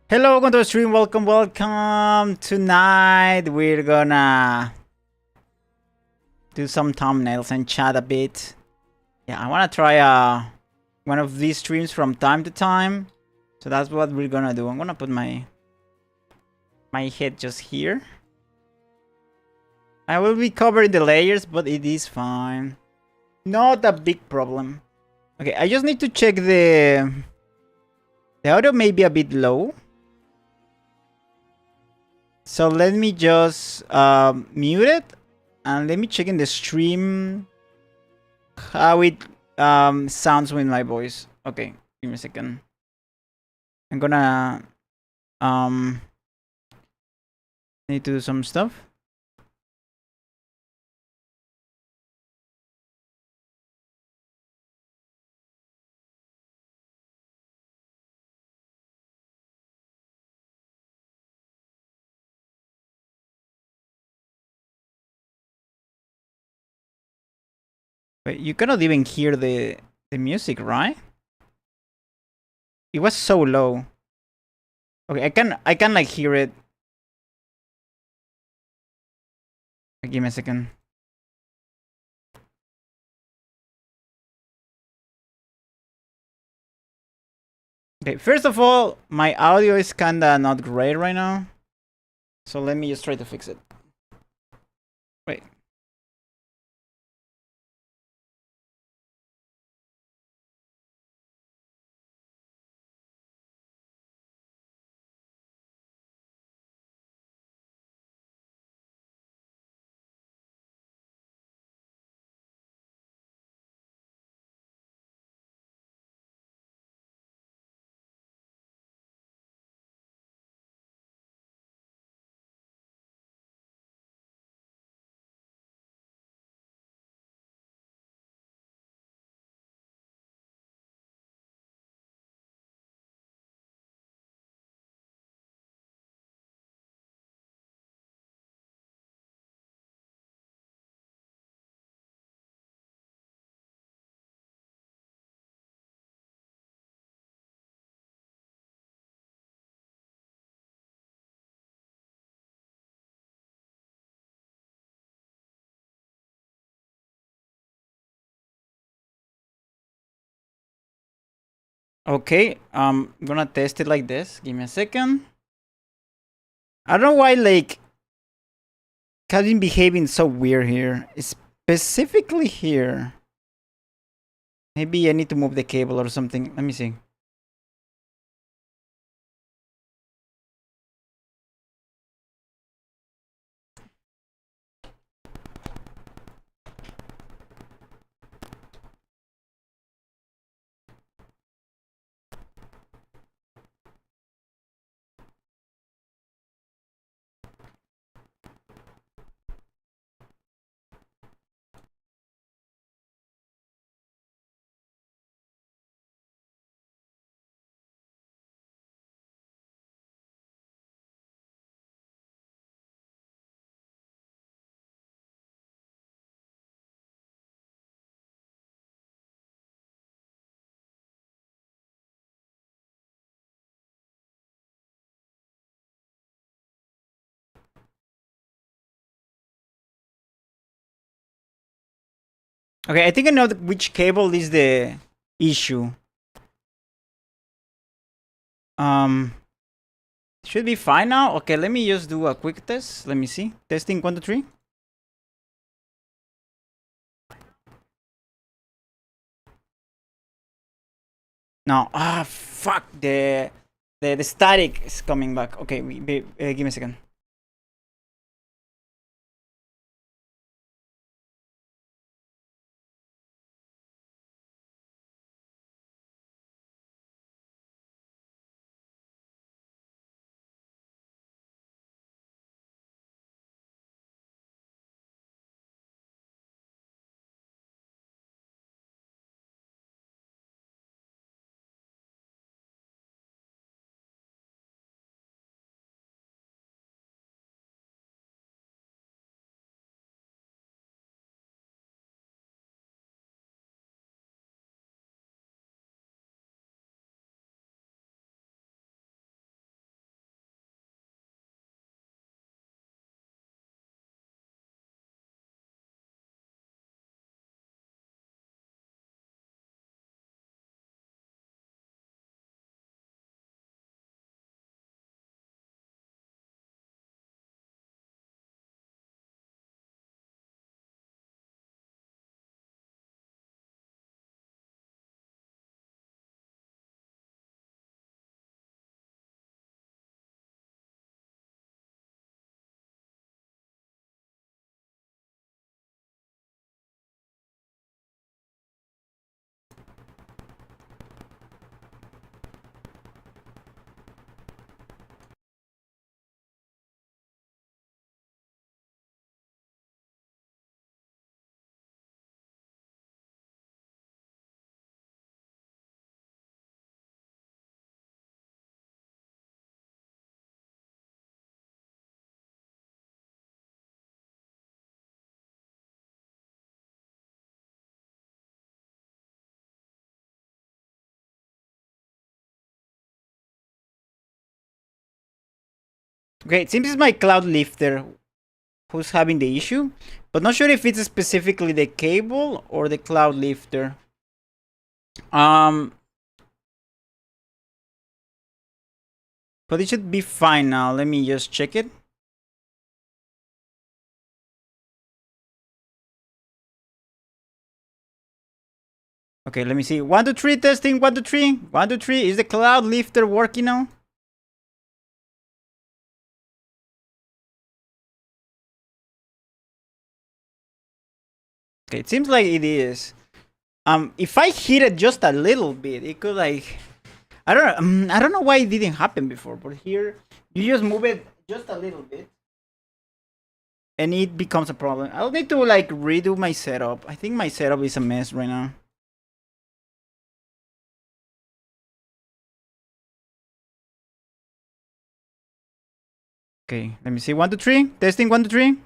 Hello, welcome to the stream. Welcome. Tonight we're gonna do some thumbnails and chat a bit. Yeah, I wanna try one of these streams from time to time. So that's what we're gonna do. I'm gonna put my head just here. I will be covering the layers, but it is fine. Not a big problem. Okay, I just need to check the audio may be a bit low. So let me just mute it and let me check in the stream how it sounds with my voice. Okay, give me a second. I'm gonna need to do some stuff. Wait, you cannot even hear the music, right? It was so low. Okay, I can like hear it. Give me a second. Okay, first of all, my audio is kinda not great right now. So let me just try to fix it. Wait. Okay, I'm gonna test it like this. Give me a second. I don't know why like has been behaving so weird here. Specifically here. Maybe I need to move the cable or something. Let me see. Okay, I think I know which cable is the issue. Um, should be fine now. Okay, let me just do a quick test. Let me see. Testing 1, 2, 3. No, fuck the static is coming back. Okay, give me a second. Okay, it seems it's my cloud lifter who's having the issue, but not sure if it's specifically the cable or the cloud lifter. But it should be fine now. Let me just check it. Okay, let me see. 1, 2, 3, testing. 1, 2, 3. 1, 2, 3. Is the cloud lifter working now? Okay, it seems like it is. If I hit it just a little bit, it could like, I don't know why it didn't happen before, but here you just move it just a little bit, and it becomes a problem. I'll need to like redo my setup. I think my setup is a mess right now. Okay, let me see. 1, 2, 3. Testing. 1, 2, 3.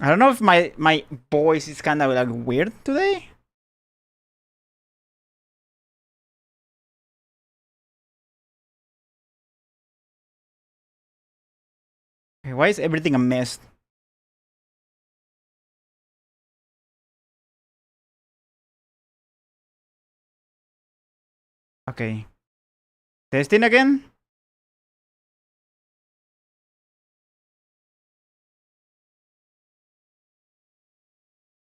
I don't know if my voice is kind of like weird today. Okay, why is everything a mess? Okay. Testing again.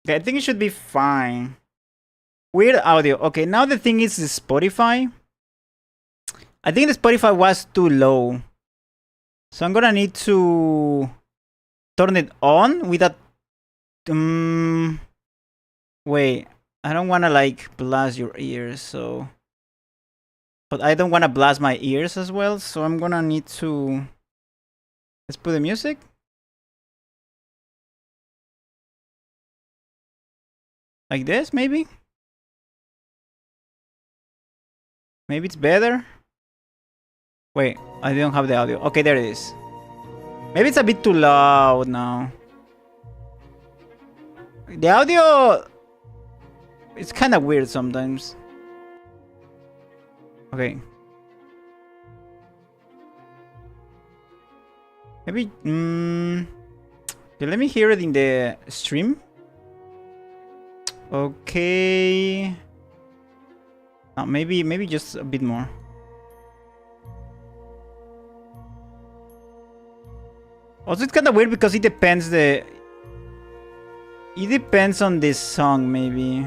Okay, I think it should be fine. Weird audio. Okay, now the thing is the Spotify. I think the Spotify was too low. So I'm gonna need to turn it on with that. Wait, I don't wanna like blast your ears, so. But I don't wanna blast my ears as well, so I'm gonna need to. Let's put the music. Like this, maybe? Maybe it's better. Wait, I don't have the audio. Okay, there it is. Maybe it's a bit too loud now. The audio... It's kind of weird sometimes. Okay. Maybe... Okay, let me hear it in the stream. Okay. Maybe just a bit more. Also, it's kind of weird because it depends on this song, maybe.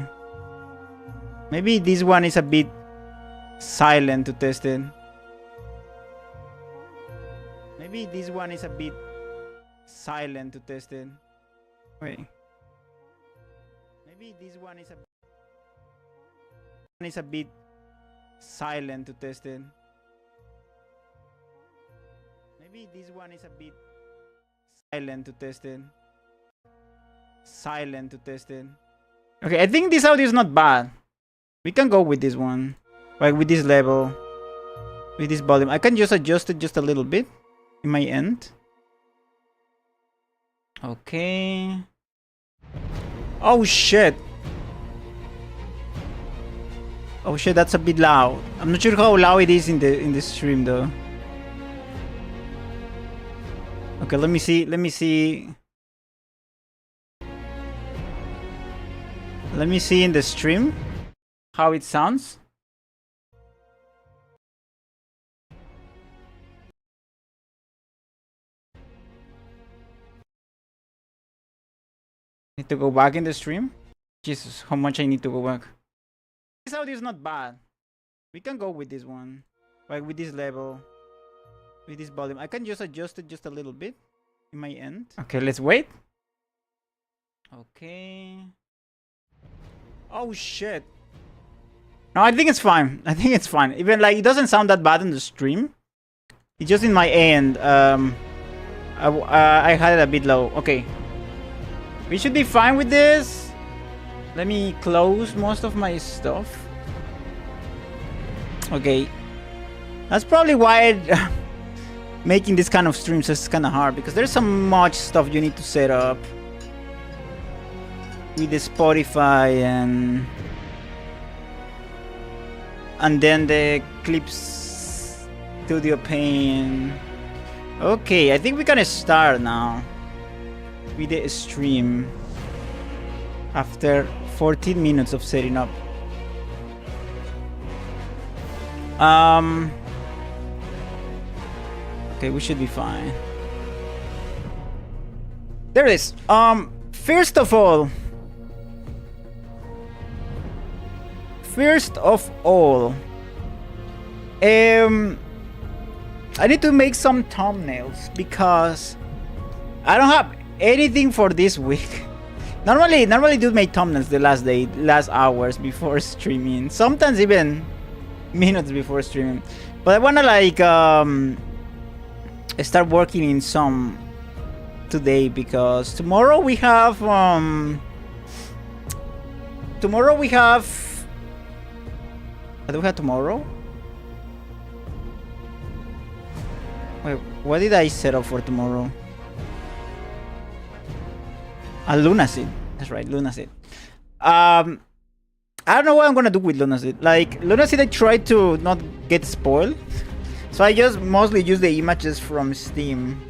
Maybe this one is a bit silent to test it. Maybe this one is a bit silent to test it. Wait. Maybe this one is a bit silent to test it. Maybe this one is a bit silent to test it. Silent to test it. Okay, I think this audio is not bad. We can go with this one. Like with this level. With this volume. I can just adjust it just a little bit in my end. Okay. Oh shit. Oh shit, that's a bit loud. I'm not sure how loud it is in the stream though. Okay, let me see. Let me see in the stream how it sounds. Need to go back in the stream. Jesus, how much I need to go back. This audio is not bad. We can go with this one. Like with this level. With this volume. I can just adjust it just a little bit in my end. Okay, let's wait. Okay. Oh shit. No, I think it's fine. I think it's fine. Even like it doesn't sound that bad in the stream. It's just in my end. I had it a bit low. Okay. We should be fine with this. Let me close most of my stuff. Okay. That's probably why making this kind of streams is kind of hard, because there's so much stuff you need to set up with the Spotify and and then the clips studio pane. Okay, I think we can start now with the stream after 14 minutes of setting up. Okay, we should be fine. There it is. First of all, I need to make some thumbnails because I don't have anything for this week. Normally do make thumbnails the last hours before streaming. Sometimes even minutes before streaming. But I wanna like start working in some today because tomorrow we have what do we have tomorrow? Wait, what did I set up for tomorrow? A Lunacy. That's right, Lunacy. I don't know what I'm gonna do with Lunacy. Like, Lunacy, I try to not get spoiled. So I just mostly use the images from Steam.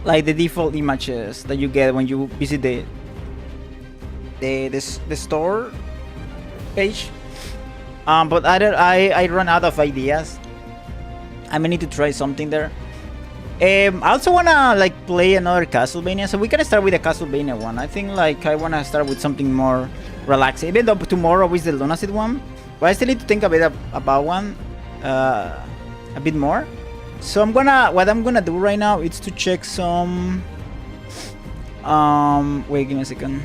Like the default images that you get when you visit the store page. But I run out of ideas. I may need to try something there. I also wanna like play another Castlevania, so we can start with the Castlevania one. I think like I wanna start with something more relaxed. Even though tomorrow is the Lunacy one, but I still need to think a bit about one, a bit more. So what I'm gonna do right now is to check some. Wait, give me a second.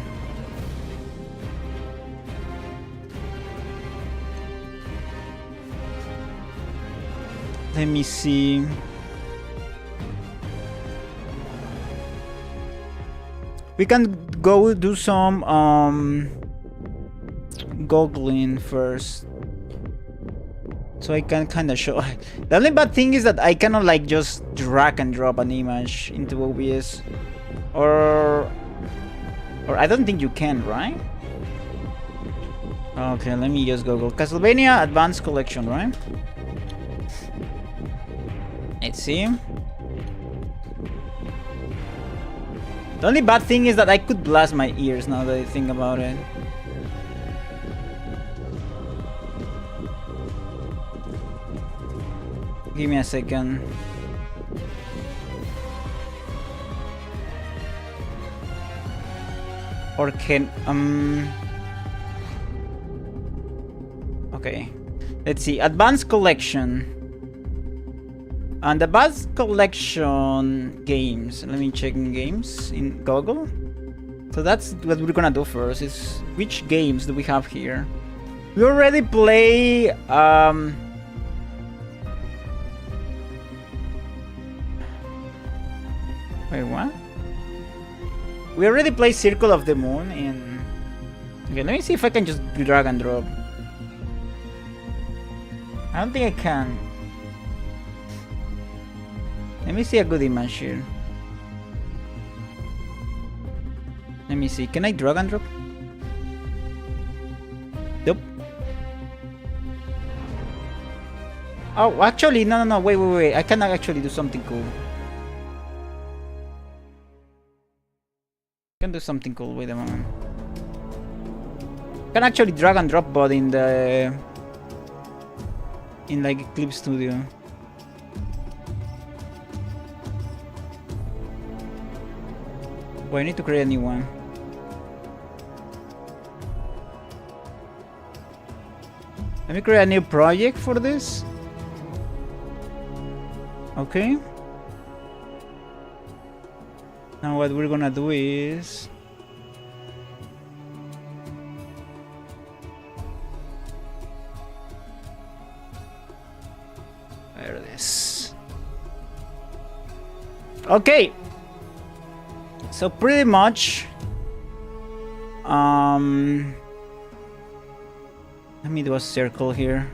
Let me see. We can go do some googling first, so I can kind of show. The only bad thing is that I cannot like just drag and drop an image into OBS, or I don't think you can, right? Okay, let me just Google Castlevania Advanced Collection, right? Let's see. The only bad thing is that I could blast my ears now that I think about it. Give me a second. Or can okay. Let's see. Advanced Collection. And the Advanced Collection games. Let me check in games in Google. So that's what we're gonna do first. Is which games do we have here? We already play wait, what? We already play Circle of the Moon in. Okay, let me see if I can just drag and drop. I don't think I can. Let me see a good image here. Let me see. Can I drag and drop? Nope. Oh, actually, no. Wait. I cannot actually do something cool. I can do something cool. Wait a moment. I can actually drag and drop, but in like Clip Studio. Well, I need to create a new one. Let me create a new project for this. Okay. Now what we're gonna do is there it is. Okay. So pretty much, let me do a circle here.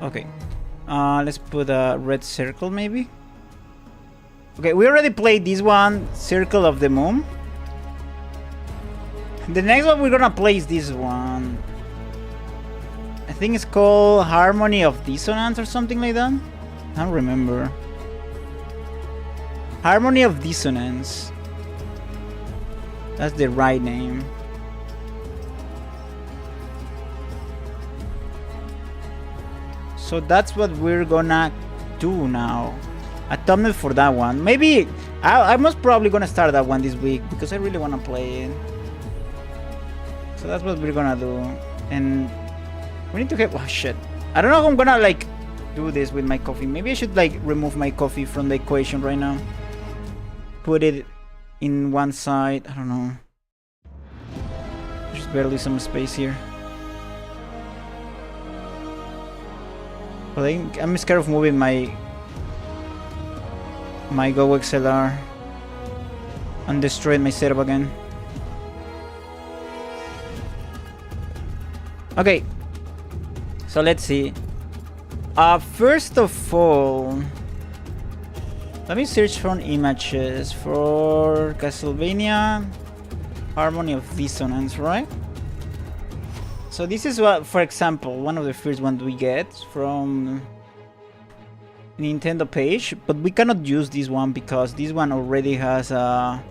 Okay, let's put a red circle maybe. Okay, we already played this one, Circle of the Moon. The next one we're gonna play is this one. I think it's called Harmony of Dissonance or something like that. I don't remember. Harmony of Dissonance. That's the right name. So that's what we're gonna do now. A thumbnail for that one. Maybe I'm most probably gonna start that one this week because I really wanna play it. So that's what we're gonna do. And we need to get... Oh shit. I don't know how I'm gonna like do this with my coffee. Maybe I should like remove my coffee from the equation right now. Put it in one side. I don't know. There's barely some space here. But I'm scared of moving my Go XLR and destroying my setup again. Okay, so let's see. First of all, let me search for images for Castlevania Harmony of Dissonance, right? So this is what, for example, one of the first ones we get from Nintendo page, but we cannot use this one because this one already has a...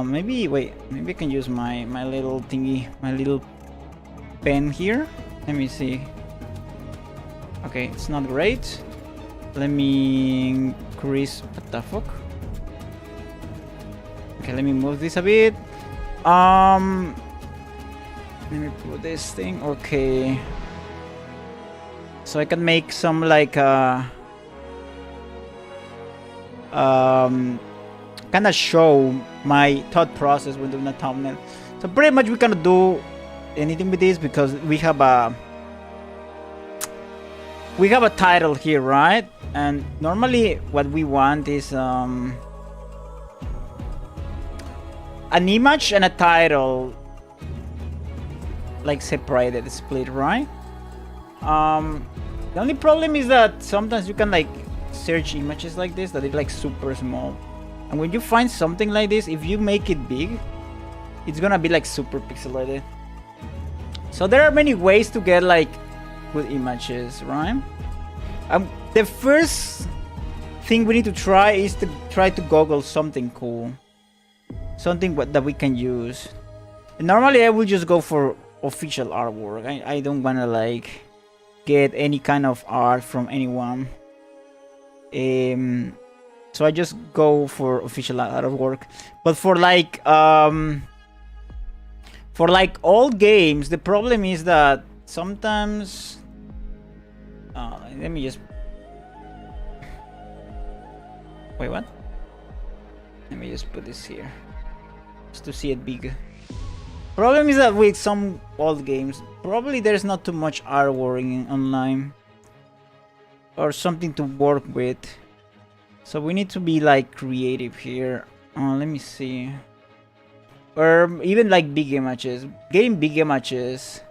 maybe I can use my little thingy, my little pen here. Let me see. Okay, it's not great. Let me increase... What the fuck? Okay, let me move this a bit. Let me put this thing. Okay. So I can make some like kind of show my thought process when doing a thumbnail. So pretty much we cannot do anything with this because we have a title here, right? And normally what we want is an image and a title like separated, split, right? The only problem is that sometimes you can like search images like this that are like super small, and when you find something like this, if you make it big, it's gonna be like super pixelated. So there are many ways to get like good images, right? The first thing we need to try is to try to Google something cool, something that we can use. And normally I will just go for official artwork. I don't wanna like get any kind of art from anyone. So I just go for official artwork. But for like old games, the problem is that sometimes let me just wait, what? Let me just put this here just to see it big. Problem is that with some old games, probably there's not too much artwork online or something to work with. So we need to be like creative here. Let me see. Or even like big images. Getting big images,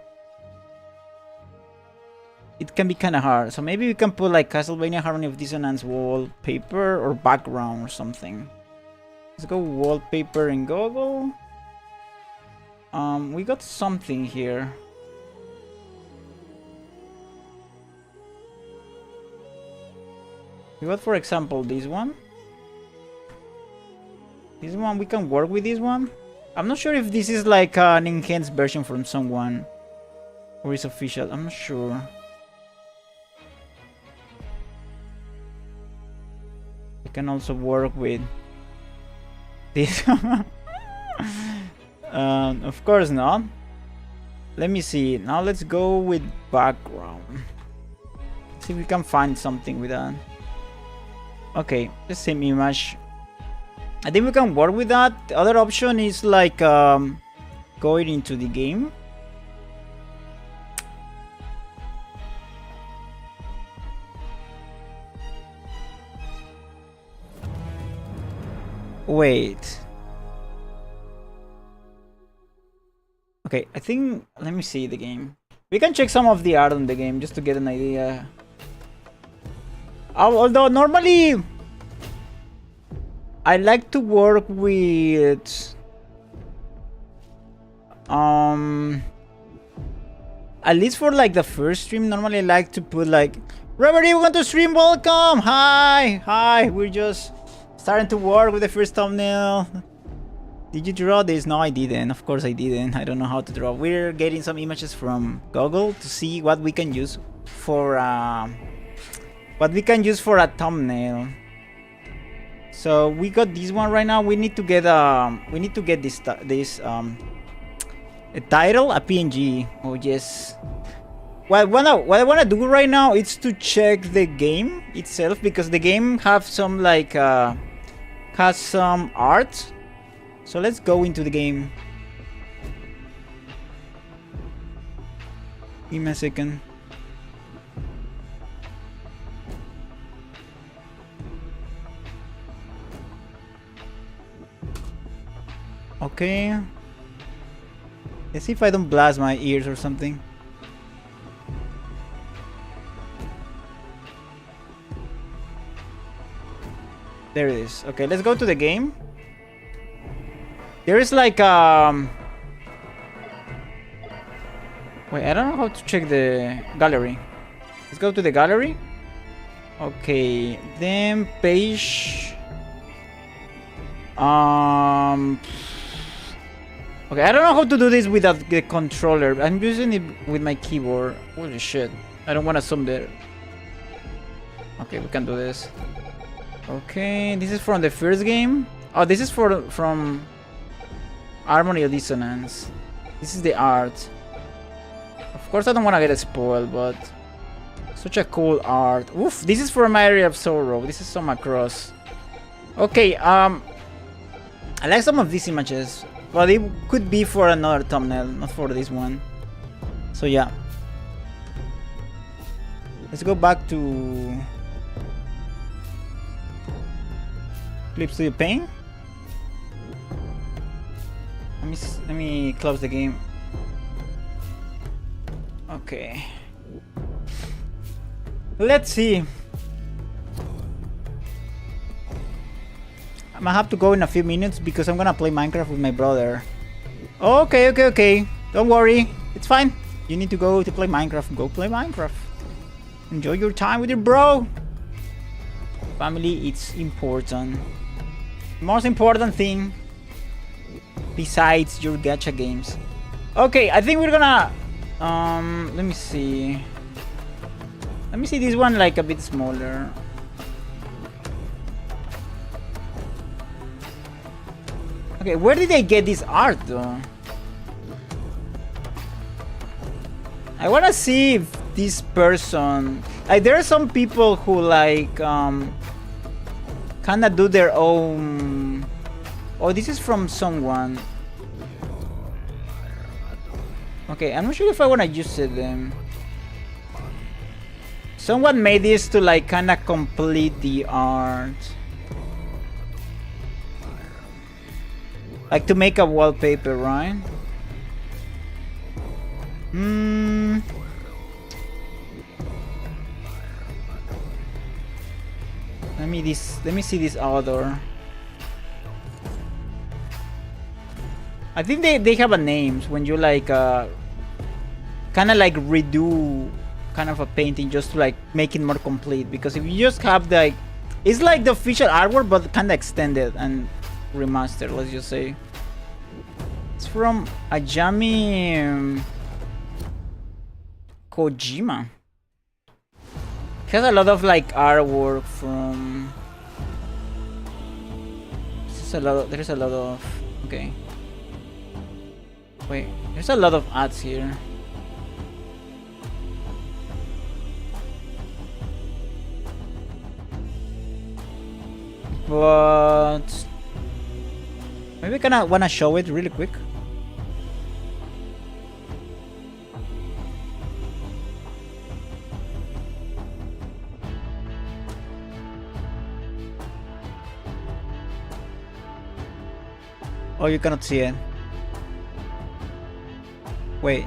it can be kind of hard. So maybe we can put like Castlevania Harmony of Dissonance wallpaper or background or something. Let's go wallpaper in Google. We got something here. We got, for example, this one. This one, we can work with this one. I'm not sure if this is like an enhanced version from someone or is official. I'm not sure. We can also work with this. Of course not. Let me see. Now let's go with background. See if we can find something with that. Okay, the same image. I think we can work with that. The other option is like going into the game. Wait. Okay, I think, let me see the game. We can check some of the art on the game just to get an idea. Although normally I like to work with at least for like the first stream. Normally I like to put like, Robert, you want to stream? Welcome. Hi. We're just starting to work with the first thumbnail. Did you draw this? No, I didn't. Of course I didn't. I don't know how to draw. We're getting some images from Google to see what we can use for a thumbnail. So we got this one right now. We need to get this a title, a PNG. Oh yes. What I wanna do right now is to check the game itself, because the game have some like has some art. So let's go into the game. Give me a second. Okay. Let's see if I don't blast my ears or something. There it is. Okay, let's go to the game. There is like wait, I don't know how to check the gallery. Let's go to the gallery. Okay, then page. Okay, I don't know how to do this without the controller. I'm using it with my keyboard. Holy shit. I don't want to zoom there. Okay, we can do this. Okay, this is from the first game. Oh, this is from Harmony of Dissonance. This is the art. Of course, I don't want to get spoiled, but such a cool art. Oof, this is from Area of Sorrow. This is some across. Okay, I like some of these images, but it could be for another thumbnail, not for this one. So yeah, let's go back to Clip Studio Paint. Let me close the game. Okay. Let's see. I'm gonna have to go in a few minutes because I'm gonna play Minecraft with my brother. Okay. Don't worry. It's fine. You need to go to play Minecraft. Go play Minecraft. Enjoy your time with your bro. Family, it's important. Most important thing besides your gacha games. Okay, I think we're gonna let me see this one like a bit smaller. Okay, where did they get this art though? I wanna see if this person, like, there are some people who like kinda do their own. Oh, this is from someone. Okay, I'm not sure if I wanna use it then. Someone made this to like kinda complete the art. Like to make a wallpaper, right? Let me see this author. I think they have a names when you like kind of like redo kind of a painting just to like make it more complete, because if you just have the, like, it's like the official artwork but kind of extended and remastered, let's just say. It's from Ajami Kojima. He has a lot of like artwork from. There's a lot of. Okay. Wait, there's a lot of ads here. But maybe I kinda wanna show it really quick. Oh, you cannot see it. Wait.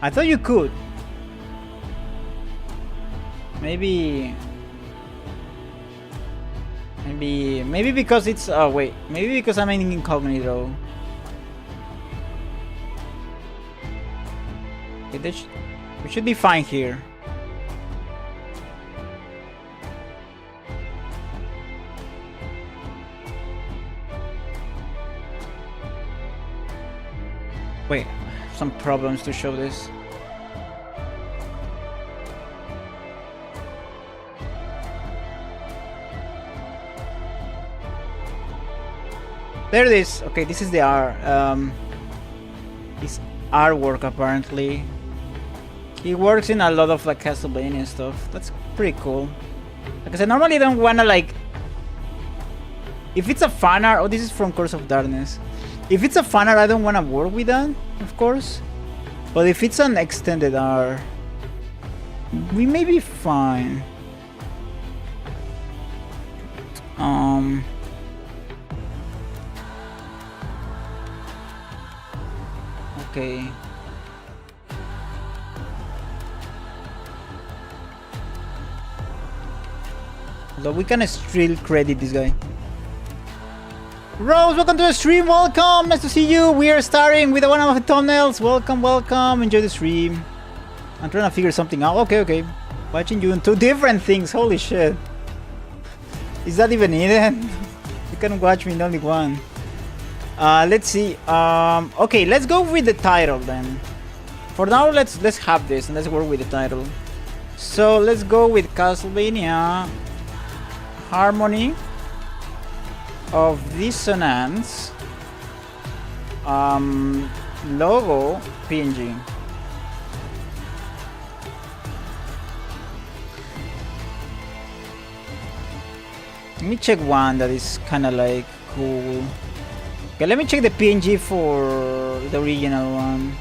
I thought you could. Maybe be maybe because it's wait, maybe because I'm in incognito. Okay, we should be fine here. Wait, some problems to show this. There it is. Okay, this is the this artwork apparently. He works in a lot of like Castlevania stuff. That's pretty cool. Like I said, normally I don't wanna like. If it's a fan art, oh, this is from Curse of Darkness. If it's a fan art, I don't wanna work with that, of course. But if it's an extended art, we may be fine. Okay. So we can still credit this guy. Rose, welcome to the stream. Welcome. Nice to see you. We are starting with one of the thumbnails. Welcome, welcome. Enjoy the stream. I'm trying to figure something out. Okay. Watching you on 2 different things. Holy shit. Is that even needed? You can watch me in only one. Let's see. Okay, let's go with the title then. For now, let's have this and let's work with the title. So let's go with Castlevania Harmony of Dissonance logo PNG. Let me check one that is kind of like cool. Okay, let me check the PNG for the original one.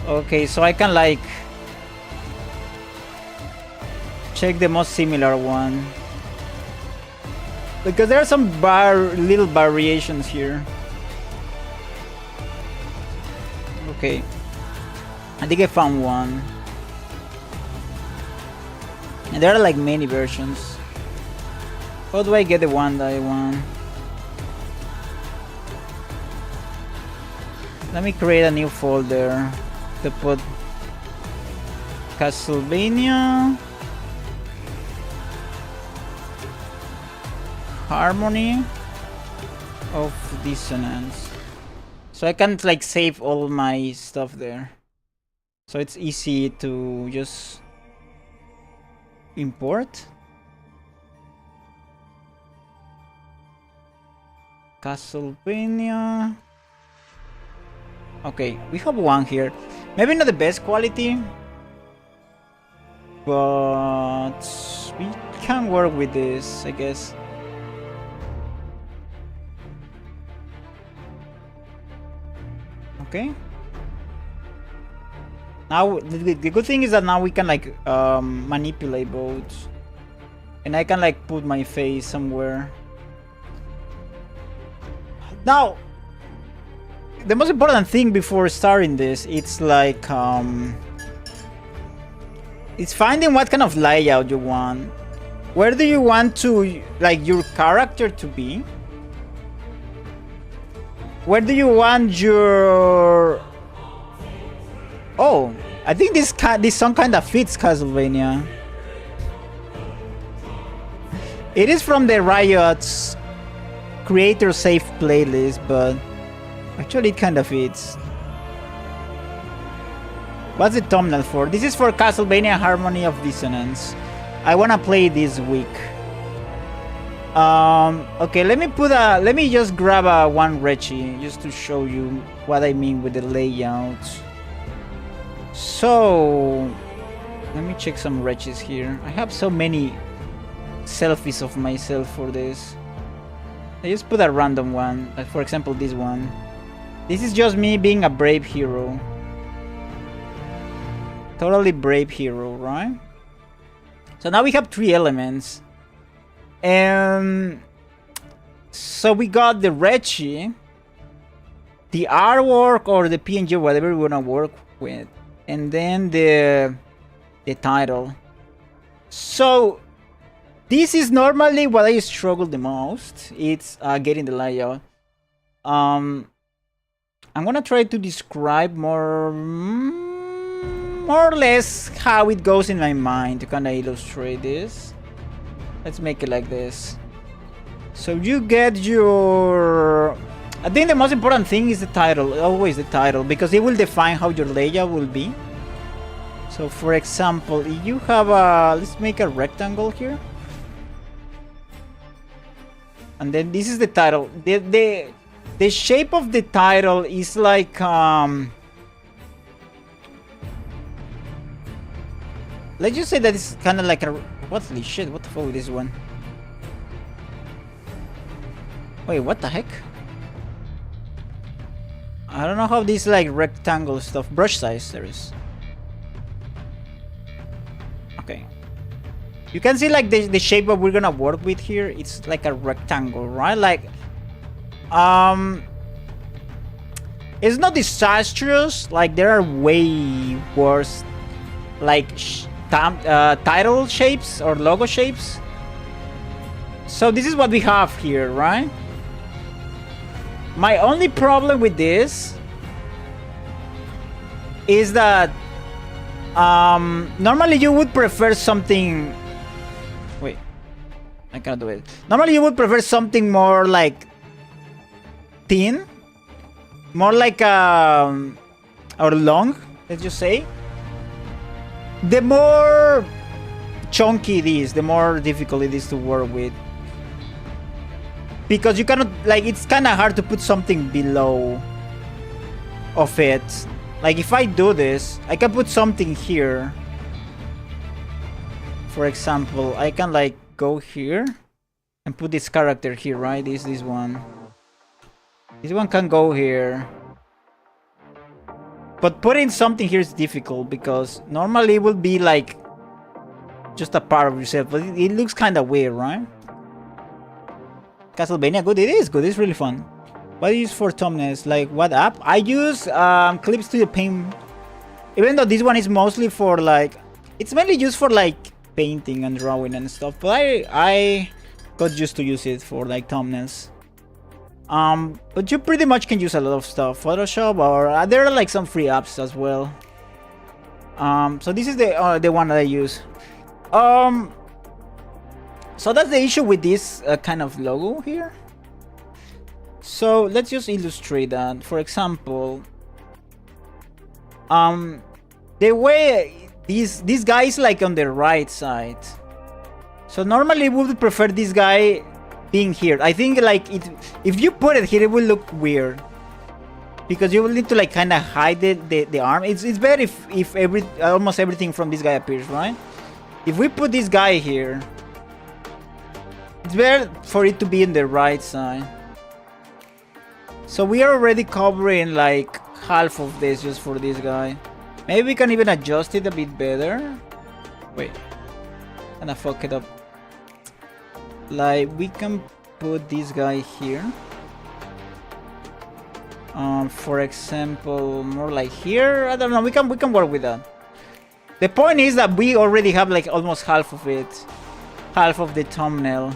Okay, so I can like check the most similar one because there are some little variations here. Okay, I think I found one, and there are like many versions. How do I get the one that I want? Let me create a new folder to put Castlevania Harmony of Dissonance, so I can like save all my stuff there, so it's easy to just import. Castlevania. Okay, we have one here. Maybe not the best quality, but we can work with this, I guess. Okay. Now the good thing is that now we can like manipulate both, and I can like put my face somewhere. Now, the most important thing before starting this, it's like it's finding what kind of layout you want. Where do you want to like your character to be? Where do you want your? Oh, I think this song kind of fits Castlevania. It is from the Riot's Creator Safe playlist, but actually it kind of fits. What's the thumbnail for? This is for Castlevania Harmony of Dissonance. I wanna play this week. Okay, let me just grab one Rechi just to show you what I mean with the layout. So let me check some Rechis here. I have so many selfies of myself for this. I just put a random one, like for example this one. This is just me being a brave hero. Totally brave hero, right? So now we have 3 elements. So we got the Rechi, the artwork or the PNG, whatever we wanna work with, and then the title. So This is normally what I struggle the most. It's getting the layout. I'm gonna try to describe more or less how it goes in my mind to kind of illustrate this. Let's make it like this. So you get your... I think the most important thing is the title, always the title, because it will define how your layout will be. So for example, if you have a... let's make a rectangle here. And then this is the title. The shape of the title is like... let's just say that it's kind of like a... what the shit? What the fuck is this one? Wait, what the heck? I don't know how this like rectangle stuff. Brush size there is. Okay. You can see like the shape that we're gonna work with here. It's like a rectangle, right? Like, it's not disastrous. Like there are way worse, like title shapes or logo shapes. So this is what we have here, right? My only problem with this is that normally you would prefer something... wait, I cannot do it. Normally you would prefer something more like thin, more like or long, let's just say. The more chunky it is, the more difficult it is to work with. Because you cannot, like, it's kind of hard to put something below of it. Like, if I do this, I can put something here. For example, I can, like, go here and put this character here, right? This one. This one can go here. But putting something here is difficult because normally it would be, like, just a part of yourself. But it looks kind of weird, right? Castlevania, good. It is good. It's really fun. What do you use for thumbnails? Like what app? I use Clips to the Paint. Even though this one is mostly for like, it's mainly used for like painting and drawing and stuff. But I got used to use it for like thumbnails. But you pretty much can use a lot of stuff. Photoshop or there are like some free apps as well. So this is the one that I use. So that's the issue with this kind of logo here. So let's just illustrate that. For example, the way this guy is like on the right side. So normally we would prefer this guy being here. I think like if you put it here, it will look weird because you will need to like kind of hide the arm. It's better if almost everything from this guy appears, right? If we put this guy here, it's better for it to be in the right side. So we are already covering like half of this just for this guy. Maybe we can even adjust it a bit better. Wait, kinda fuck it up. Like we can put this guy here. For example, more like here. I don't know. We can work with that. The point is that we already have like almost half of it, half of the thumbnail.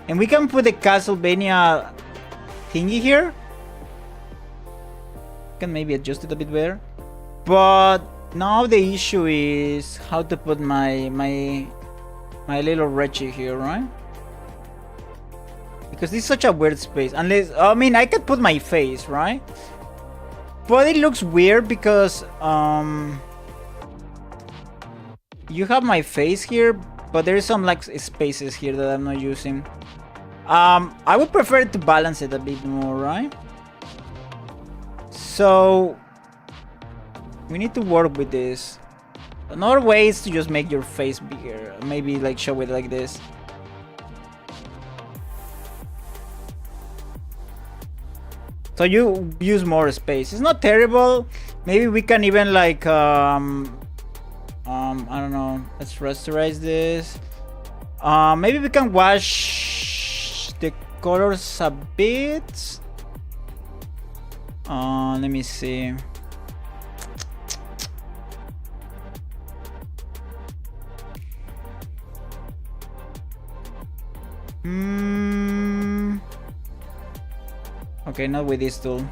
And we can put the Castlevania thingy here. Can maybe adjust it a bit better. But now the issue is how to put my little Rechi here, right? Because this is such a weird space. Unless, I mean, I could put my face, right? But it looks weird because you have my face here, but there is some like spaces here that I'm not using. I would prefer to balance it a bit more, right? So we need to work with this. Another way is to just make your face bigger. Maybe like show it like this. So you use more space. It's not terrible. Maybe we can even like I don't know. Let's rasterize this. Maybe we can wash the colors a bit. Let me see. Okay, not with this tool.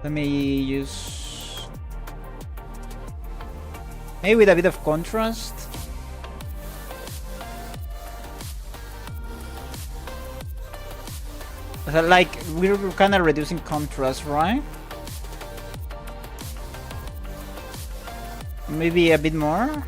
Let me use... maybe with a bit of contrast. So like, we're kind of reducing contrast, right? Maybe a bit more.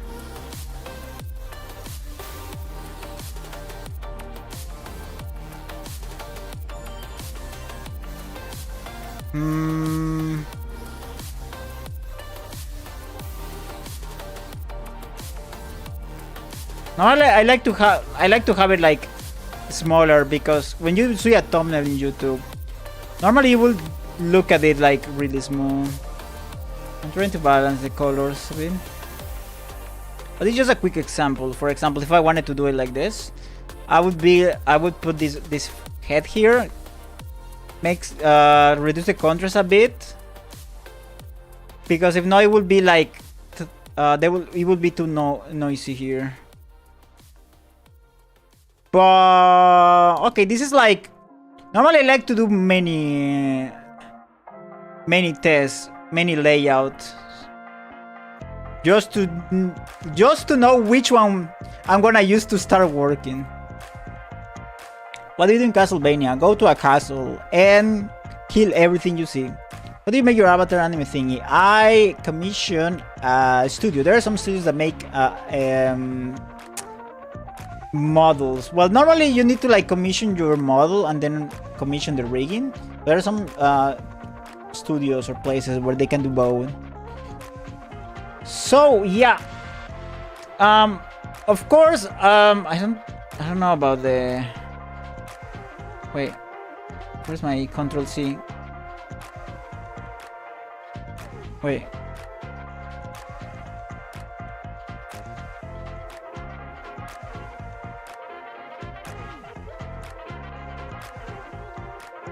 No, I like to have it like smaller, because when you see a thumbnail in YouTube, normally you will look at it like really small. I'm trying to balance the colors a bit. But it's just a quick example. For example, if I wanted to do it like this, I would put this head here, reduce the contrast a bit, because if not, it would be like it would be too noisy here. But okay, this is like, normally I like to do many tests, many layouts, just to know which one I'm gonna use to start working. What do you do in Castlevania? Go to a castle and kill everything you see. How do you make your avatar anime thingy? I commission a studio. There are some studios that make models. Well, normally you need to like commission your model and then commission the rigging. There are some studios or places where they can do both. So yeah, of course, I don't know about the... wait, where's my Control C? Wait.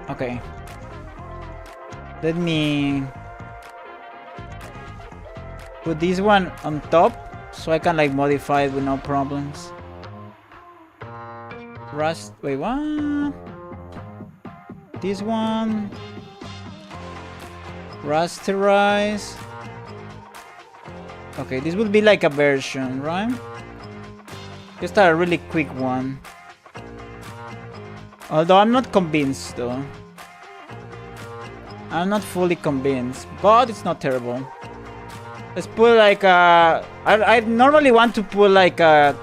Okay. Let me put this one on top so I can like modify it with no problems. Wait, what? This one. Rasterize. Okay, this will be like a version, right? Just a really quick one. Although I'm not convinced though. I'm not fully convinced, but it's not terrible. Let's put like a... I normally want to put like a...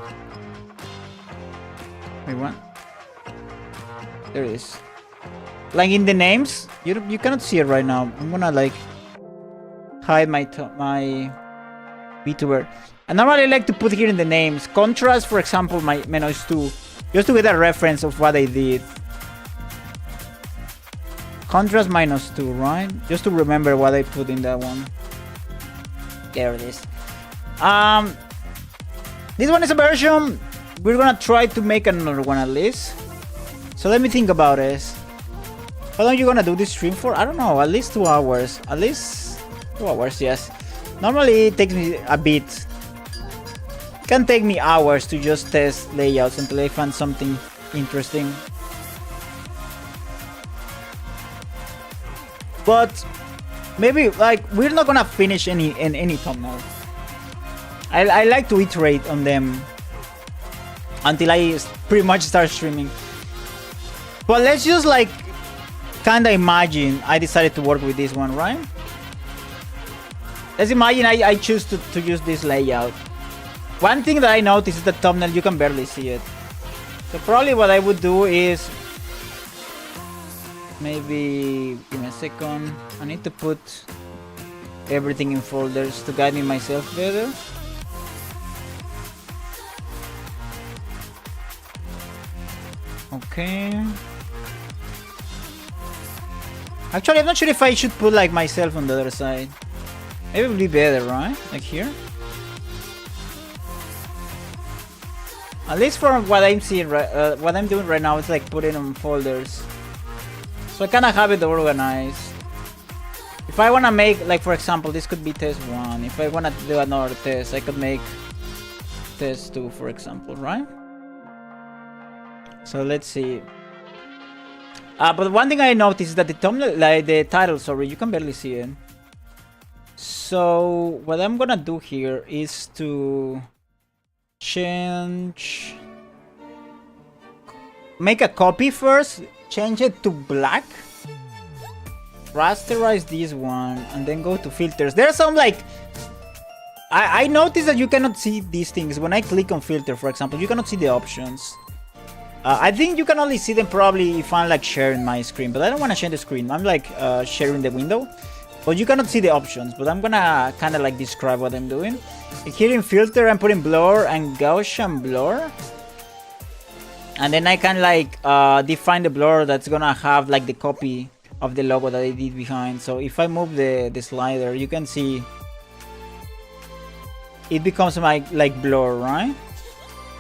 wait, what? There it is. Like in the names, you cannot see it right now. I'm gonna like hide my Vtuber. I normally like to put here in the names. Contrast, for example, my -2, just to get a reference of what I did. Contrast -2, right? Just to remember what I put in that one. There it is. This one is a version. We're gonna try to make another one at least. So let me think about this. How long are you gonna do this stream for? I don't know, at least 2 hours. At least 2 hours, yes. Normally it takes me a bit. It can take me hours to just test layouts until I find something interesting. But maybe like we're not gonna finish any thumbnail. I like to iterate on them until I pretty much start streaming. But let's just like kinda imagine I decided to work with this one, right? Let's imagine I choose to use this layout. One thing that I noticed is the thumbnail, you can barely see it. So probably what I would do is maybe, give me a second, I need to put everything in folders to guide me myself better. Okay. Actually, I'm not sure if I should put like myself on the other side. Maybe it would be better, right? Like here. At least for what I'm seeing, what I'm doing right now, it's like putting on folders. So I kind of have it organized. If I want to make, like for example, this could be test 1. If I want to do another test, I could make test 2, for example, right? So let's see. But one thing I noticed is that the thumbnail, like the title, sorry, you can barely see it. So what I'm gonna do here is to make a copy first, change it to black, rasterize this one, and then go to filters. There's some like I noticed that you cannot see these things when I click on filter, for example. You cannot see the options. I think you can only see them probably if I'm like sharing my screen, but I don't want to share the screen. I'm like sharing the window, but you cannot see the options. But I'm gonna kind of like describe what I'm doing. Here in filter, I'm putting blur and Gaussian blur, and then I can like define the blur that's gonna have like the copy of the logo that I did behind. So if I move the slider, you can see it becomes like blur, right?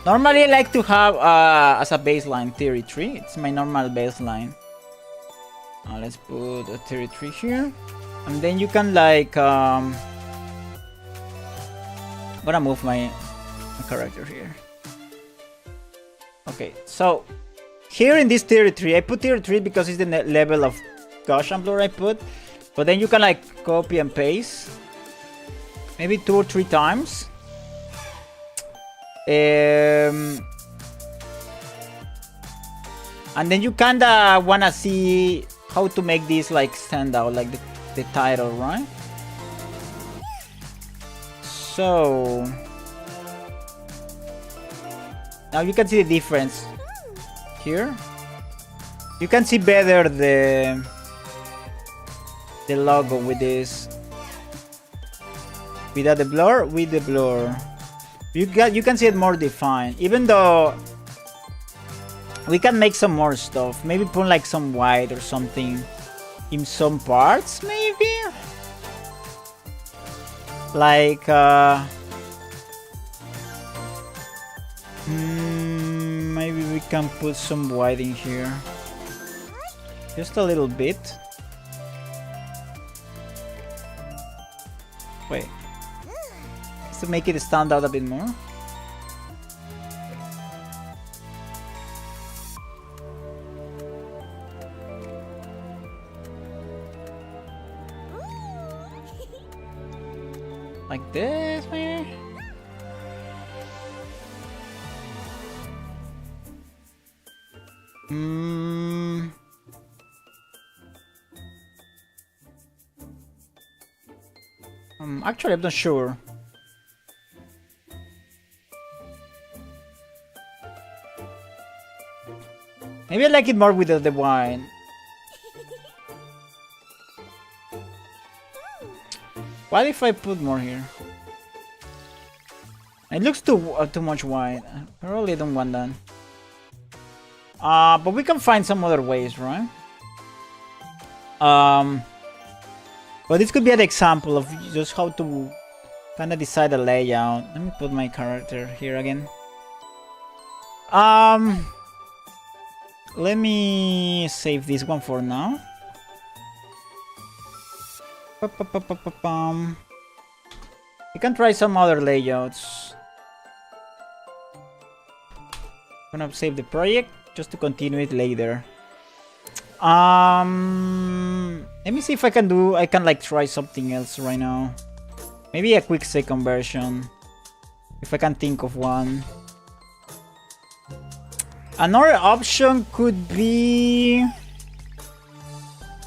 Normally I like to have as a baseline 33. It's my normal baseline. Let's put a 33 here, and then you can like I'm gonna move my character here. Okay, so here in this 33, I put 33 because it's the level of Gaussian blur I put, but then you can like copy and paste maybe 2 or 3 times. And then you kinda wanna see how to make this like stand out, like the title, right? So now you can see the difference here. You can see better the logo with this, without the blur, with the blur. You can see it more defined, even though we can make some more stuff. Maybe put like some white or something in some parts, maybe. Like maybe we can put some white in here, just a little bit. Wait. To make it stand out a bit more. Like this, maybe? Actually, I'm not sure. Maybe I like it more with the wine. What if I put more here? It looks too much white. I really don't want that. But we can find some other ways, right? But this could be an example of just how to kind of decide the layout. Let me put my character here again. Let me save this one for now. You can try some other layouts. I'm gonna save the project just to continue it later. Let me see if I can like try something else right now. Maybe a quick second version, if I can think of one. Another option could be,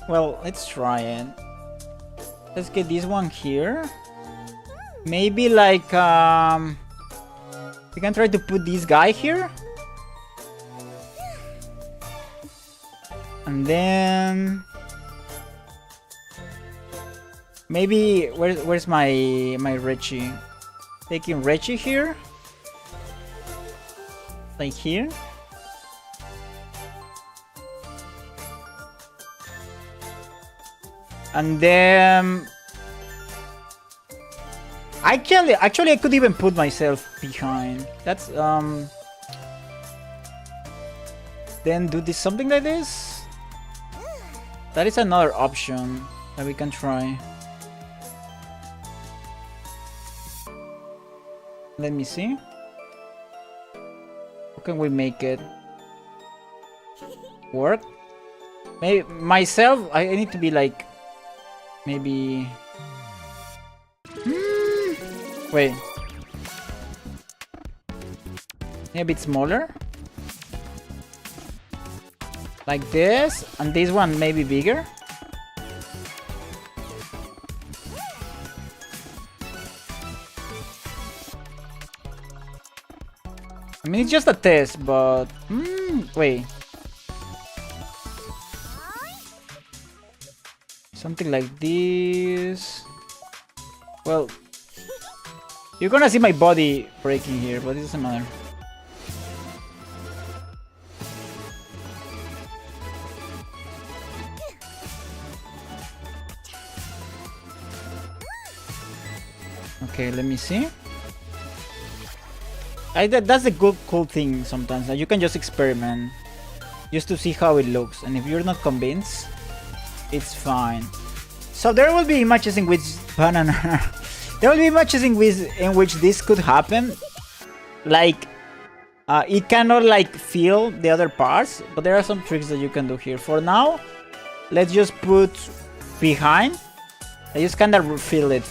well, let's try it. Let's get this one here. Maybe like we can try to put this guy here, and then maybe where's my Rechi? Taking Rechi here, like here. And then actually I could even put myself behind. That's then do this something like this. That is another option that we can try. Let me see. How can we make it? work. Maybe myself, I need to be like, maybe. Wait. Maybe a bit smaller. Like this, and this one maybe bigger. I mean, it's just a test, but... wait. Something like this. Well, you're gonna see my body breaking here, but it doesn't matter. Okay, let me see. That's a cool thing sometimes. That you can just experiment, just to see how it looks, and if you're not convinced, it's fine. So there will be images in which banana. There will be images in which this could happen. Like, it cannot like feel the other parts, but there are some tricks that you can do here. For now, let's just put behind. I just kind of feel it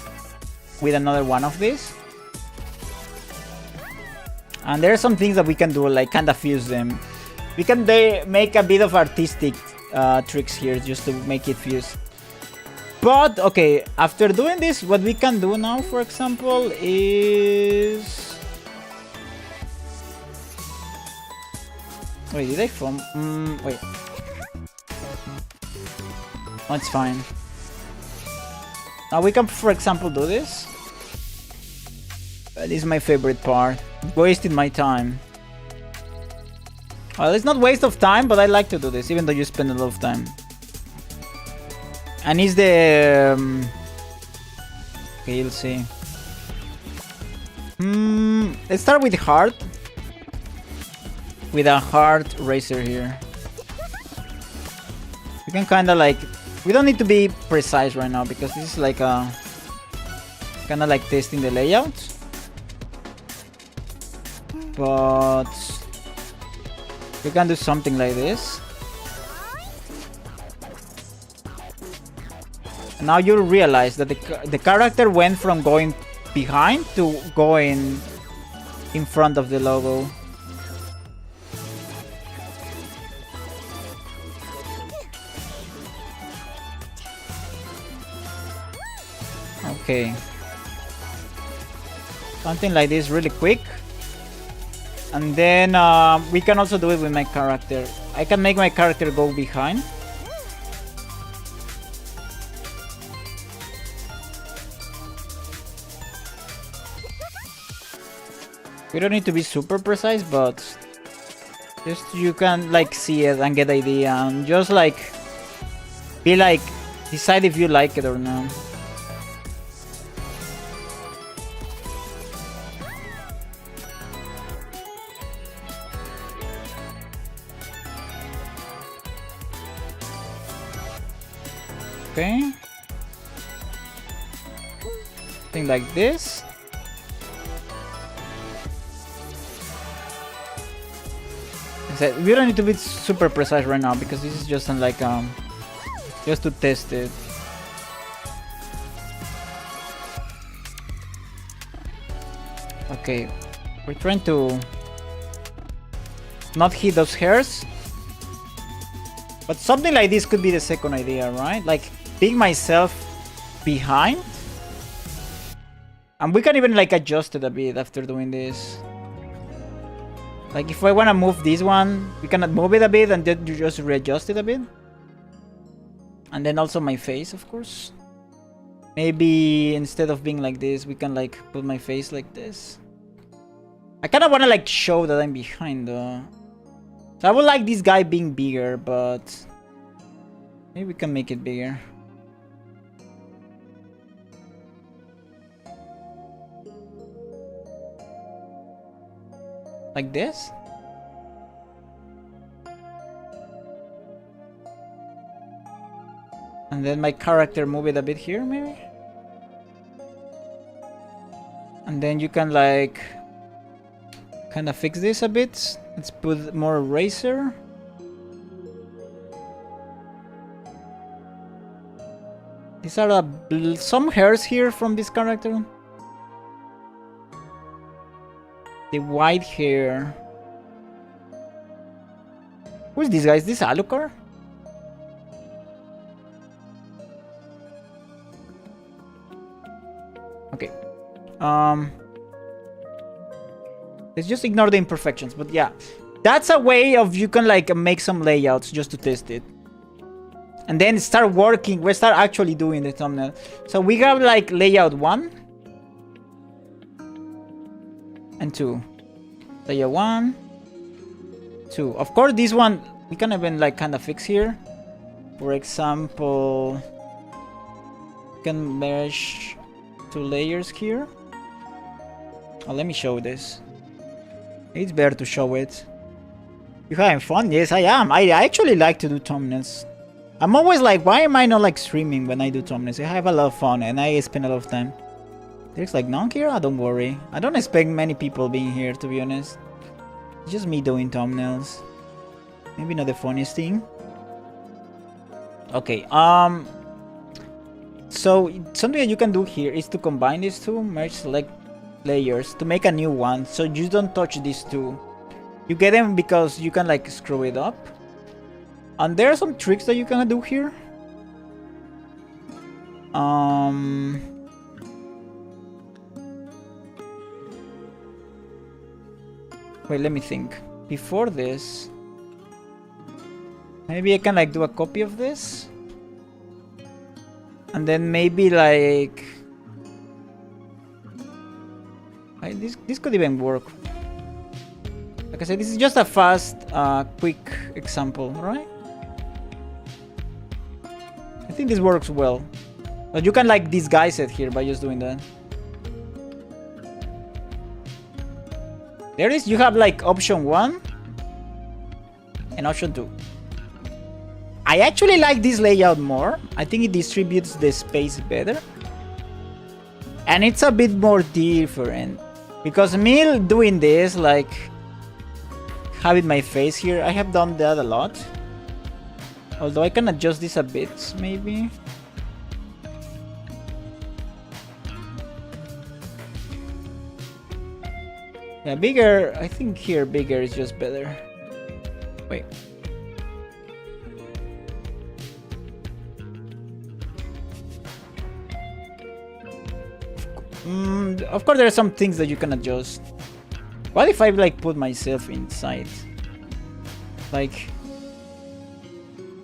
with another one of these. And there are some things that we can do, like kind of fuse them. We can make a bit of artistic tricks here just to make it fuse. But, okay, after doing this, what we can do now, for example, is... Wait, did I foam? Wait. Oh, it's fine. Now we can, for example, do this. This is my favorite part. Wasting my time. Well, it's not waste of time, but I like to do this, even though you spend a lot of time. And it's the... okay, you'll see. Let's start with heart. With a heart racer here. You can kind of like... We don't need to be precise right now, because this is like a... kind of like testing the layout. But... you can do something like this. Now you'll realize that the character went from going behind to going in front of the logo. Okay. Something like this really quick. And then we can also do it with my character. I can make my character go behind. We don't need to be super precise, but just you can like see it and get the idea, and just like be like, decide if you like it or not. Okay. Thing like this. We don't need to be super precise right now, because this is just like just to test it. Okay, we're trying to not hit those hairs, but something like this could be the second idea, right? Like being myself behind, and we can even like adjust it a bit after doing this. Like if I want to move this one, we can move it a bit and then you just readjust it a bit. And then also my face, of course. Maybe instead of being like this, we can like put my face like this. I kind of want to like show that I'm behind though. So I would like this guy being bigger, but maybe we can make it bigger. Like this? And then my character move it a bit here, maybe? And then you can like kind of fix this a bit. Let's put more eraser. These are some hairs here from this character. The white hair. Who is this guy? Is this Alucard? Okay. Let's just ignore the imperfections, but yeah. That's a way of you can like make some layouts just to test it. And then start working, we start actually doing the thumbnail. So we have like layout 1 and 2. Layout 1, 2. Of course this one we can even like kind of fix here. For example, you can merge 2 layers here. Oh, let me show this. It's better to show it. You having fun? Yes, I am. I actually like to do thumbnails. I'm always like, why am I not like streaming when I do thumbnails? I have a lot of fun and I spend a lot of time. There's like none here? Oh, don't worry. I don't expect many people being here, to be honest. It's just me doing thumbnails. Maybe not the funniest thing. Okay, so something that you can do here is to combine these two, merge select layers to make a new one. So you don't touch these two. You get them because you can like screw it up. And there are some tricks that you can do here. Wait, let me think. Before this, maybe I can like do a copy of this. And then maybe like this could even work. Like I said, this is just a fast, quick example, right? I think this works well. But you can like disguise it here by just doing that. There is, you have like option 1 and option 2. I actually like this layout more. I think it distributes the space better. And it's a bit more different. Because me doing this, like having my face here, I have done that a lot. Although I can adjust this a bit, maybe. Yeah, bigger, I think here bigger is just better. Wait. Of course there are some things that you can adjust. What if I like put myself inside? Like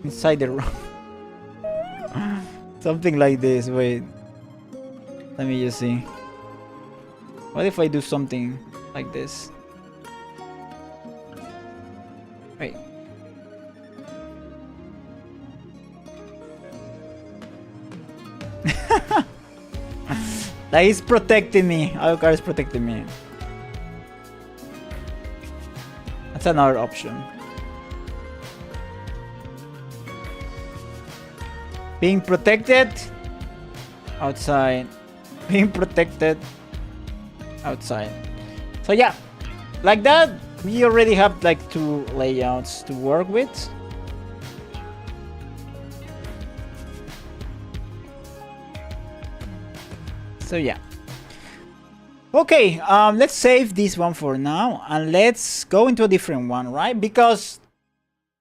inside the room. Something like this. Wait. Let me just see. What if I do something like this? Wait. Like, he's protecting me. Alucard is protecting me. That's another option. Being protected outside. Being protected outside. So yeah, like that, we already have like 2 layouts to work with. So yeah. Okay, let's save this one for now and let's go into a different one, right? Because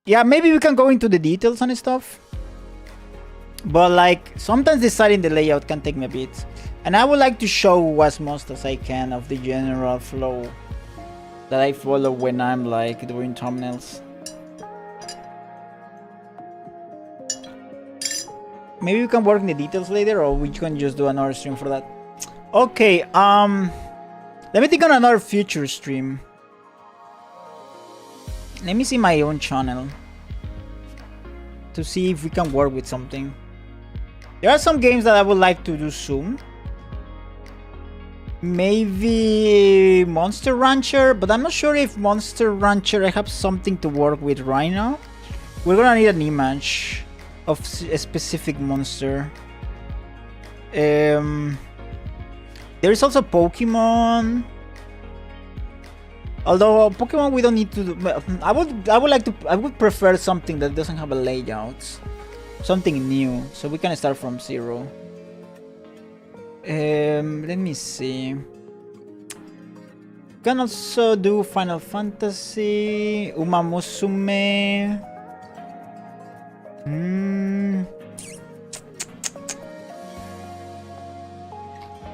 yeah, maybe we can go into the details and stuff. But like sometimes deciding the layout can take me a bit. And I would like to show as most as I can of the general flow that I follow when I'm like doing thumbnails. Maybe we can work in the details later, or we can just do another stream for that. Okay, let me think on another future stream. Let me see my own channel to see if we can work with something. There are some games that I would like to do soon. Maybe Monster Rancher, but I'm not sure if Monster Rancher I have something to work with right now. We're gonna need an image of a specific monster. There is also Pokemon. Although Pokemon we don't need to do. I would prefer something that doesn't have a layout. something new, so we can start from 0. Let me see. Can also do Final Fantasy, Uma Musume.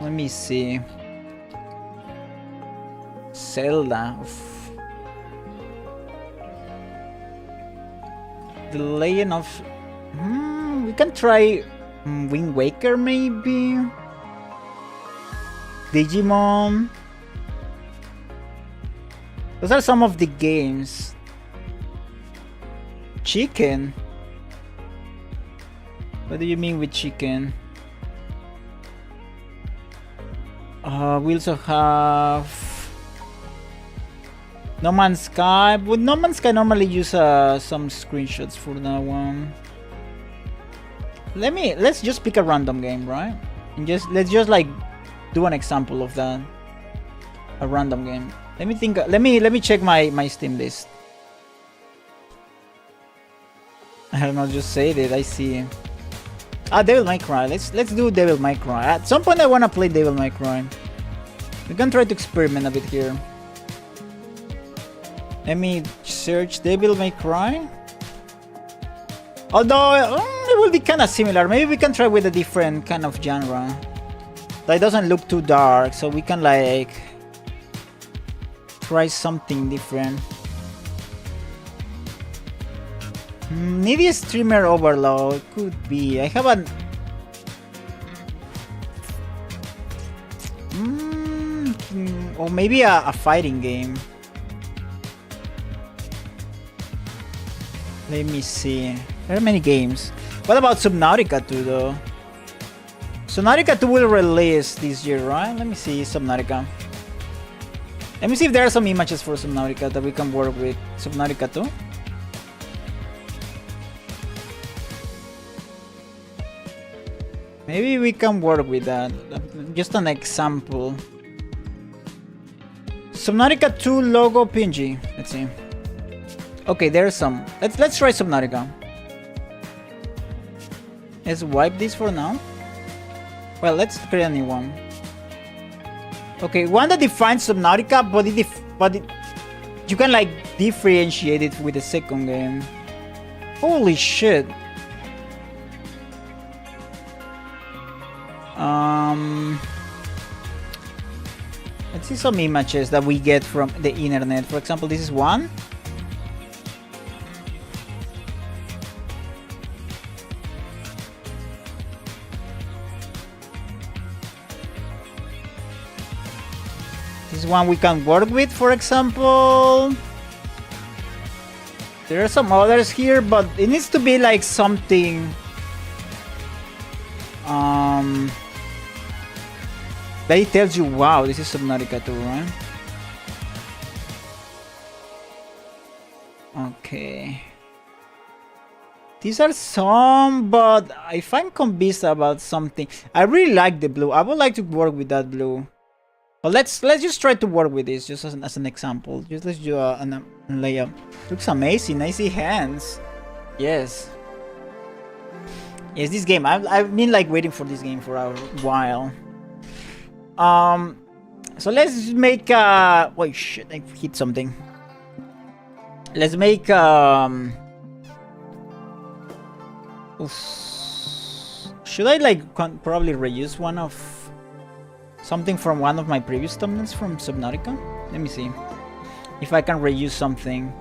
Let me see. Zelda. Oof. The Legend of... we can try Wind Waker maybe? Digimon. Those are some of the games. Chicken? What do you mean with chicken? We also have No Man's Sky. Would No Man's Sky normally use some screenshots for that one? Let's just pick a random game, right? And let's just like do an example of that. A random game. Let me think. Let me check my Steam list. I don't know, just say it. I see. Devil May Cry. Let's do Devil May Cry. At some point I wanna play Devil May Cry. We can try to experiment a bit here. Let me search Devil May Cry. Although it will be kind of similar. Maybe we can try with a different kind of genre. That it doesn't look too dark, so we can like try something different. Maybe a streamer overload could be. I have an or maybe a fighting game. Let me see. There are many games. What about Subnautica 2 though? Subnautica 2 will release this year, right? Let me see Subnautica. Let me see if there are some images for Subnautica that we can work with. Subnautica 2. Maybe we can work with that. Just an example. Subnautica 2 logo PNG. Let's see. Okay, there's some. Let's try Subnautica. Let's wipe this for now. Well, let's create a new one. Okay, one that defines Subnautica, but you can like differentiate it with the second game. Holy shit. Let's see some images that we get from the internet. For example, this is one. This is one we can work with, for example. There are some others here, but it needs to be like something that it tells you, wow, this is Subnautica 2, right? Okay. These are some, but if I'm convinced about something, I really like the blue. I would like to work with that blue. But let's just try to work with this, just as an example. Just let's do a layout. Looks amazing. I see hands. Yes. Yes, this game. I've been like waiting for this game for a while. So let's make oh shit! I hit something. Let's make oof. Should I like probably reuse one of something from one of my previous thumbnails from Subnautica? Let me see if I can reuse something.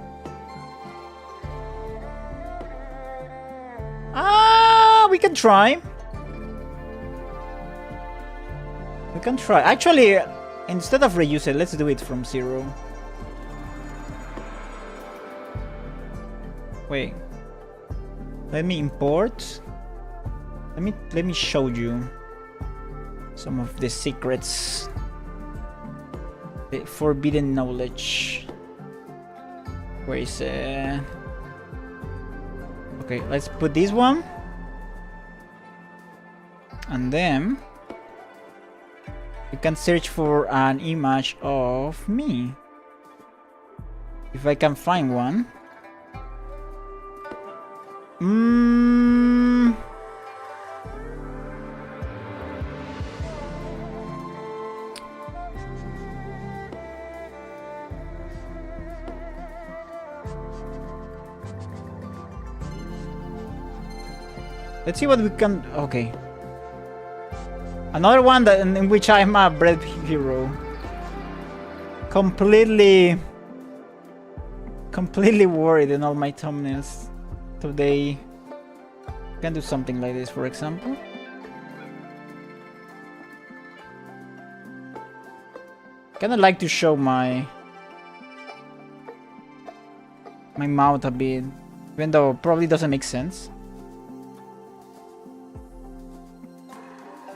We can try. We can try. Actually, instead of reuse it, let's do it from 0. Wait. Let me import. Let me show you some of the secrets. The forbidden knowledge. Where is it? Okay, let's put this one. And then you can search for an image of me. If I can find one. Let's see what we can. Okay. Another one that in which I'm a bread hero. Completely worried in all my thumbnails today. Can do something like this, for example. Kinda like to show my mouth a bit, even though it probably doesn't make sense.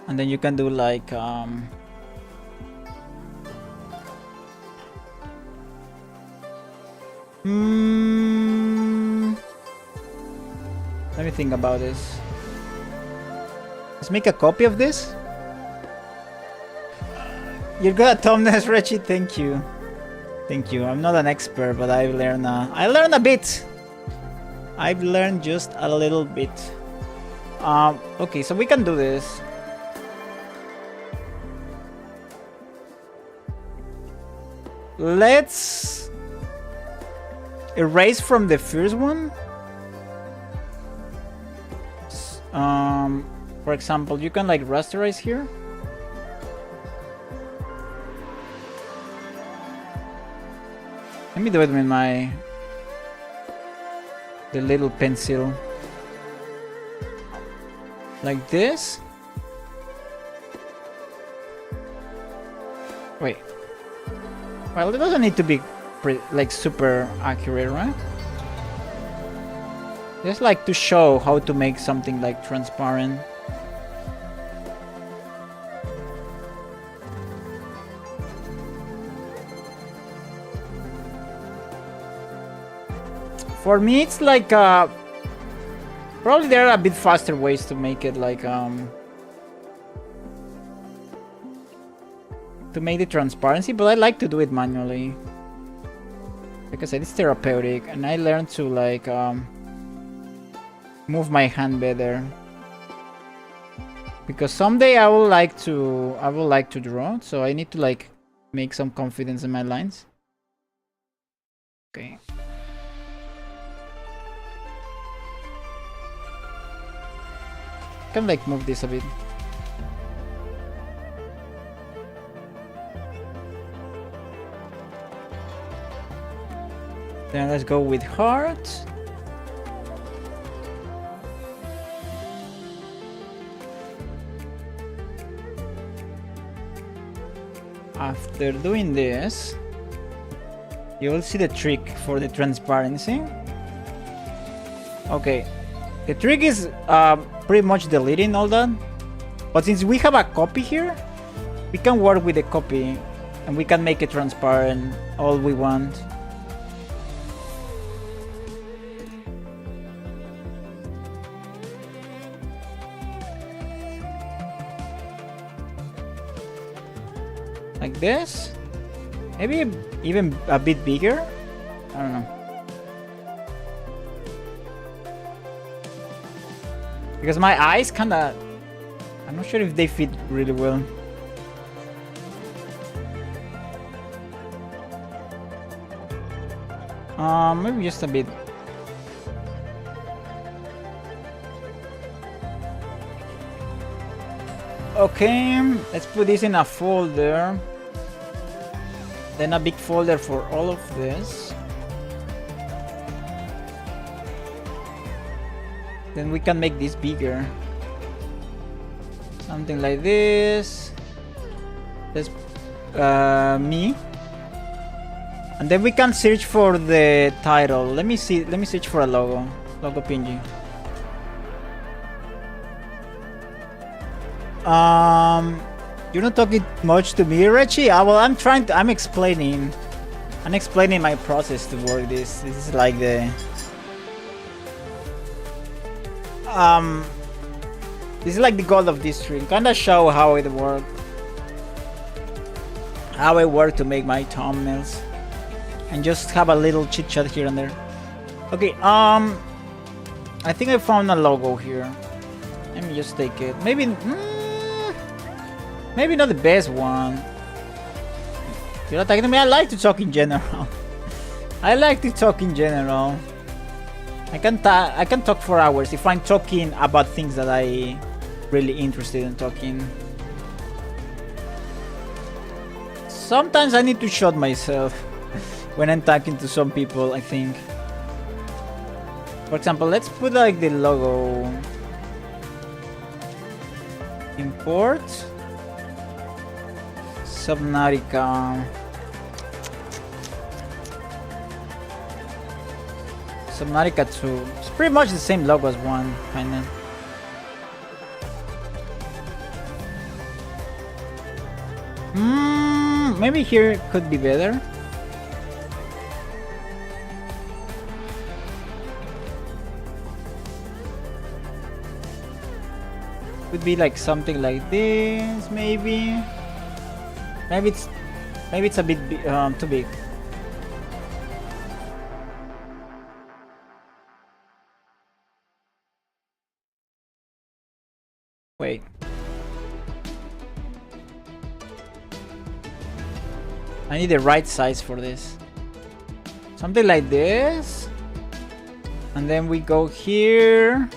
And then you can do like let me think about this. Let's make a copy of this. You're good at thumbnails, Rechi. Thank you. Thank you. I'm not an expert, but I've learned. I learned a bit. I've learned just a little bit. Okay, so we can do this. Let's erase from the first one. For example, you can like rasterize here. Let me do it with the little pencil. Like this. Wait. Well, it doesn't need to be like super accurate, right? Just like to show how to make something like transparent. For me, it's like probably there are a bit faster ways to make it like to make the transparency, but I like to do it manually. Like I said, it's therapeutic, and I learned to like move my hand better. Because someday I would like to draw, so I need to like make some confidence in my lines. Okay. Can like move this a bit. Then let's go with heart. After doing this, you will see the trick for the transparency. Okay, the trick is pretty much deleting all that, but since we have a copy here, we can work with the copy and we can make it transparent all we want. Like this, maybe even a bit bigger. I don't know, because my eyes kinda, I'm not sure if they fit really well. Maybe just a bit. Okay, let's put this in a folder. Then a big folder for all of this. Then we can make this bigger. Something like this. Let's me. And then we can search for the title. Let me search for a logo. Logo PNG. You're not talking much to me, Rechi. Well, I'm explaining my process to work this. This is like the this is like the goal of this stream. Kinda show how it works, how I work to make my thumbnails, and just have a little chit chat here and there. Okay, I think I found a logo here. Let me just take it. Maybe not the best one. You're attacking me. I like to talk in general. I like to talk in general. I can talk for hours if I'm talking about things that I really interested in talking. Sometimes I need to shut myself when I'm talking to some people, I think. For example, let's put like the logo. Import Subnautica. Subnautica 2. It's pretty much the same logo as 1, kinda. Maybe here could be better. Could be like something like this, maybe. Maybe it's a bit too big. Wait. I need the right size for this. Something like this. And then we go here.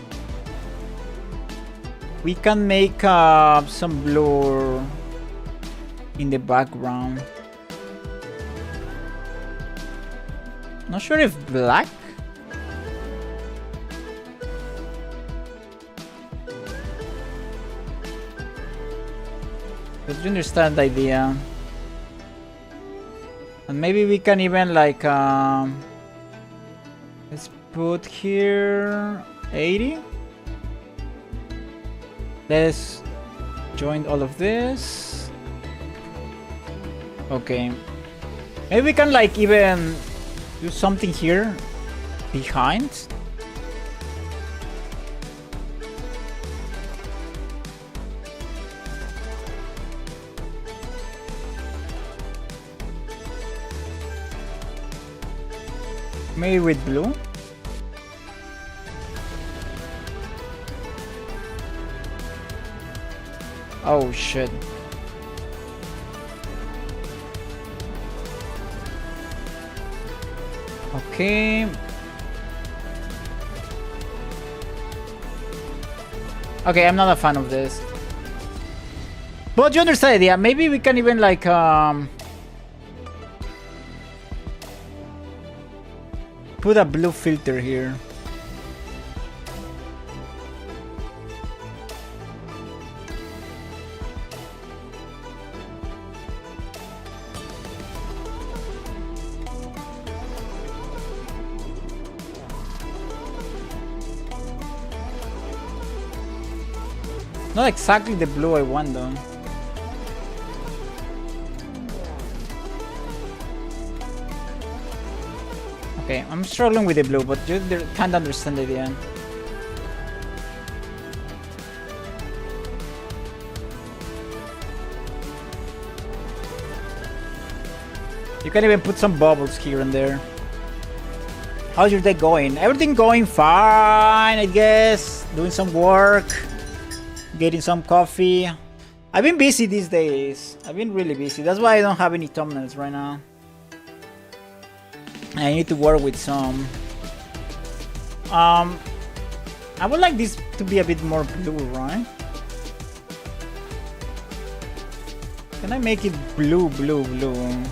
We can make some blur in the background. Not sure if black. But you understand the idea. And maybe we can even like let's put here 80. Let's join all of this. Okay. Maybe we can like even do something here behind. Maybe with blue. Oh shit. Okay. Okay, I'm not a fan of this. But you understand the idea. Maybe we can even like put a blue filter here. Not exactly the blue I want though. Okay, I'm struggling with the blue, but you can't understand the idea. You can even put some bubbles here and there. How's your day going? Everything going fine, I guess. Doing some work. Getting some coffee. I've been busy these days. I've been really busy. That's why I don't have any thumbnails right now. I need to work with some. I would like this to be a bit more blue, right? Can I make it blue, blue, blue?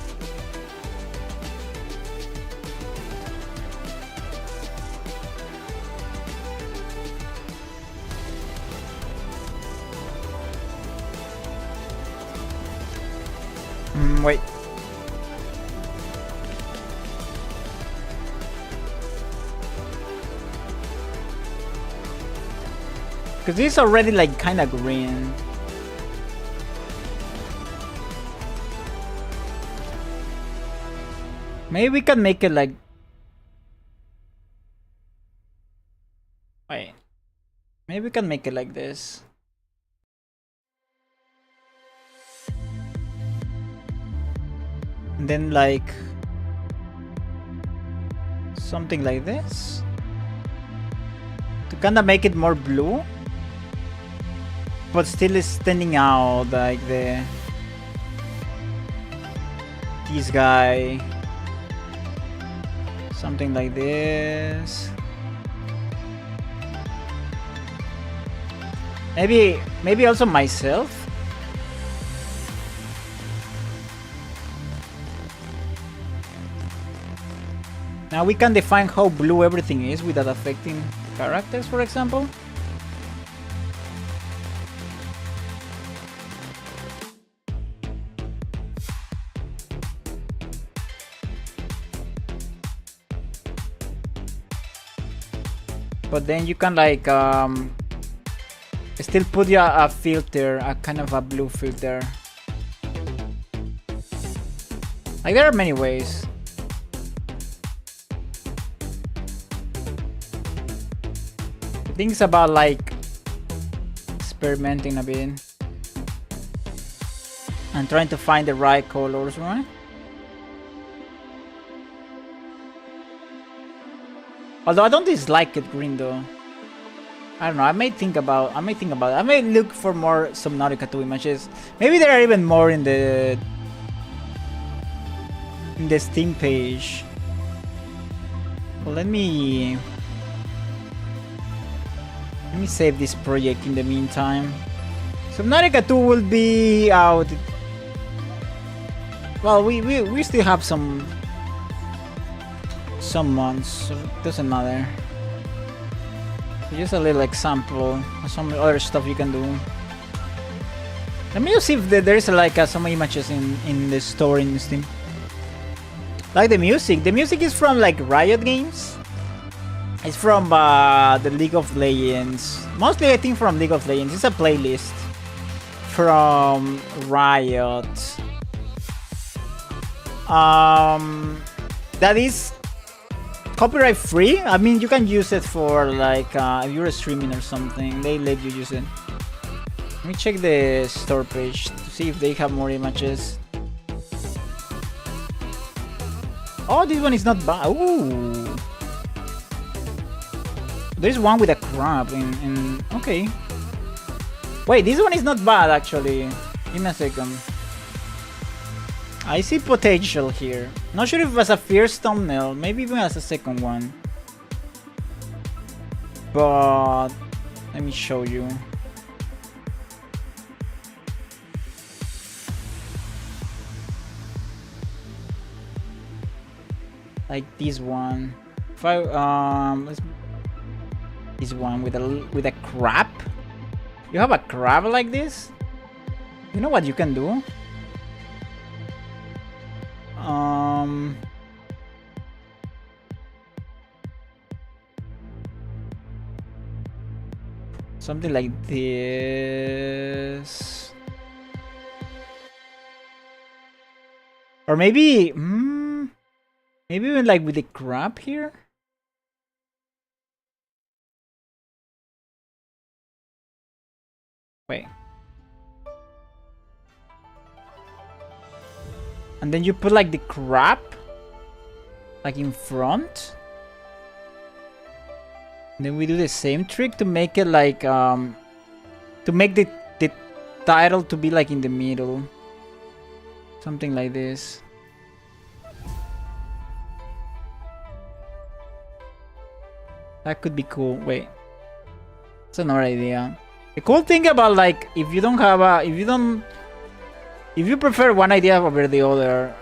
Wait. Because this is already like kind of green. Maybe we can make it like... Wait. Maybe we can make it like this. And then like... something like this. To kind of make it more blue. But still is standing out like the... this guy. Something like this. Maybe also myself. Now we can define how blue everything is without affecting characters, for example. But then you can like still put a filter, a kind of a blue filter. Like there are many ways. The thing is about like experimenting a bit and trying to find the right colors, right? Although I don't dislike it green though. I don't know. I may think about it. I may look for more Subnautica 2 images. Maybe there are even more in the Steam page. Well, let me save this project in the meantime. Subnautica 2 will be out. Well, we still have some months, so it doesn't matter. Just a little example of some other stuff you can do. Let me just see if there's like some images in the store in Steam. Like the music. The music is from like Riot Games. It's from the League of Legends. Mostly I think from League of Legends. It's a playlist from Riot. That is copyright free. I mean, you can use it for like if you're streaming or something, they let you use it. Let me check the store page to see if they have more images. Oh, this one is not bad. Ooh, there's one with a crab in okay. Wait, this one is not bad actually. Give me a second. I see potential here. Not sure if it was a first thumbnail, maybe even as a second one. But let me show you. Like this one. If I this one with a crab. You have a crab like this? You know what you can do? Something like this, or maybe maybe even like with the crab here. Wait. And then you put like the crab like in front. And then we do the same trick to make it like to make the title to be like in the middle. Something like this. That could be cool. Wait. That's another idea. The cool thing about like if you prefer one idea over the other,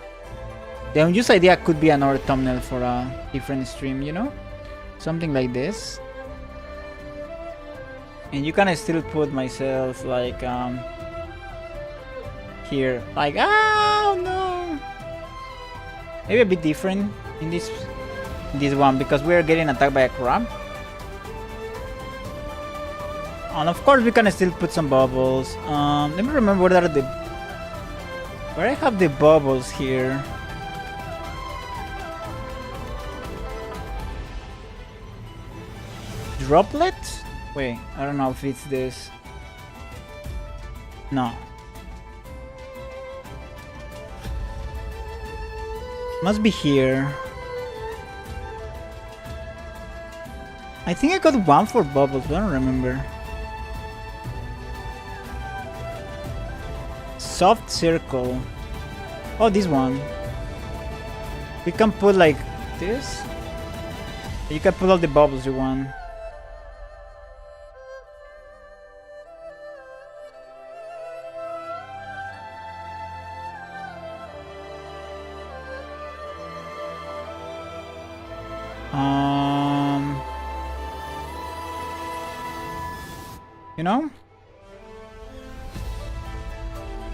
then this idea could be another thumbnail for a different stream, you know? Something like this. And you can still put myself like here. Like, oh no! Maybe a bit different in this one because we're getting attacked by a crab. And of course we can still put some bubbles. Let me remember where I have the bubbles here. Droplet? Wait, I don't know if it's this. No. Must be here. I think I got one for bubbles, but I don't remember. Soft circle. Oh, this one. We can put like this. You can put all the bubbles you want. You know?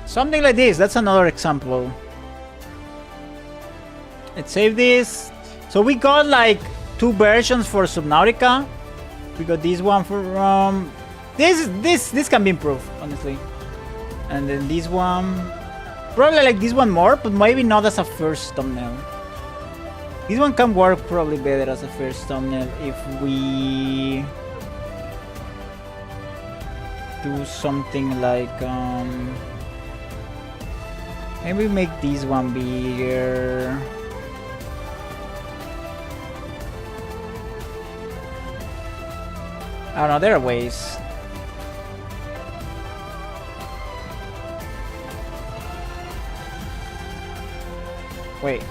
Something like this. That's another example. Let's save this. So we got like 2 versions for Subnautica. We got this one for this can be improved, honestly. And then this one, probably like this one more, but maybe not as a first thumbnail. This one can work probably better as a first thumbnail if we do something like maybe make this one bigger. I don't know, there are ways. Wait.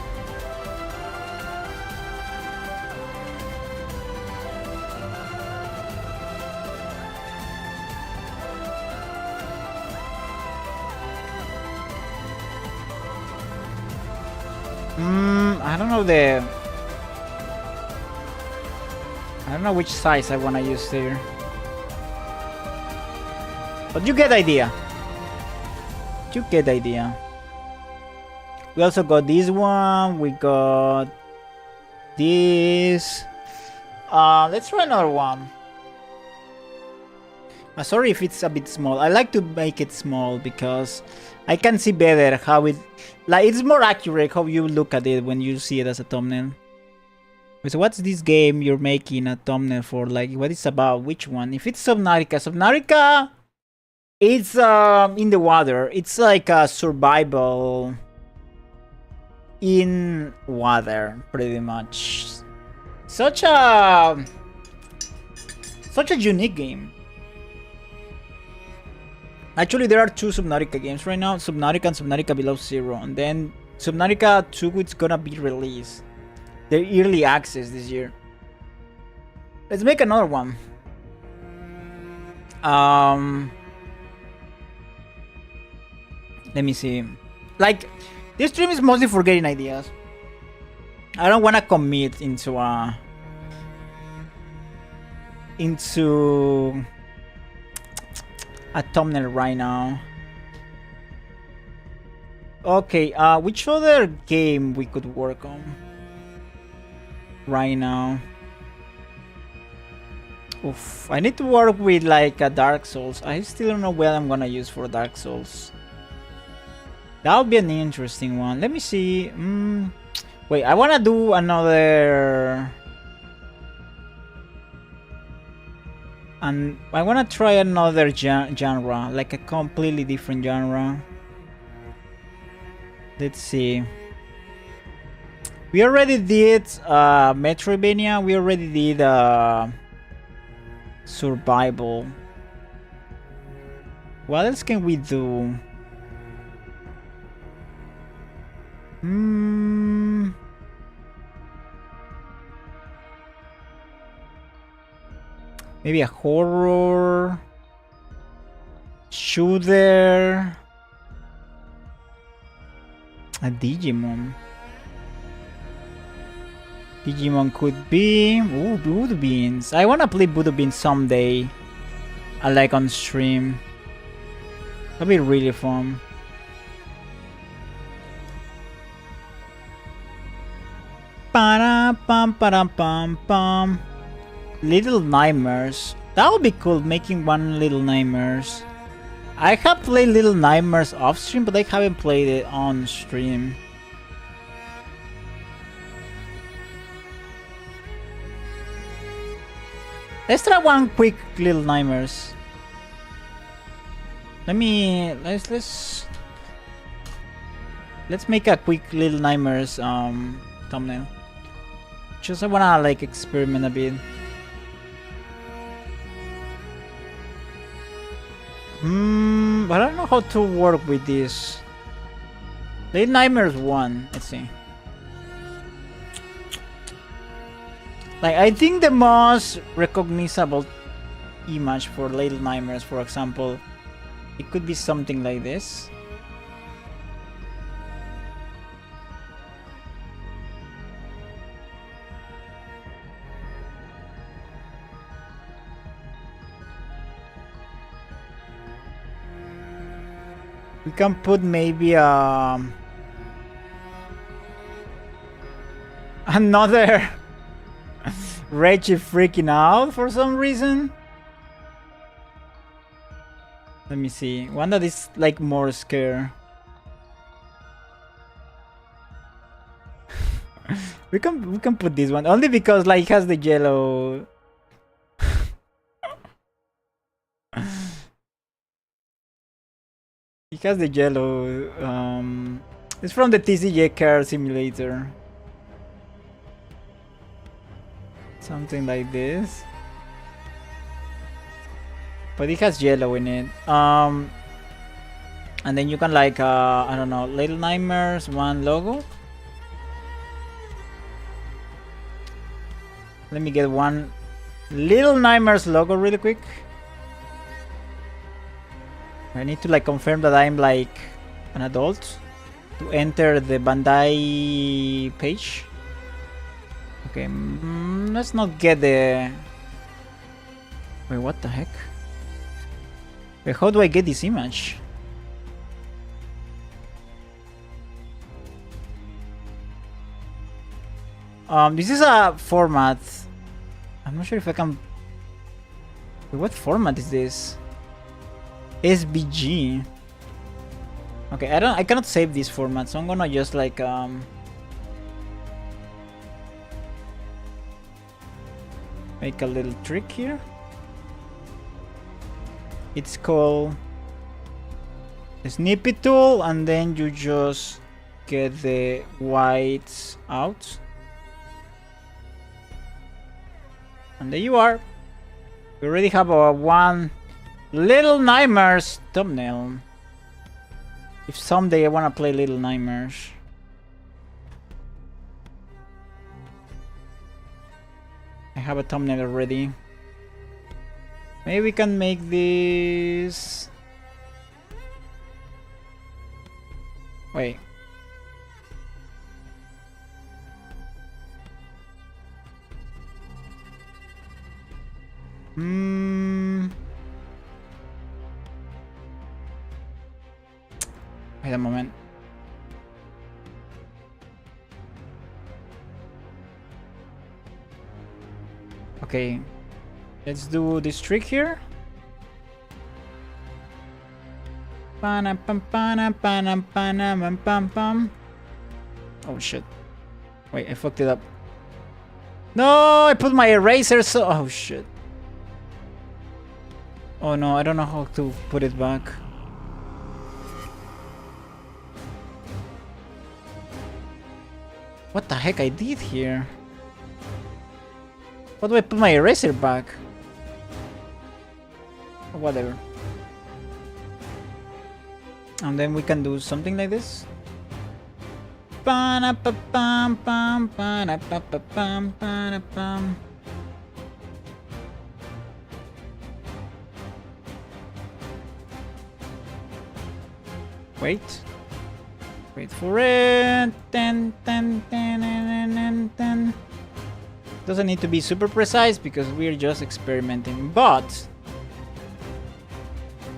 I don't know which size I want to use here. But you get the idea. You get the idea. We also got this one. We got this. Let's try another one. Sorry if it's a bit small. I like to make it small because I can see better how it... Like, it's more accurate how you look at it when you see it as a thumbnail. So what's this game you're making a thumbnail for? Like, what it's about? Which one? If it's Subnautica. Subnautica, it's in the water. It's like a survival in water, pretty much. Such a unique game. Actually, there are 2 Subnautica games right now. Subnautica and Subnautica Below Zero. And then Subnautica 2 is gonna be released. They're early access this year. Let's make another one. Let me see. Like, this stream is mostly for getting ideas. I don't want to commit into a thumbnail right now. Okay, which other game we could work on right now? Oof, I need to work with like a Dark Souls. I still don't know what I'm gonna use for Dark Souls. That would be an interesting one. Let me see. Wait, I wanna do another... And I wanna try another genre, like a completely different genre. Let's see. We already did Metroidvania. We already did survival. What else can we do? Maybe a horror shooter. A Digimon. Digimon could be... Ooh, Voodoo Beans. I wanna play Voodoo Beans someday. I like on stream. That'd be really fun. Pam. Little Nightmares. That would be cool, making one Little Nightmares. I have played Little Nightmares off stream, but I haven't played it on stream. Let's try one quick Little Nightmares. Let's make a quick Little Nightmares thumbnail. Just I wanna like experiment a bit. But I don't know how to work with this. Little Nightmares 1. Let's see. Like, I think the most recognizable image for Little Nightmares, for example, it could be something like this. We can put maybe another Rechi freaking out for some reason. Let me see. One that is like more scared. we can put this one only because like it has the yellow. It has the yellow. It's from the TCG car simulator. Something like this. But it has yellow in it. And then you can like I don't know, Little Nightmares one logo. Let me get one Little Nightmares logo really quick. I need to like confirm that I'm like an adult to enter the Bandai page. Okay, let's not get the... Wait, what the heck? Wait, how do I get this image? This is a format. I'm not sure if I can... Wait, what format is this? SVG. Okay, I cannot save this format, so I'm gonna just like make a little trick here. It's called the snippy tool, and then you just get the whites out. And there you are. We already have our one Little Nightmares thumbnail. If someday I wanna play Little Nightmares. I have a thumbnail already. Maybe we can make this... Wait. Wait a moment. Okay, let's do this trick here. Oh shit. Wait, I fucked it up. No, I put my eraser so... Oh shit. Oh no, I don't know how to put it back. What the heck I did here? How do I put my eraser back? Oh, whatever. And then we can do something like this. Wait. Wait for it. Doesn't need to be super precise because we're just experimenting, but...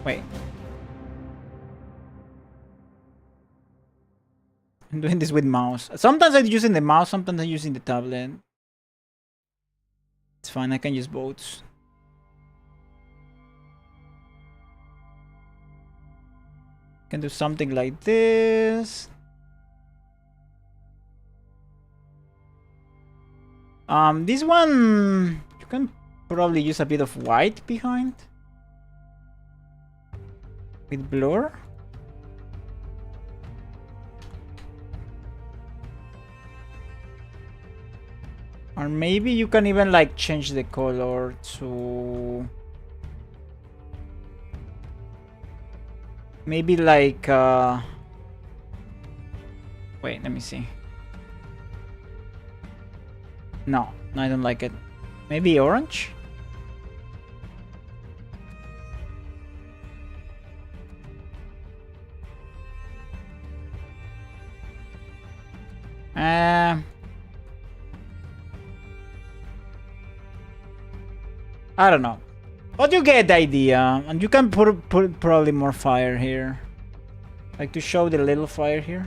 Wait. I'm doing this with mouse. Sometimes I'm using the mouse, sometimes I'm using the tablet. It's fine, I can use both. Can do something like this. This one you can probably use a bit of white behind with blur. Or maybe you can even like change the color to maybe like wait, let me see. No, I don't like it. Maybe orange? I don't know. But you get the idea. And you can put probably more fire here. Like to show the little fire here.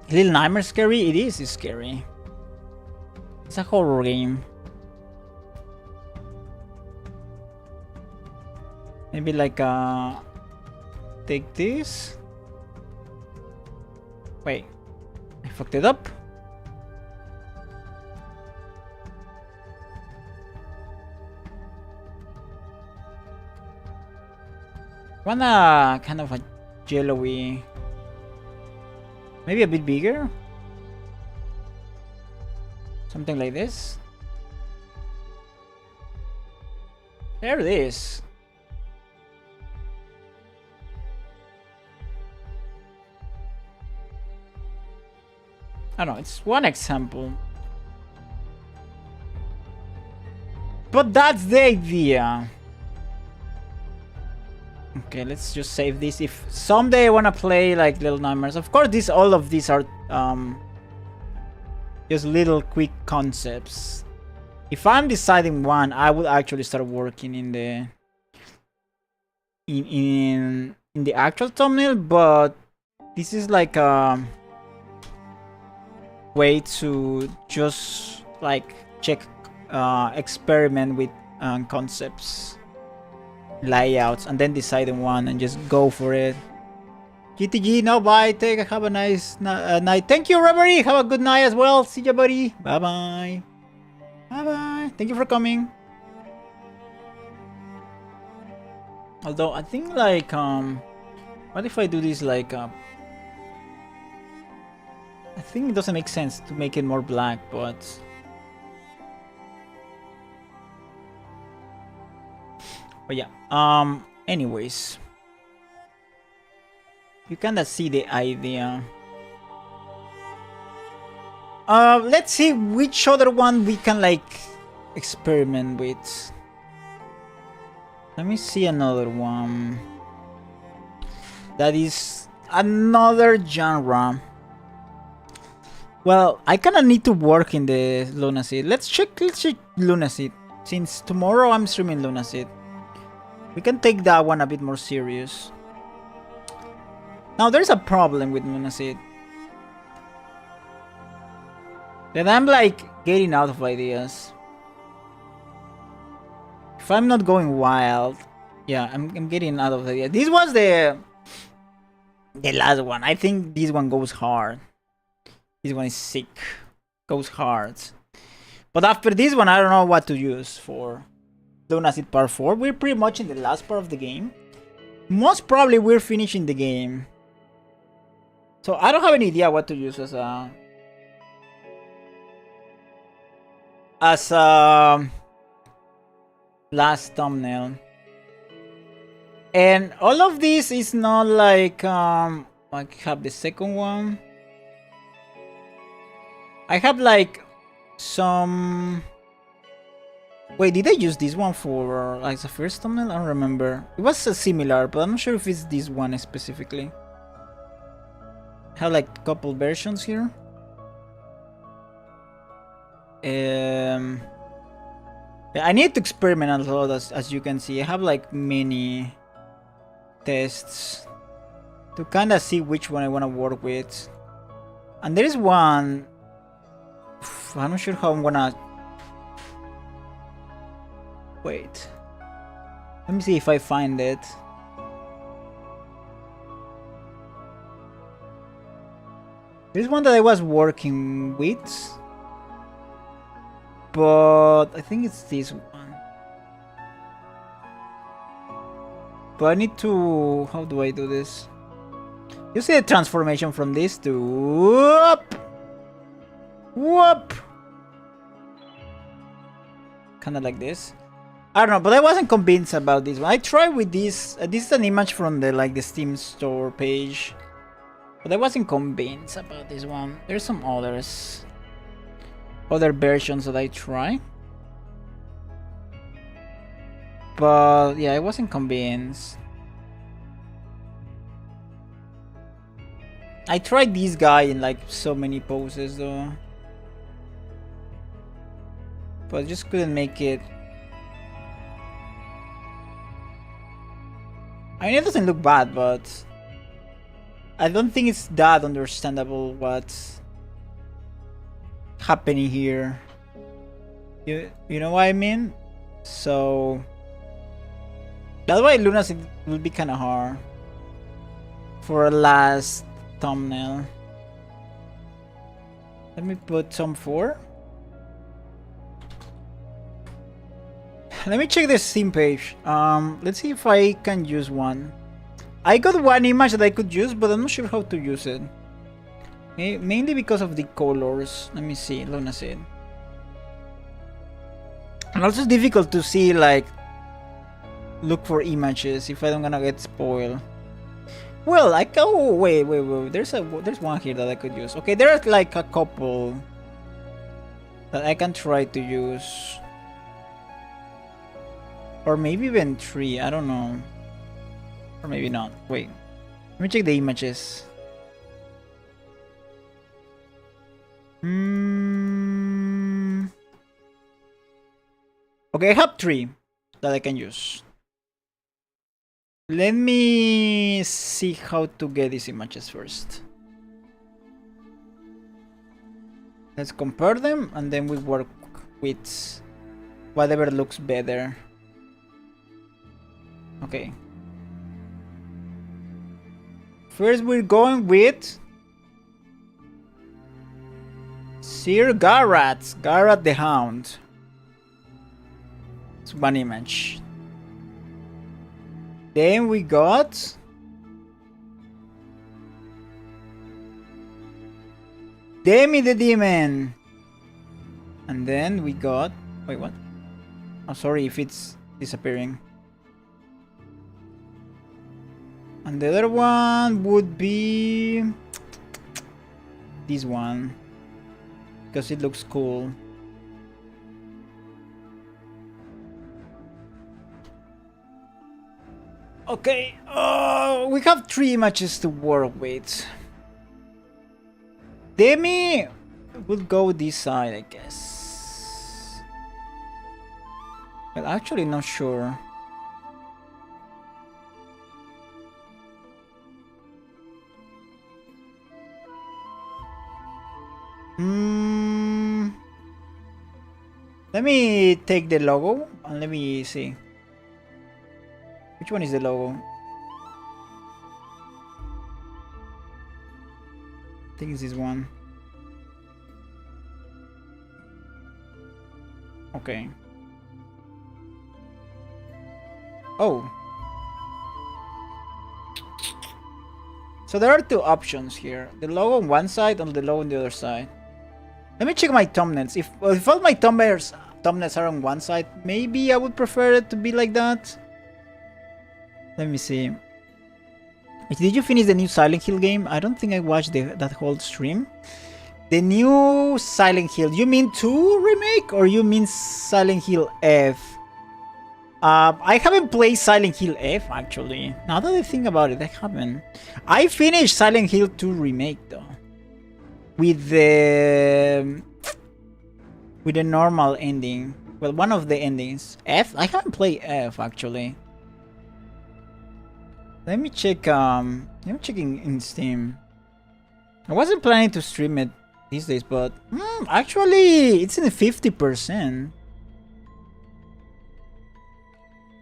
Little Nightmare scary? It is scary. It's a horror game. Maybe like take this. Wait, I fucked it up. Want a kind of a yellowy, maybe a bit bigger, something like this. There it is. I don't know, it's one example. But that's the idea. Okay, let's just save this. If someday I wanna play like Little Nightmares, of course, all of these are just little quick concepts. If I'm deciding one, I will actually start working in the in the actual thumbnail. But this is like a way to just like check, experiment with concepts, layouts, and then decide on one and just go for it. GTG, no bye. Have a nice night. Thank you, Reverie. Have a good night as well. See ya, buddy. Bye bye. Bye bye. Thank you for coming. Although I think like what if I do this like I think it doesn't make sense to make it more black, but yeah. Anyways, you kinda see the idea. Let's see which other one we can like experiment with. Let me see another one. That is another genre. Well, I kinda need to work in the Lunaseed. Let's check Lunaseed. Since tomorrow I'm streaming Lunaseed, we can take that one a bit more serious. Now there's a problem with Lunaseed. That I'm like getting out of ideas. If I'm not going wild, yeah, I'm getting out of ideas. This was the last one. I think this one goes hard. This one is sick. Goes hard. But after this one, I don't know what to use for Lunaseed Part 4. We're pretty much in the last part of the game. Most probably we're finishing the game. So I don't have any idea what to use as a last thumbnail. And all of this is not like I have the second one. I have like some. Wait, did I use this one for like the first thumbnail? I don't remember. It was similar, but I'm not sure if it's this one specifically. I have like a couple versions here. Yeah, I need to experiment a lot, as you can see. I have like many tests to kind of see which one I want to work with. And there is one. I'm not sure how I'm gonna. Wait. Let me see if I find it. There's one that I was working with, but I think it's this one. But I need to. How do I do this? You see the transformation from this to whoop, whoop, kind of like this. I don't know, but I wasn't convinced about this one. I tried with this. This is an image from the Steam store page, but I wasn't convinced about this one. There's some other versions that I try, but yeah, I wasn't convinced. I tried this guy in like so many poses though, but I just couldn't make it. I mean, it doesn't look bad, but I don't think it's that understandable what's happening here. You know what I mean? So that's why Luna's will be kind of hard for a last thumbnail. Let me put some 4. Let me check the Steam page. Let's see if I can use one. I got one image that I could use, but I'm not sure how to use it. Mainly because of the colors. Let me see, Luna said. And also it's difficult to see, like, look for images if I don't gonna get spoiled. Well, I can. Oh, wait. There's one here that I could use. Okay, there's like a couple that I can try to use, or maybe even 3. I don't know, or maybe not. Wait, let me check the images. Okay, I have 3 that I can use. Let me see how to get these images first. Let's compare them and then we work with whatever looks better. Okay. First we're going with Sir Garrat the Hound. It's one image. Then we got Demi the Demon. And then we got... Wait, what? I'm sorry if it's disappearing. And the other one would be... this one. Because it looks cool. Okay, we have 3 images to work with. Demi would go this side, I guess. Well, actually not sure. Let me take the logo and let me see. Which one is the logo? I think it's this one. Okay. Oh. So there are 2 options here. The logo on one side and the logo on the other side. Let me check my thumbnails. If all my thumbnails are on one side, maybe I would prefer it to be like that. Let me see. Did you finish the new Silent Hill game? I don't think I watched that whole stream. The new Silent Hill. You mean 2 remake or you mean Silent Hill F? I haven't played Silent Hill F actually. Now that I think about it, I haven't. I finished Silent Hill 2 remake though. With the normal ending. Well, one of the endings. F? I haven't played F actually. Let me check, I'm checking in Steam. I wasn't planning to stream it these days, but actually it's in 50%.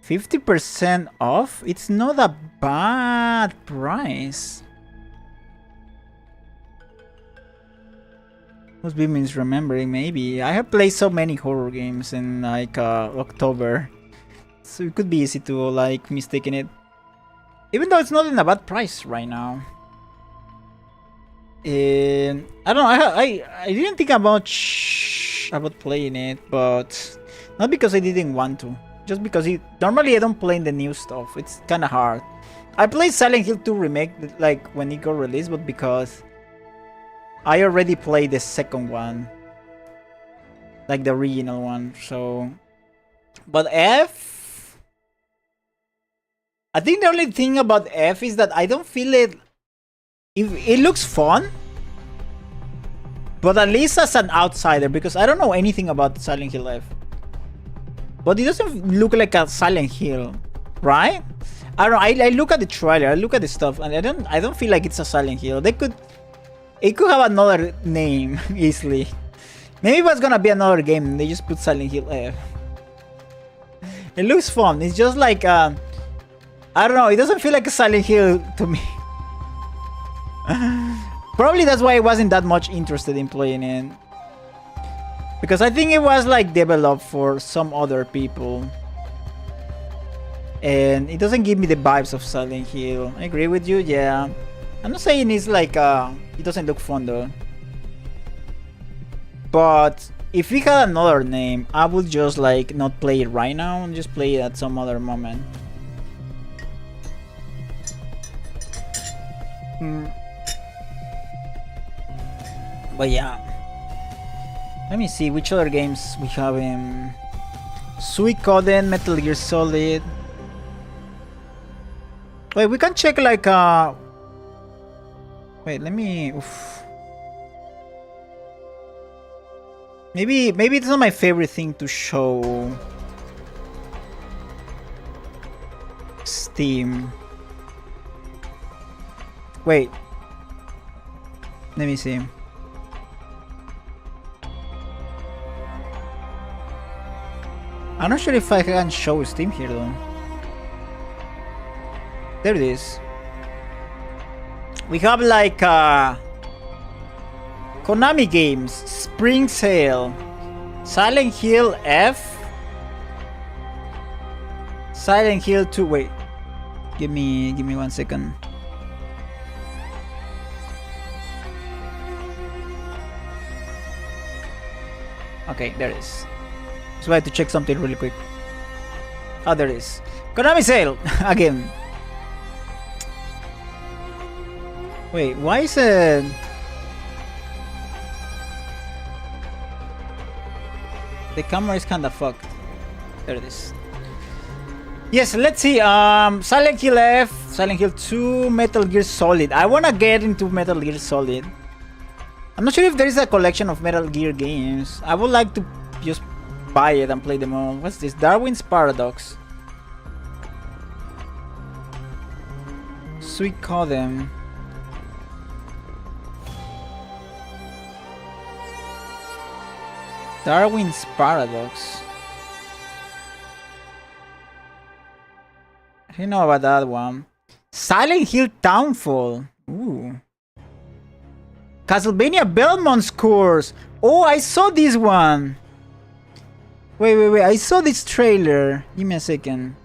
50% off? It's not a bad price. Must be misremembering, maybe. I have played so many horror games in like October. So it could be easy to like mistaken it. Even though it's not in a bad price right now. I don't know. I didn't think about playing it, but not because I didn't want to. Just because normally I don't play the new stuff. It's kind of hard. I played Silent Hill 2 remake like when it got released, but because I already played the second one, like the original one. So, but F. I think the only thing about F is that I don't feel it. It looks fun, but at least as an outsider, because I don't know anything about Silent Hill F. But it doesn't look like a Silent Hill, right? I don't know. I look at the trailer. I look at the stuff, and I don't feel like it's a Silent Hill. It could have another name easily. Maybe it was gonna be another game. And they just put Silent Hill F. It looks fun. It's just like I don't know. It doesn't feel like a Silent Hill to me. Probably that's why I wasn't that much interested in playing it. Because I think it was like developed for some other people. And it doesn't give me the vibes of Silent Hill. I agree with you, yeah. I'm not saying it's like it doesn't look fun though. But if we had another name, I would just like not play it right now and just play it at some other moment. But yeah. Let me see which other games we have in Suikoden, Metal Gear Solid. Wait, we can check like wait, let me Maybe it's not my favorite thing to show. Steam. Wait. Let me see. I'm not sure if I can show Steam here though. There it is. We have like Konami games, Spring Sale, Silent Hill F, Silent Hill 2. Wait, give me 1 second. Okay, there it is. So I had to check something really quick. Oh, there it is. Konami Sale again. Wait, why is it? The camera is kinda fucked. There it is. Yes, let's see. Silent Hill F, Silent Hill 2, Metal Gear Solid. I wanna get into Metal Gear Solid. I'm not sure if there is a collection of Metal Gear games. I would like to just buy it and play them all. What's this? Darwin's Paradox. Suikoden. Darwin's Paradox. I didn't know about that one. Silent Hill Downfall. Ooh. Castlevania Belmont's Course. Oh, I saw this one. Wait. I saw this trailer. Give me a second.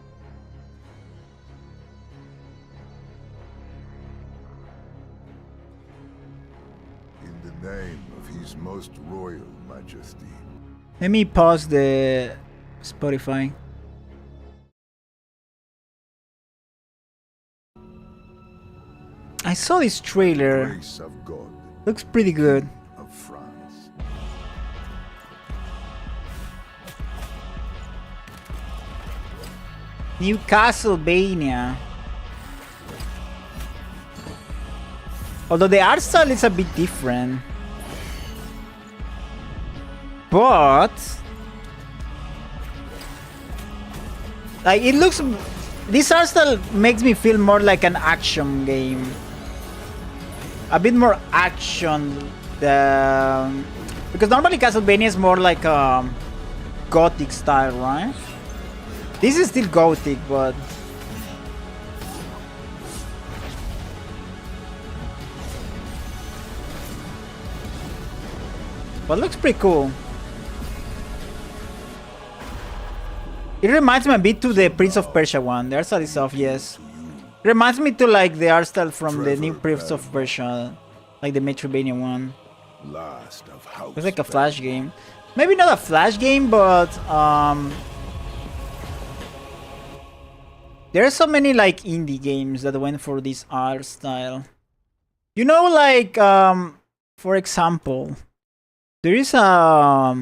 In the name of His Most Royal Majesty. Let me pause the Spotify. I saw this trailer. Grace of God Looks pretty good. of France. New Castlevania. Although the art style is a bit different. But like it looks, this art style makes me feel more like an action game. A bit more action because normally Castlevania is more like gothic style, right? This is still gothic, but looks pretty cool. It reminds me a bit to the Prince of Persia one. The art style is off, yes. It reminds me to like the art style from the new Prince of Persia, like the Metroidvania one. Last of House It's like a Flash game. Maybe not a Flash game, but there are so many like indie games that went for this art style. You know, like for example, there is a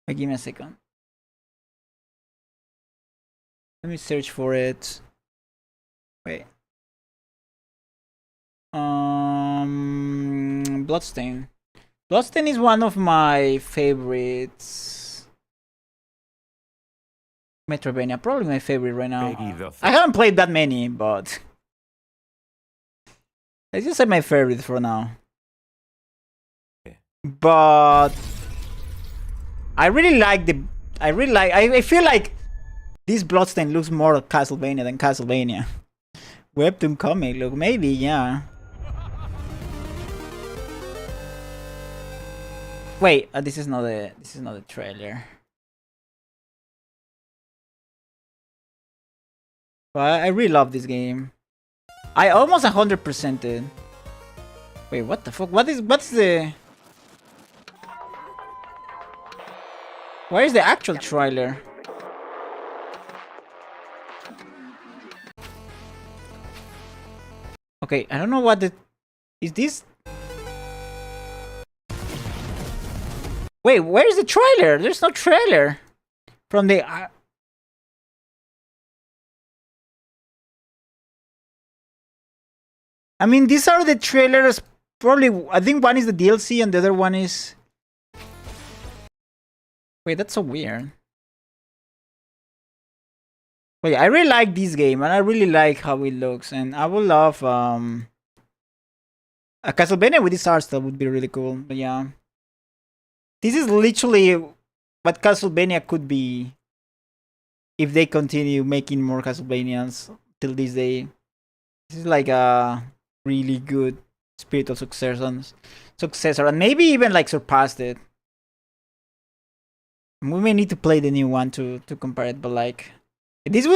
give me a second. Let me search for it. Wait. Bloodstain. Bloodstain is one of my favorites. Metroidvania, probably my favorite right now. Peggy the I haven't played that many, but let's just say my favorite for now. But I really like the. I feel like this Bloodstain looks more Castlevania than Castlevania. Webtoon comic look, maybe, yeah. Wait, this is not the trailer. But I really love this game. I almost 100%ed. Wait, what the fuck? What's the? Where is the actual trailer? Okay, I don't know what the... Is this... Wait, where is the trailer? There's no trailer. From the... I mean, these are the trailers. Probably, I think one is the DLC and the other one is... Wait, that's so weird. But yeah, I really like this game and I really like how it looks, and I would love a Castlevania with this art style would be really cool. But yeah, this is literally what Castlevania could be if they continue making more Castlevanias till this day. This is like a really good spiritual successor, and maybe even like surpassed it. We may need to play the new one to compare it, but like this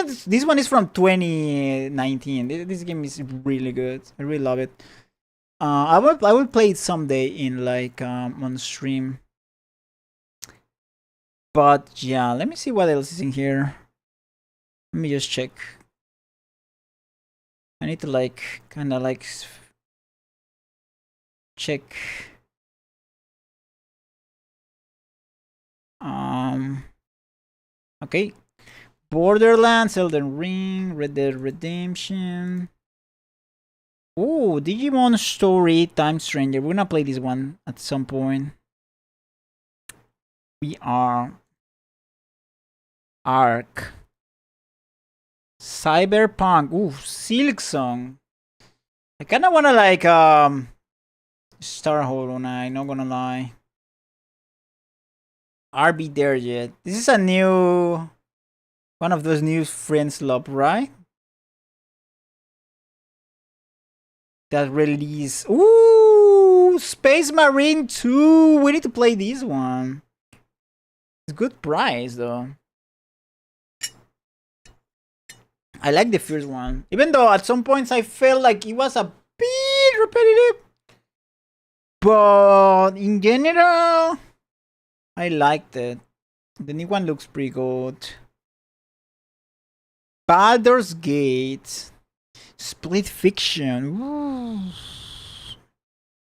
one is from 2019. This game is really good. I really love it. I will play it someday in like on stream. But yeah, let me see what else is in here. Let me just check. I need to like kind of like check. Okay. Borderlands, Elden Ring, Red Dead Redemption. Oh, Digimon Story, Time Stranger. We're gonna play this one at some point. We are Ark. Cyberpunk. Ooh, Silksong. I kinda wanna like start Hollow Knight, not gonna lie. RB there yet. This is a new one of those new Friends Love, right? That release. Ooh, Space Marine 2. We need to play this one. It's good price though. I like the first one, even though at some points I felt like it was a bit repetitive. But in general, I liked it. The new one looks pretty good. Baldur's Gate. Split Fiction. Ooh.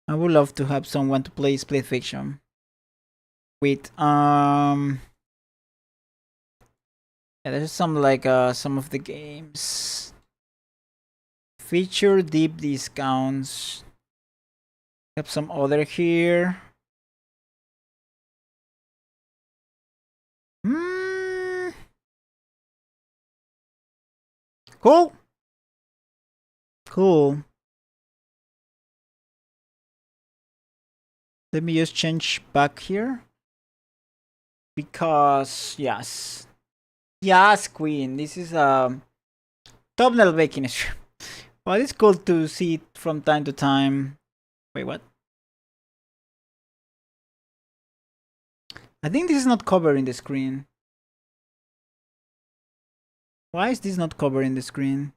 I would love to have someone to play Split Fiction with. Yeah, there's some like some of the games. Feature deep discounts. Have some other here. Cool. Cool. Let me just change back here. Because yes. Yes, Queen. This is thumbnail making stream. Well, it's cool to see it from time to time. Wait, what? I think this is not covering the screen. Why is this not covering the screen?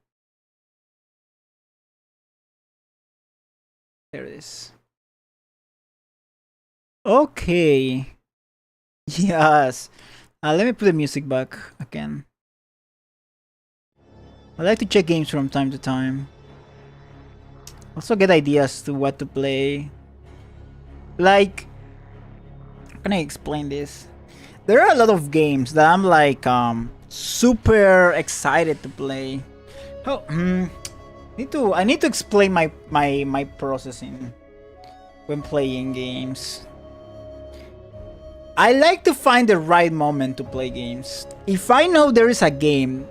There it is. Okay. Yes. Let me put the music back again. I like to check games from time to time. Also get ideas to what to play. Like, how can I explain this? There are a lot of games that I'm like super excited to play. Oh, I need to explain my processing when playing games. I like to find the right moment to play games. If I know there is a game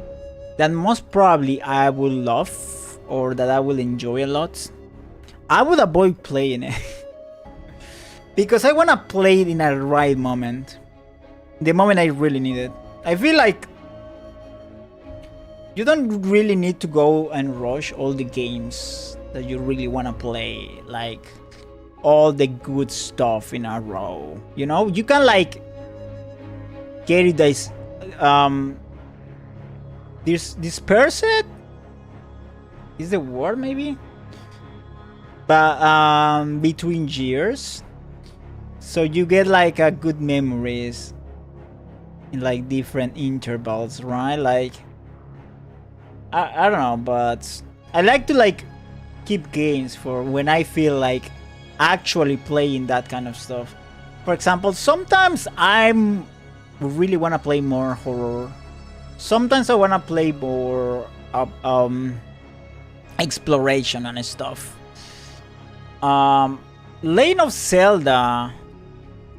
that most probably I will love or that I will enjoy a lot, I would avoid playing it. Because I want to play it in a right moment. The moment I really need it. I feel like you don't really need to go and rush all the games that you really want to play. Like all the good stuff in a row. You know, you can like get it disperse it is the word maybe, but between years, so you get like a good memories in like different intervals, right? Like I don't know, but I like to like keep games for when I feel like actually playing that kind of stuff. For example, sometimes I'm really want to play more horror. Sometimes I want to play more exploration and stuff. Lane of Zelda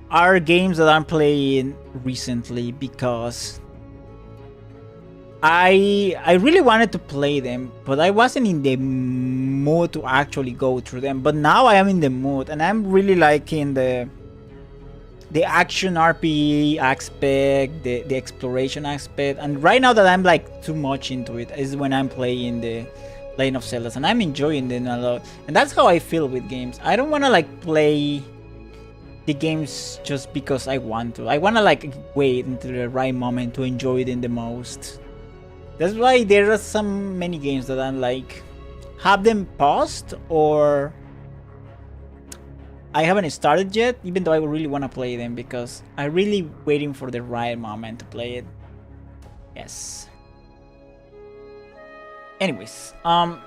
are games that I'm playing recently because I really wanted to play them, but I wasn't in the mood to actually go through them. But now I am in the mood, and I'm really liking the action RPG aspect, the exploration aspect. And right now that I'm like too much into it is when I'm playing the Lane of Zelda, and I'm enjoying them a lot. And that's how I feel with games. I don't want to like play the games just because I want to. I want to like wait until the right moment to enjoy them the most. That's why there are so many games that I'm like have them paused or I haven't started yet, even though I really want to play them because I'm really waiting for the right moment to play it. Yes. Anyways, so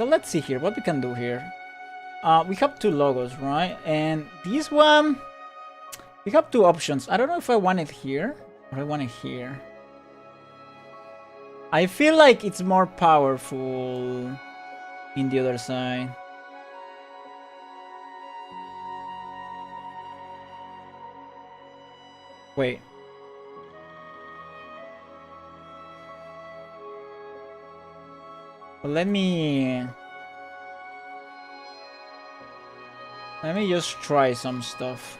let's see here what we can do here. We have two logos, right? And this one, we have two options. I don't know if I want it here or I want it here. I feel like it's more powerful in the other side. Wait. Well, let me just try some stuff.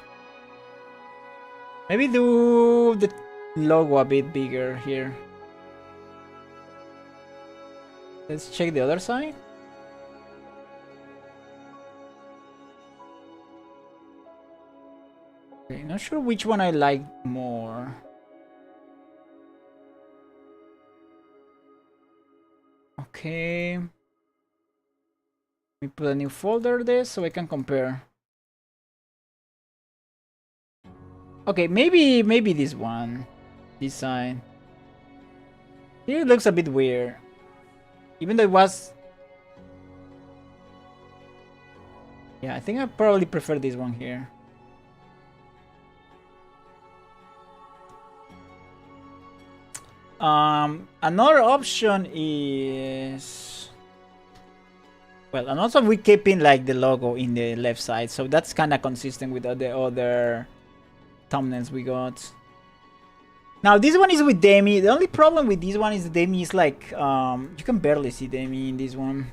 Maybe do the logo a bit bigger here. Let's check the other side. Okay, not sure which one I like more. Okay. Let me put a new folder there so I can compare. Okay, maybe this one. This side. Here it looks a bit weird. Even though it was... Yeah, I think I probably prefer this one here. Another option is... Well, and also we keeping like the logo in the left side, so that's kind of consistent with the other thumbnails we got. Now this one is with Demi. The only problem with this one is Demi is like you can barely see Demi in this one.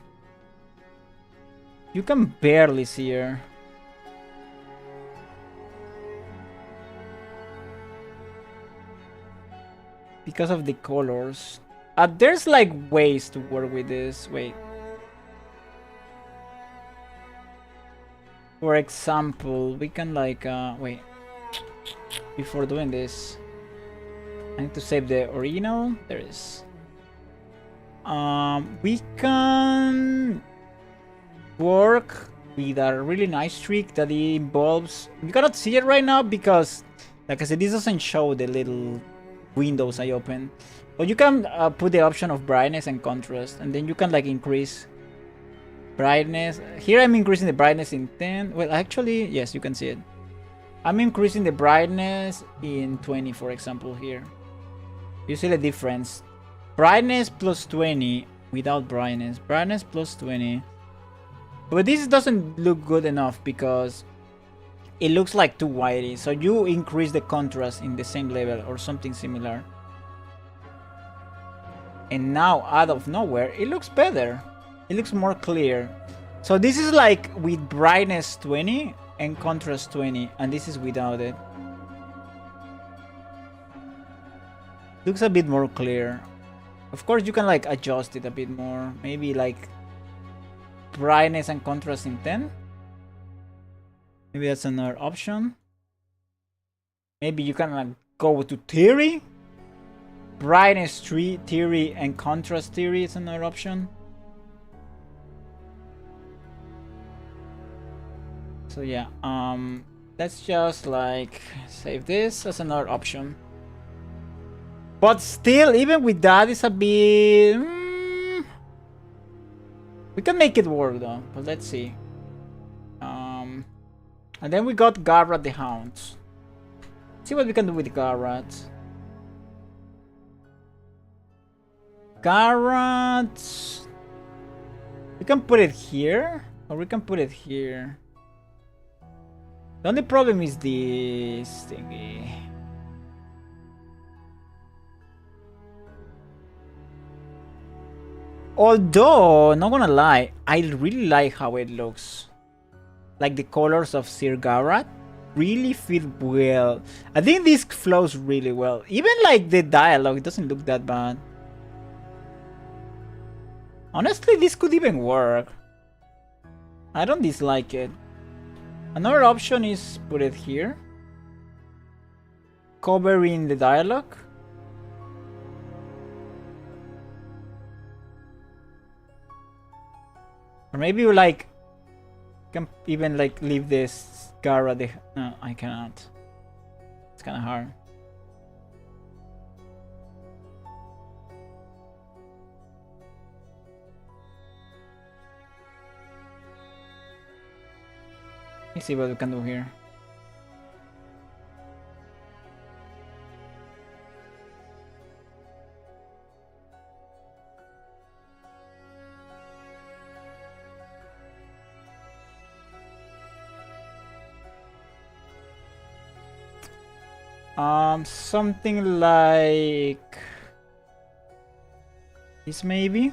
You can barely see her. Because of the colors. There's like ways to work with this. Wait. For example, we can like wait. Before doing this, I need to save the original. There it is. We can work with a really nice trick that involves... You cannot see it right now because, like I said, this doesn't show the little windows I open. But you can put the option of brightness and contrast, and then you can like increase brightness. Here I'm increasing the brightness in 10. Well, actually, yes, you can see it. I'm increasing the brightness in 20, for example, here. You see the difference. Brightness plus 20 without brightness. Brightness plus 20. But this doesn't look good enough because it looks like too whitey. So you increase the contrast in the same level or something similar. And now, out of nowhere, it looks better. It looks more clear. So this is like with brightness 20 and contrast 20, and this is without it. Looks a bit more clear. Of course, you can like adjust it a bit more. Maybe like brightness and contrast in 10. Maybe that's another option. Maybe you can like go to theory. Brightness theory and contrast theory is another option. So yeah, let's just like save this as another option. But still, even with that, it's a bit... we can make it work though, but let's see. And then we got Garrat the Hound. See what we can do with Garrat. Garrat... we can put it here, or we can put it here. The only problem is this thingy. Although, not gonna lie, I really like how it looks. Like the colors of Sir Garrat really fit well. I think this flows really well. Even like the dialogue, it doesn't look that bad. Honestly, this could even work. I don't dislike it. Another option is put it here. Covering the dialogue. Or maybe you like can even like leave this Gara the... no, I cannot. It's kind of hard. Let's see what we can do here. Something like this maybe.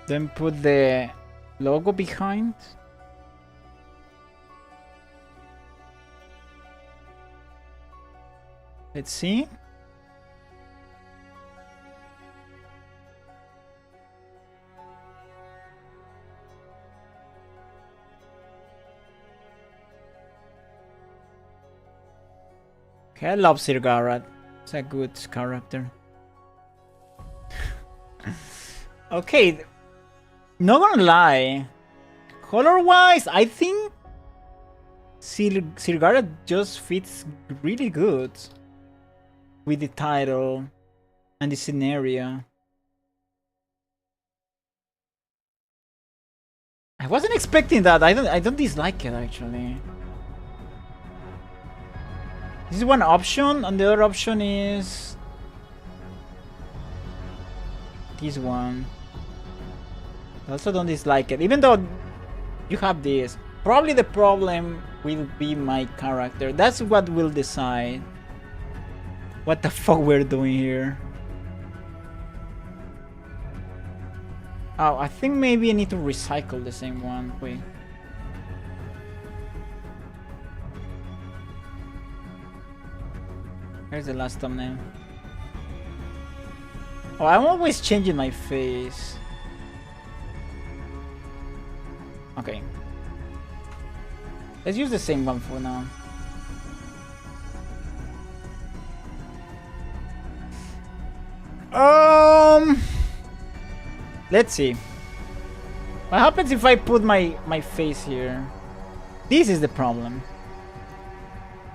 Then put the logo behind. Let's see. Okay, I love Sir Garrat. It's a good character. Okay, not gonna lie. Color-wise, I think Sir Garrat just fits really good with the title and the scenario. I wasn't expecting that. I don't dislike it actually. This is one option, and the other option is this one. I also don't dislike it, even though you have this. Probably the problem will be my character. That's what will decide what the fuck we're doing here. Oh, I think maybe I need to recycle the same one. Wait. Here's the last thumbnail. Oh, I'm always changing my face. Okay. Let's use the same one for now. Let's see. What happens if I put my face here? This is the problem.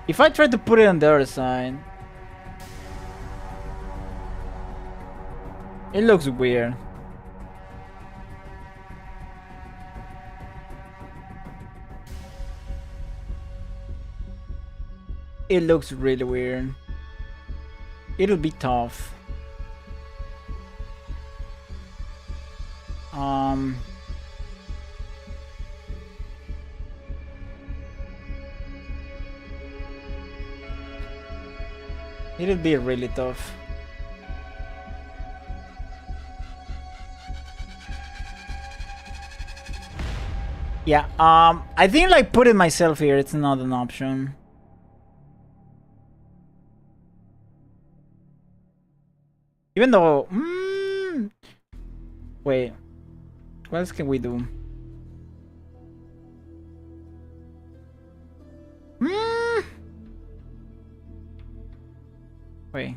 If I try to put it on the other side, it looks weird. It looks really weird. It'll be tough. It'll be really tough. Yeah, I think like putting myself here, it's not an option. Even though, wait, what else can we do? Wait.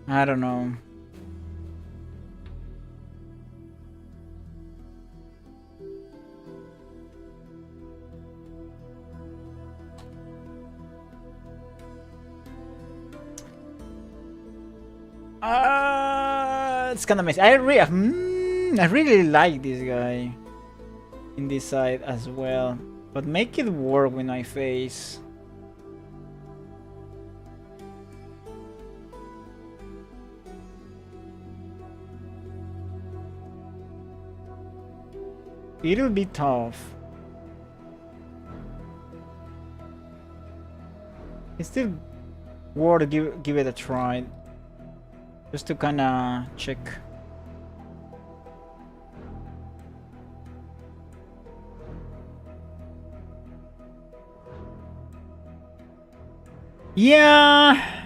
I don't know. It's kind of messy. I really like this guy in this side as well, but make it work with my face. It'll be tough. It's still worth give it a try. Just to kinda check. Yeah.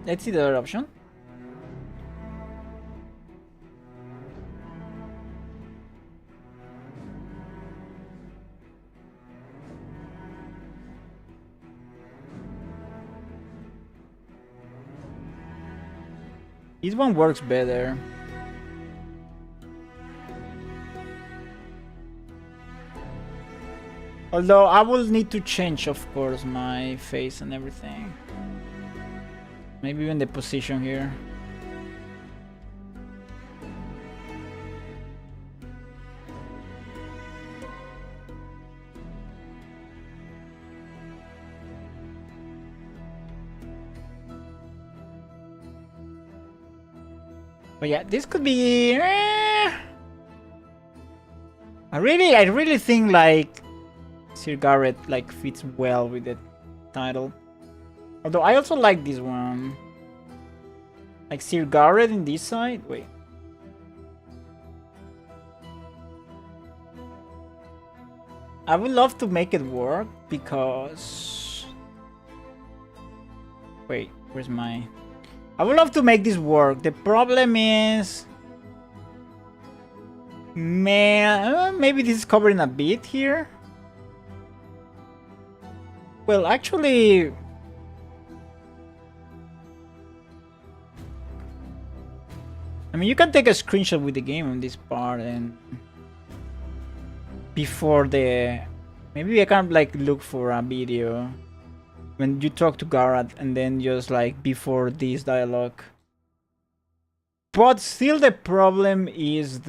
Let's see the other option. This one works better. Although I will need to change, of course, my face and everything. Maybe even the position here. But yeah, this could be. I really think like Sir Garrett like fits well with the title. Although I also like this one. Like Sir Garrett in this side. Wait. I would love to make it work because. Wait, where's my? I would love to make this work. The problem is, man, maybe this is covering a bit here. Well, actually, I mean, you can take a screenshot with the game on this part and before the, maybe I can like look for a video. When you talk to Garrett and then just like before this dialogue. But still the problem is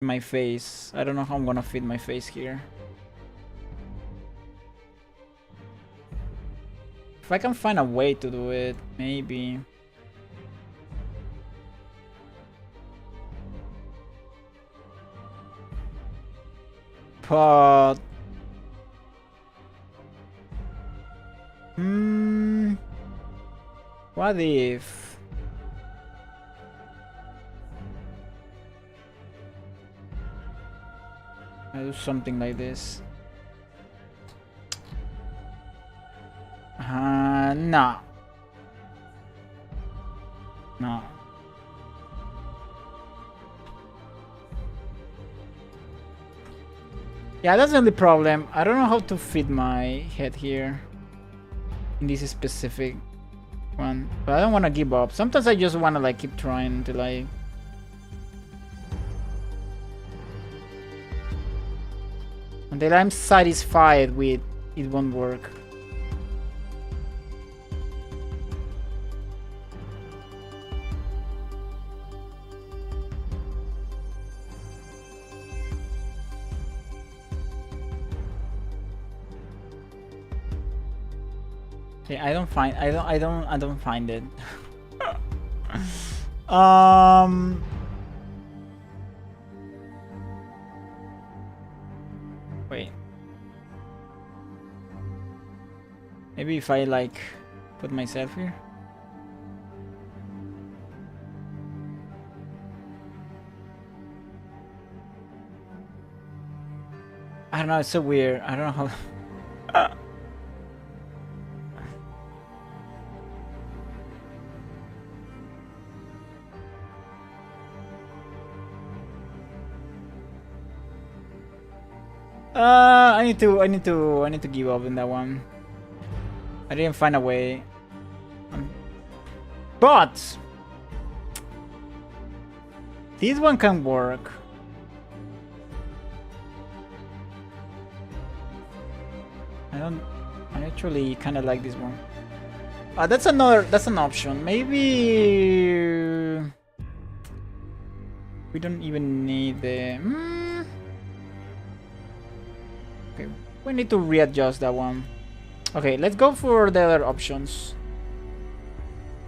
my face. I don't know how I'm gonna fit my face here. If I can find a way to do it, maybe. But what if I do something like this? No. No. Yeah, that's the only problem. I don't know how to fit my head here in this specific one, but I don't want to give up. Sometimes I just want to like keep trying until I'm satisfied with it won't work. Okay, I don't find it. Wait. Maybe if I like put myself here. I don't know, it's so weird. I don't know how. I need to give up on that one. I didn't find a way. But this one can work. I actually kind of like this one. That's an option. Maybe we don't even need the. Okay, we need to readjust that one. Okay, let's go for the other options.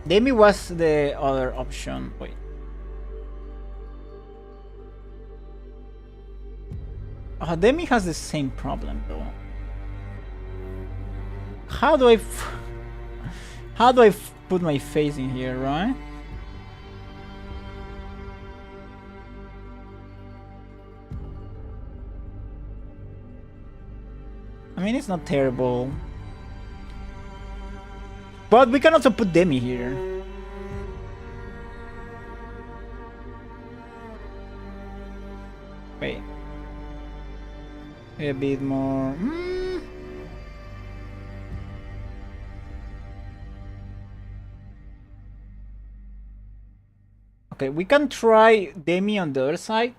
Demi was the other option. Wait. Demi has the same problem though. How do I put my face in here, right? I mean, it's not terrible. But we can also put Demi here. Wait. A bit more. Okay, we can try Demi on the other side.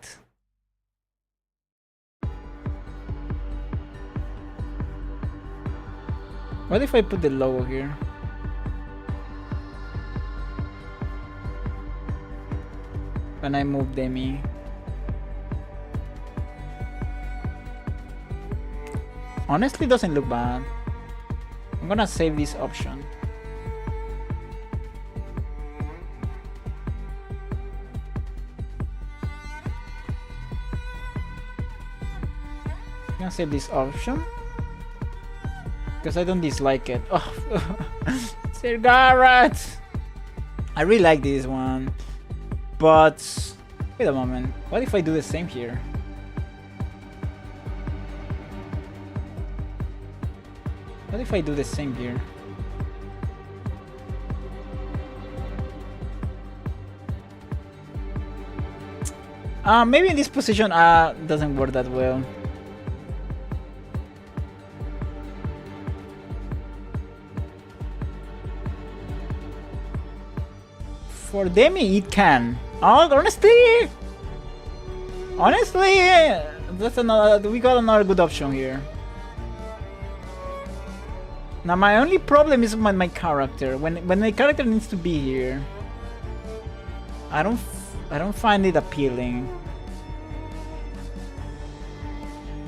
What if I put the logo here? When I move Demi. Honestly, doesn't look bad. I'm gonna save this option. I'm gonna save this option because I don't dislike it. Oh, Sir Garrett! I really like this one, but wait a moment. What if I do the same here? What if I do the same here? Maybe in this position doesn't work that well. For Demi, it can. Oh, honestly, that's another. We got another good option here. Now my only problem is my character. When my character needs to be here, I don't find it appealing.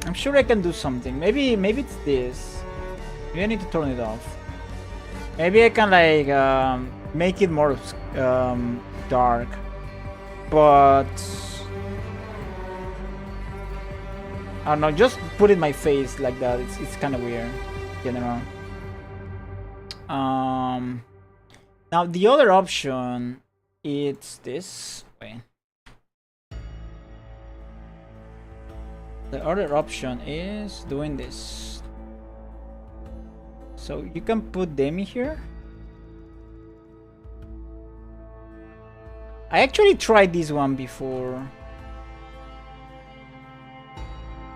I'm sure I can do something. Maybe it's this. Maybe I need to turn it off. Maybe I can like make it more dark, but I don't know. Just put it in my face like that. It's kind of weird, you know. Now the other option, it's this. Wait. The other option is doing this. So you can put Demi here. I actually tried this one before,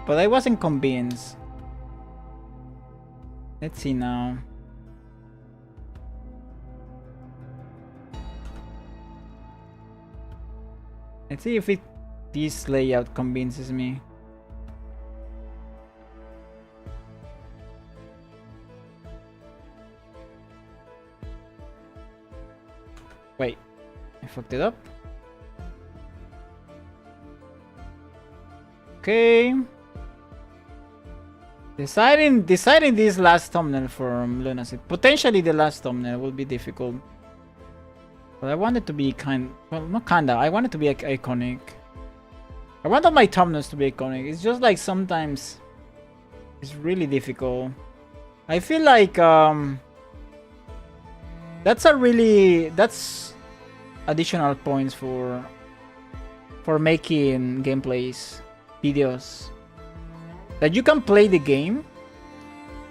but I wasn't convinced. Let's see now. Let's see if this layout convinces me. Wait, I fucked it up. Okay. Deciding this last thumbnail for Lunacy. Potentially the last thumbnail will be difficult. But I want it to be well, not kinda. I want it to be iconic. I want all my thumbnails to be iconic. It's just like sometimes it's really difficult. I feel like that's additional points for making gameplays videos. That you can play the game.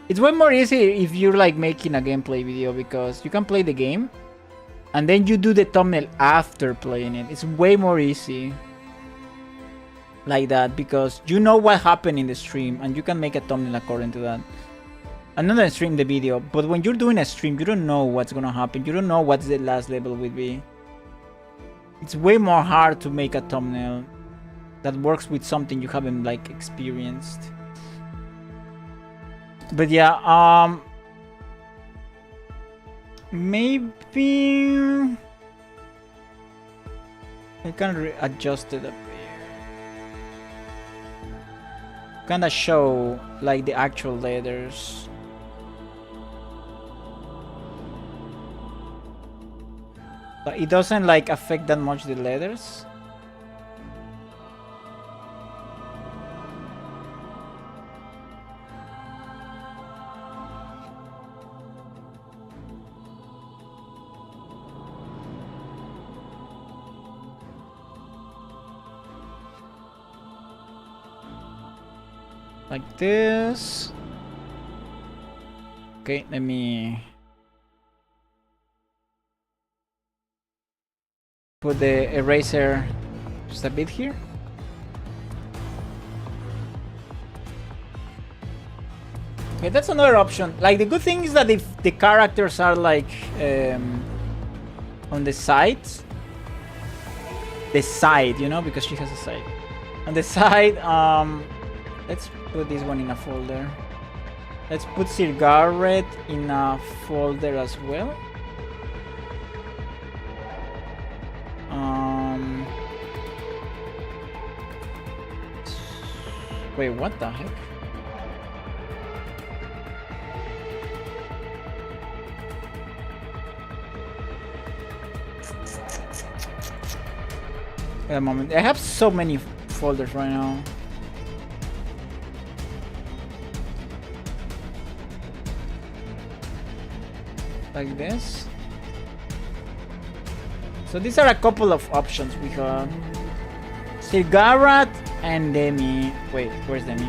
It's way more easy if you're like making a gameplay video because you can play the game and then you do the thumbnail after playing it. It's way more easy like that because you know what happened in the stream and you can make a thumbnail according to that. And not stream the video, but when you're doing a stream, you don't know what's gonna happen. You don't know what the last level will be. It's way more hard to make a thumbnail that works with something you haven't like experienced. But yeah, maybe I can adjust it a bit. Kinda show like the actual letters. But it doesn't like affect that much the letters. Like this. Okay, let me put the eraser just a bit here. Okay, that's another option. Like the good thing is that if the characters are like on the side, you know, because she has a side. On the side, let's put this one in a folder. Let's put Sir Garrett in a folder as well. Wait, what the heck? Wait a moment. I have so many folders right now. Like this. So these are a couple of options. We have Sir Garrett and Demi. Wait, where's Demi?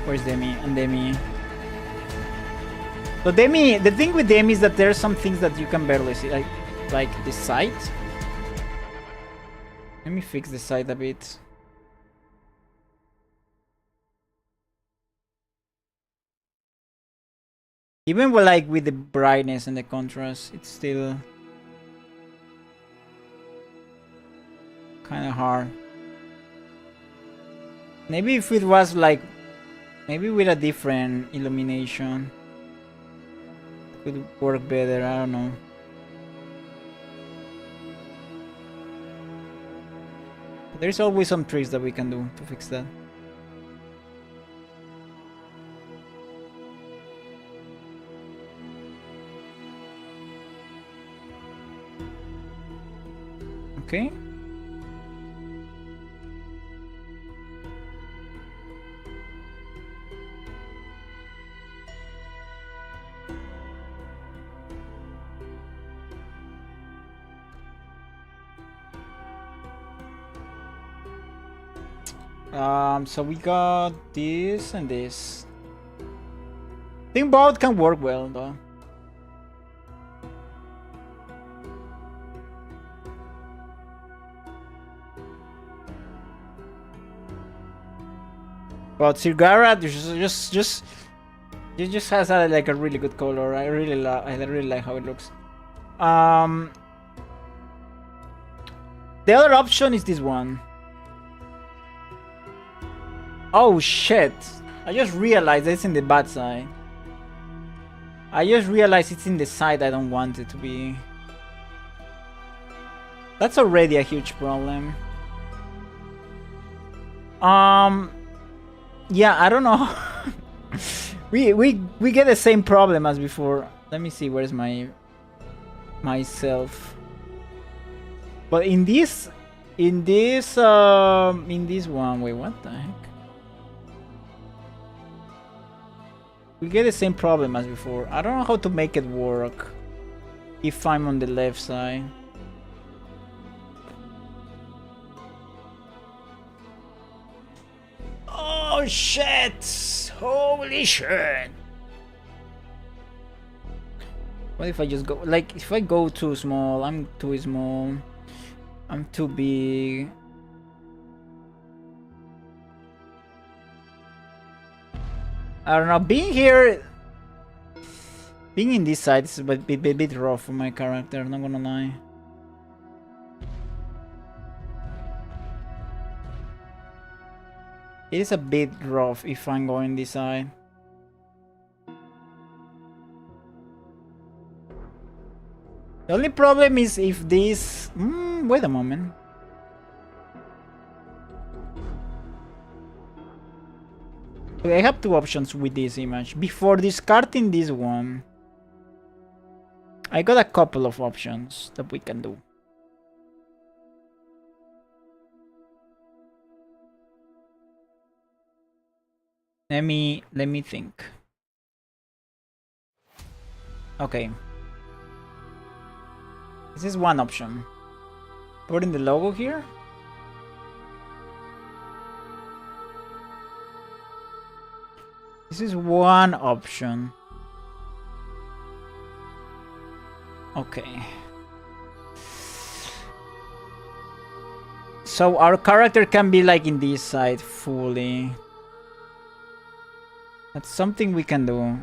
Where's Demi and Demi? So Demi, the thing with Demi is that there are some things that you can barely see, like the side. Let me fix the side a bit. Even with the brightness and the contrast, it's still kind of hard. Maybe if it was like, maybe with a different illumination, it could work better. I don't know. There's always some tricks that we can do to fix that. Okay. So we got this and this. I think both can work well though. But Sir Garrett just has like a really good color. I really like how it looks. The other option is this one. Oh shit! I just realized it's in the bad side. I just realized it's in the side I don't want it to be. That's already a huge problem. Yeah, I don't know. we get the same problem as before. Let me see, where's my myself. But in this one, wait, what the heck? We get the same problem as before. I don't know how to make it work if I'm on the left side. Oh shit! Holy shit! What if I just go, like, if I go too small, I'm too small, I'm too big. I don't know, being here, being in this side is a bit rough for my character, I'm not gonna lie. It is a bit rough if I'm going this side. The only problem is if this... wait a moment. Okay, I have two options with this image. Before discarding this one, I got a couple of options that we can do. Let me think. Okay. This is one option. Put in the logo here. This is one option. Okay. So our character can be like in this side fully. That's something we can do.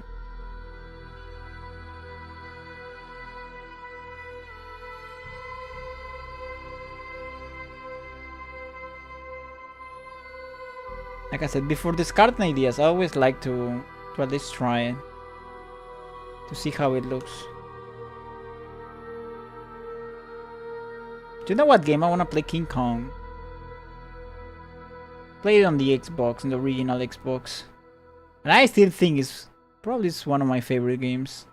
Like I said, before discarding ideas, I always like to at least try it. To see how it looks. Do you know what game I want to play? King Kong. Play it on the Xbox, on the original Xbox. And I still think it's probably one of my favorite games.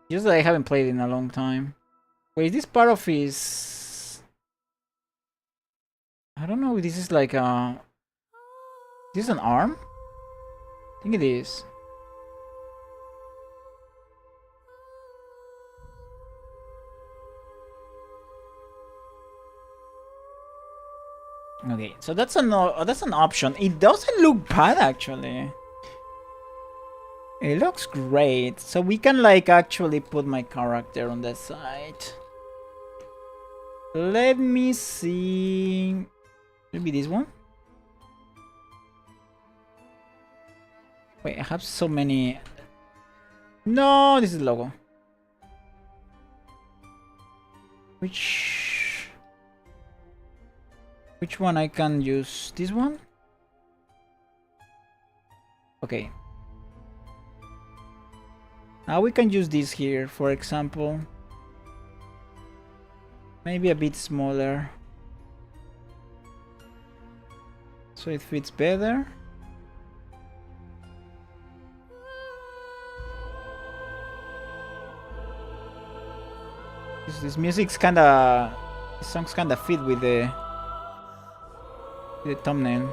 Just that I haven't played it in a long time. Wait, is this part of his... I don't know if this is like a... Is this an arm? I think it is. Okay, so that's an option. It doesn't look bad actually. It looks great. So we can like actually put my character on that side. Let me see. Maybe this one. Wait, I have so many. No, this is the logo. Which one I can use? This one? Okay. Now we can use this here, for example. Maybe a bit smaller. So it fits better. This music's kinda... This song's kinda fit with the thumbnail.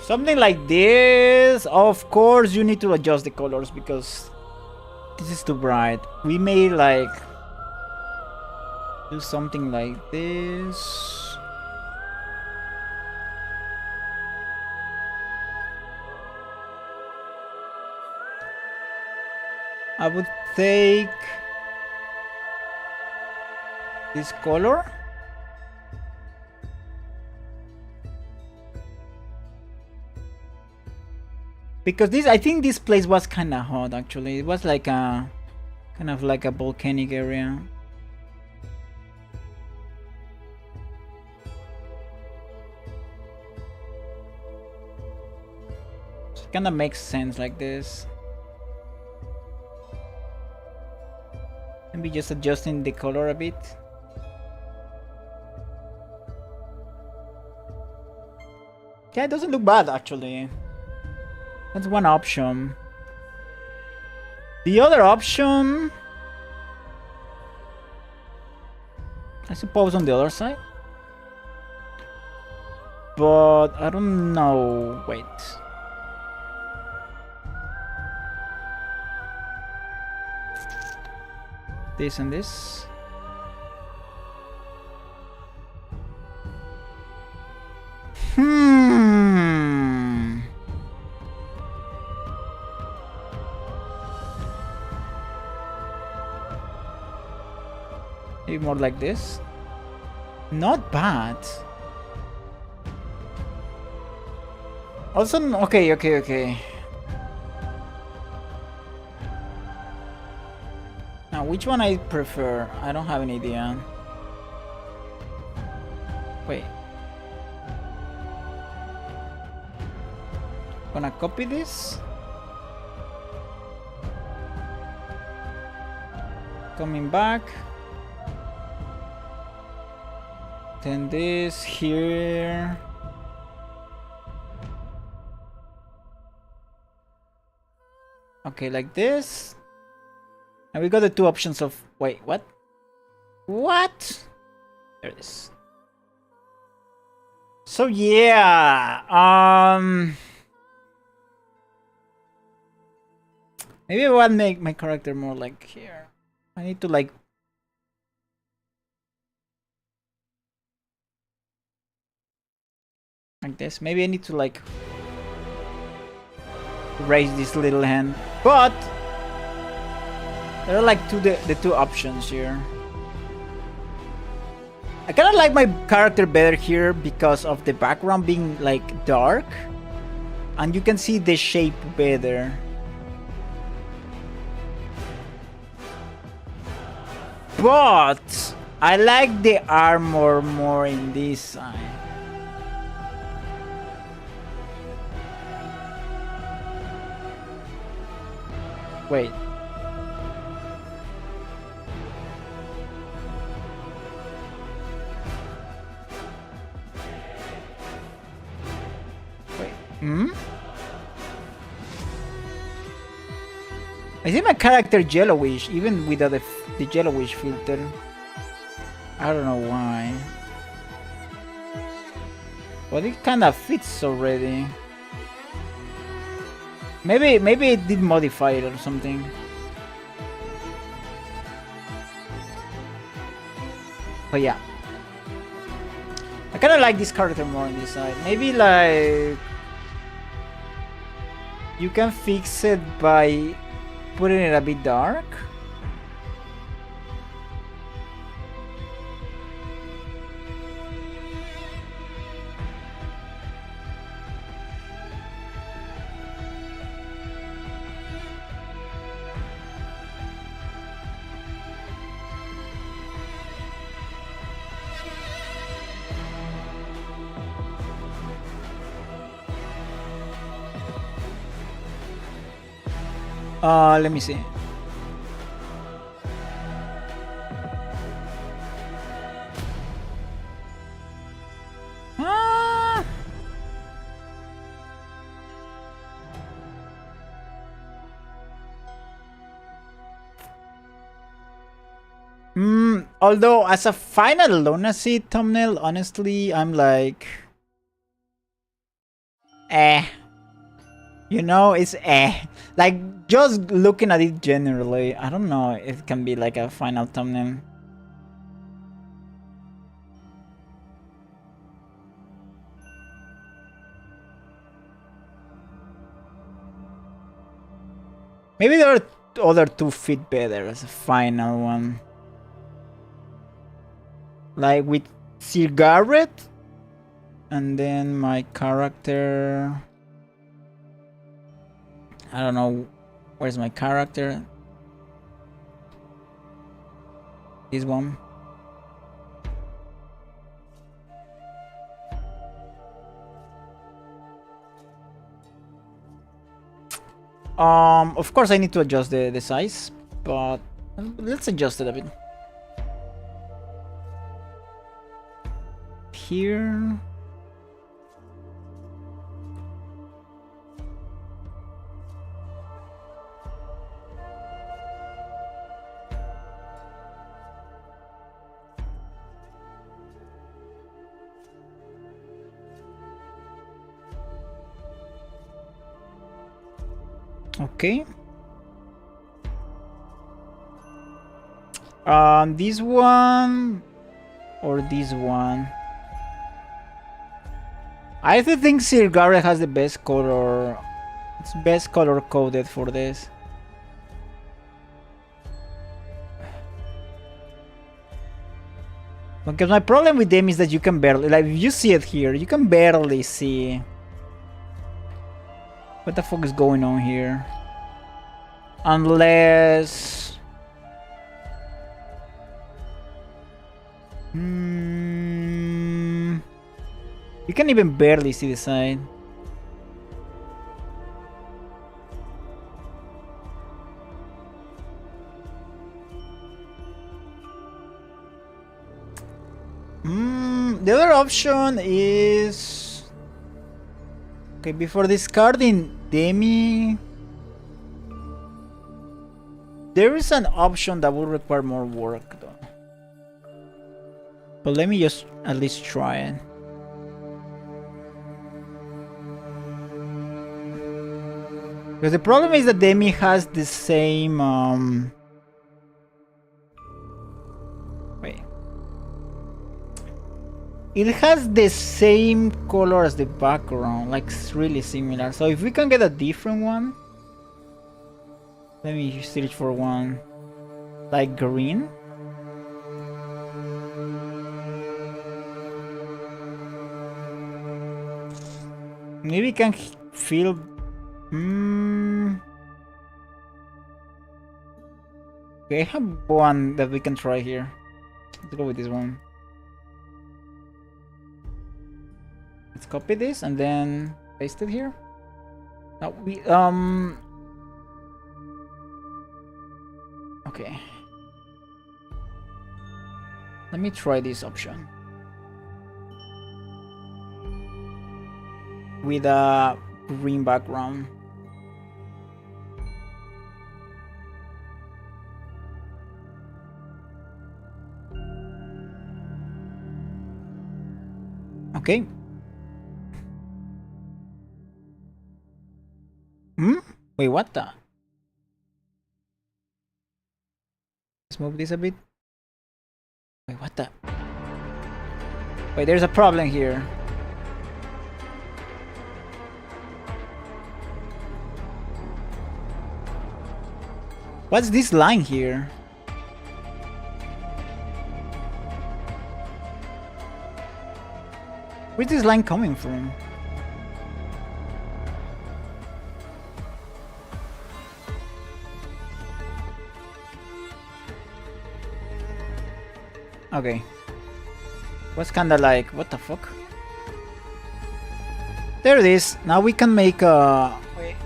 Something like this. Of course you need to adjust the colors because this is too bright. We may like do something like this. I would take this color. Because this, I think this place was kind of hot actually. It was like a, kind of like a volcanic area. So it kind of makes sense like this. Maybe just adjusting the color a bit. Yeah, it doesn't look bad actually. That's one option. The other option, I suppose, on the other side. But I don't know. Wait. This and this. Maybe more like this. Not bad. Also, okay. Now, which one I prefer? I don't have any idea. Wait. Gonna copy this. Coming back. Then this here. Okay, like this. And we got the two options of... Wait, what? What? There it is. So yeah, maybe I want to make my character more like here. I need to like... Like this. Maybe I need to like... raise this little hand. But... there are like the two options here. I kind of like my character better here because of the background being like dark. And you can see the shape better. But I like the armor more in this side. Wait. I think my character yellowish, even without the yellowish filter. I don't know why. But it kind of fits already. Maybe it did modify it or something. But yeah. I kind of like this character more on this side. Maybe like... you can fix it by putting it a bit dark. Let me see. Although as a final lunacy thumbnail, honestly, I'm like, you know, it's like just looking at it generally, I don't know if it can be like a final thumbnail. Maybe there are other two fit better as a final one. Like with Sir Garrett, and then my character. I don't know, where's my character? This one. Of course I need to adjust the size, but let's adjust it a bit. Here. Okay. This one or this one. I think Sirgare has the best color. It's best color coded for this. Because my problem with them is that you can barely, like, if you see it here, you can barely see what the fuck is going on here. Unless... You can even barely see the side. The other option is... Okay, before discarding Demi... There is an option that will require more work though. But let me just at least try it. Because the problem is that Demi has the same... Wait. It has the same color as the background, like it's really similar. So if we can get a different one... Let me search for one like green. Maybe we can feel... Okay, I have one that we can try here. Let's go with this one. Let's copy this and then paste it here. Now we okay. Let me try this option. With a green background. Okay. Wait, what the? Let's move this a bit. Wait, what the? Wait, there's a problem here. What's this line here? Where's this line coming from? Okay. Was kinda like, what the fuck? There it is. Now we can make a... Wait.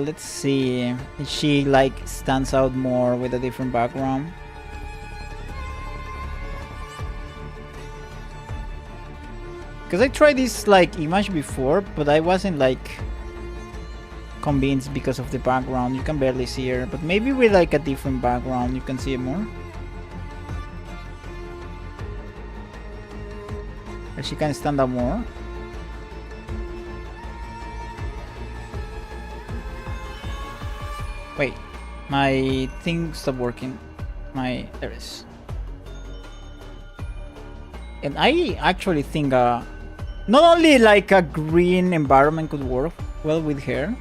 Let's see. She like stands out more with a different background. Because I tried this like image before, but I wasn't like convinced because of the background. You can barely see her, but maybe with like a different background you can see it more. And she can stand out more. Wait, my thing stopped working. There it is. And I actually think not only like a green environment could work well with her,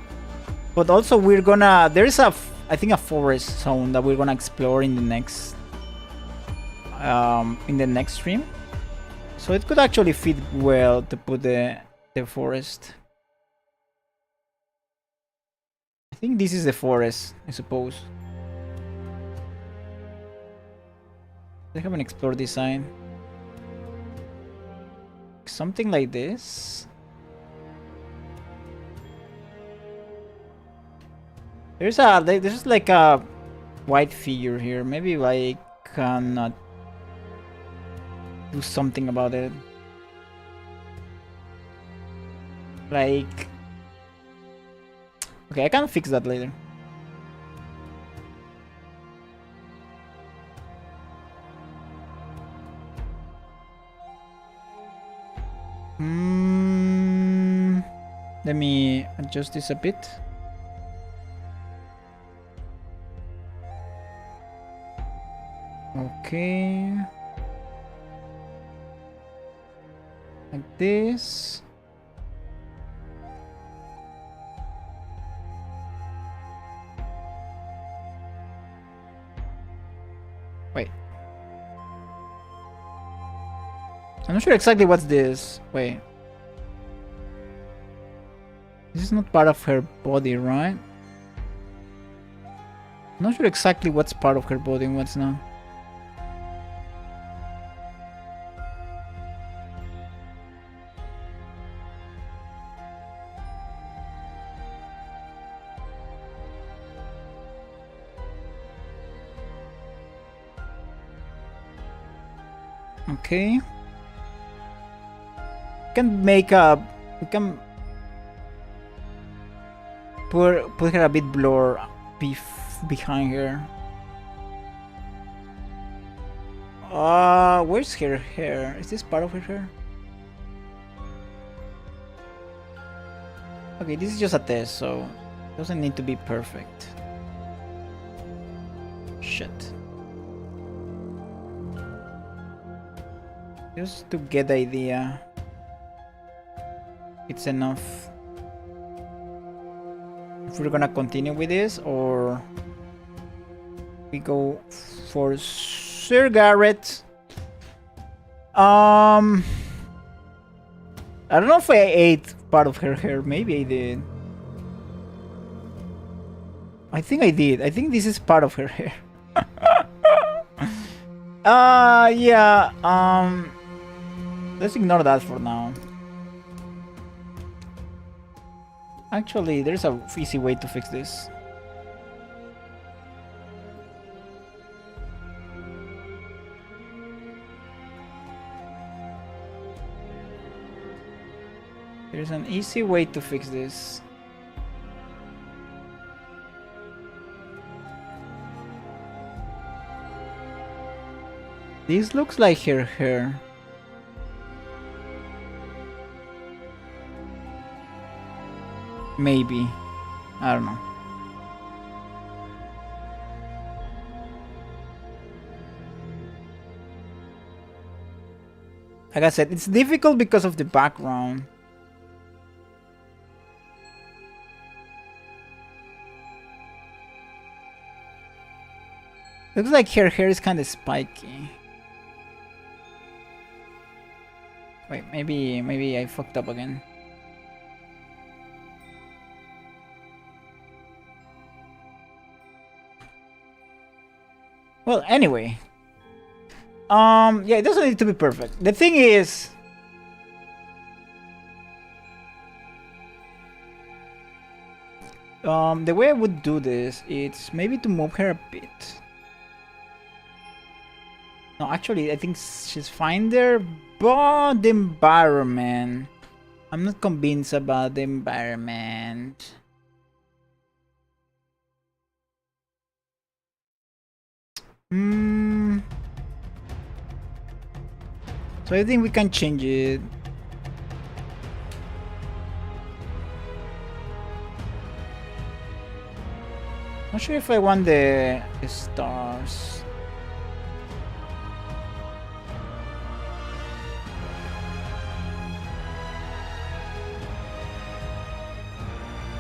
but also we're gonna, there's a, I think a forest zone that we're gonna explore in the next stream. So it could actually fit well to put the forest. I think this is the forest, I suppose. I haven't explored this side. Something like this. There's like a white figure here. Maybe I cannot do something about it. Like, okay, I can fix that later. me adjust this a bit. Okay. Like this. Wait. I'm not sure exactly what's this. Wait. This is not part of her body, right? I'm not sure exactly what's part of her body and what's not. Okay. We can put her a bit blur behind her. Where's her hair? Is this part of her hair? Okay, this is just a test, so it doesn't need to be perfect. Shit. Just to get the idea. It's enough. If we're gonna continue with this, or we go for Sir Garrett. I don't know if I ate part of her hair. Maybe I did. I think I did. I think this is part of her hair. Yeah. Let's ignore that for now. Actually, there's a easy way to fix this. There's an easy way to fix this. This looks like her hair. Maybe. I don't know. Like I said, it's difficult because of the background. Looks like her hair is kind of spiky. Wait, maybe I fucked up again. Well, anyway. Yeah, it doesn't need to be perfect. The thing is, the way I would do this is maybe to move her a bit. No, actually, I think she's fine there, but the environment, I'm not convinced about the environment. So I think we can change it. Not sure if I want the stars.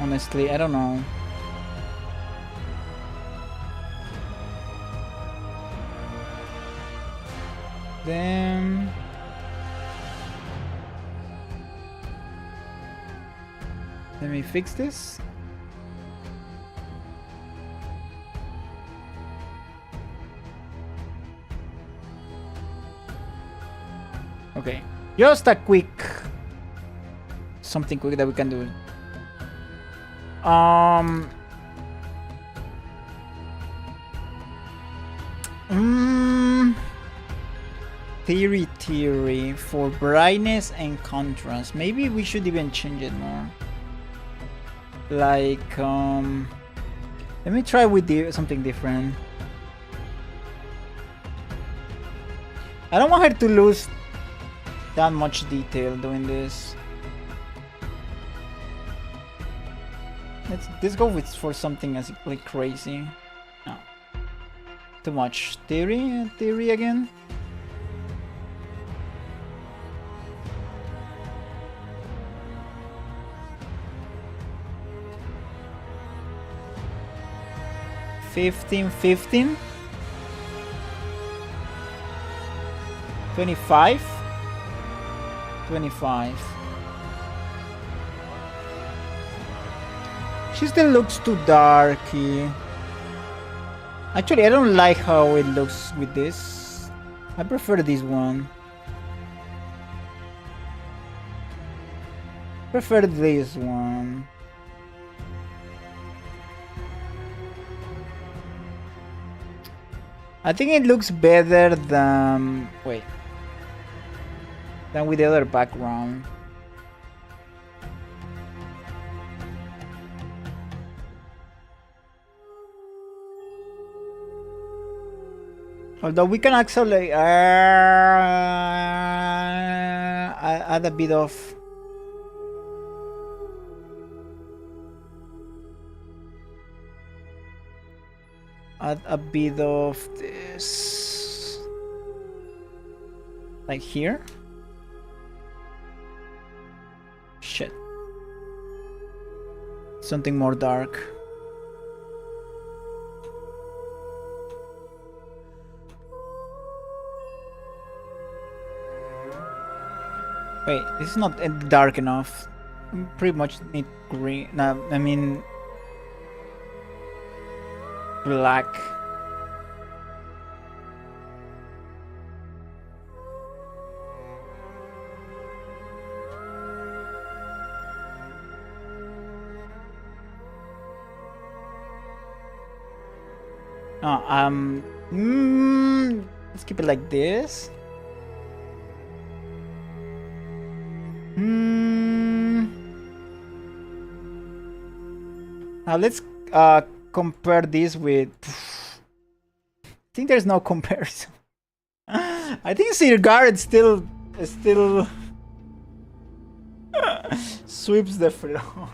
Honestly, I don't know. Then let me fix this. Okay, just a quick something quick that we can do. Theory for brightness and contrast. Maybe we should even change it more. Like, let me try with something different. I don't want her to lose that much detail doing this. Let's go with for something as like crazy. No. Too much theory again. $15. 25. 25. She still looks too darky. Actually, I don't like how it looks with this. I prefer this one. Prefer this one. I think it looks better than with the other background. Although we can actually add a bit of this, like here. Shit. Something more dark. Wait, this is not dark enough. We pretty much need green. No, I mean black. Let's keep it like this. Now let's compare this with. I think there's no comparison. I think Sir Garrett still sweeps the floor.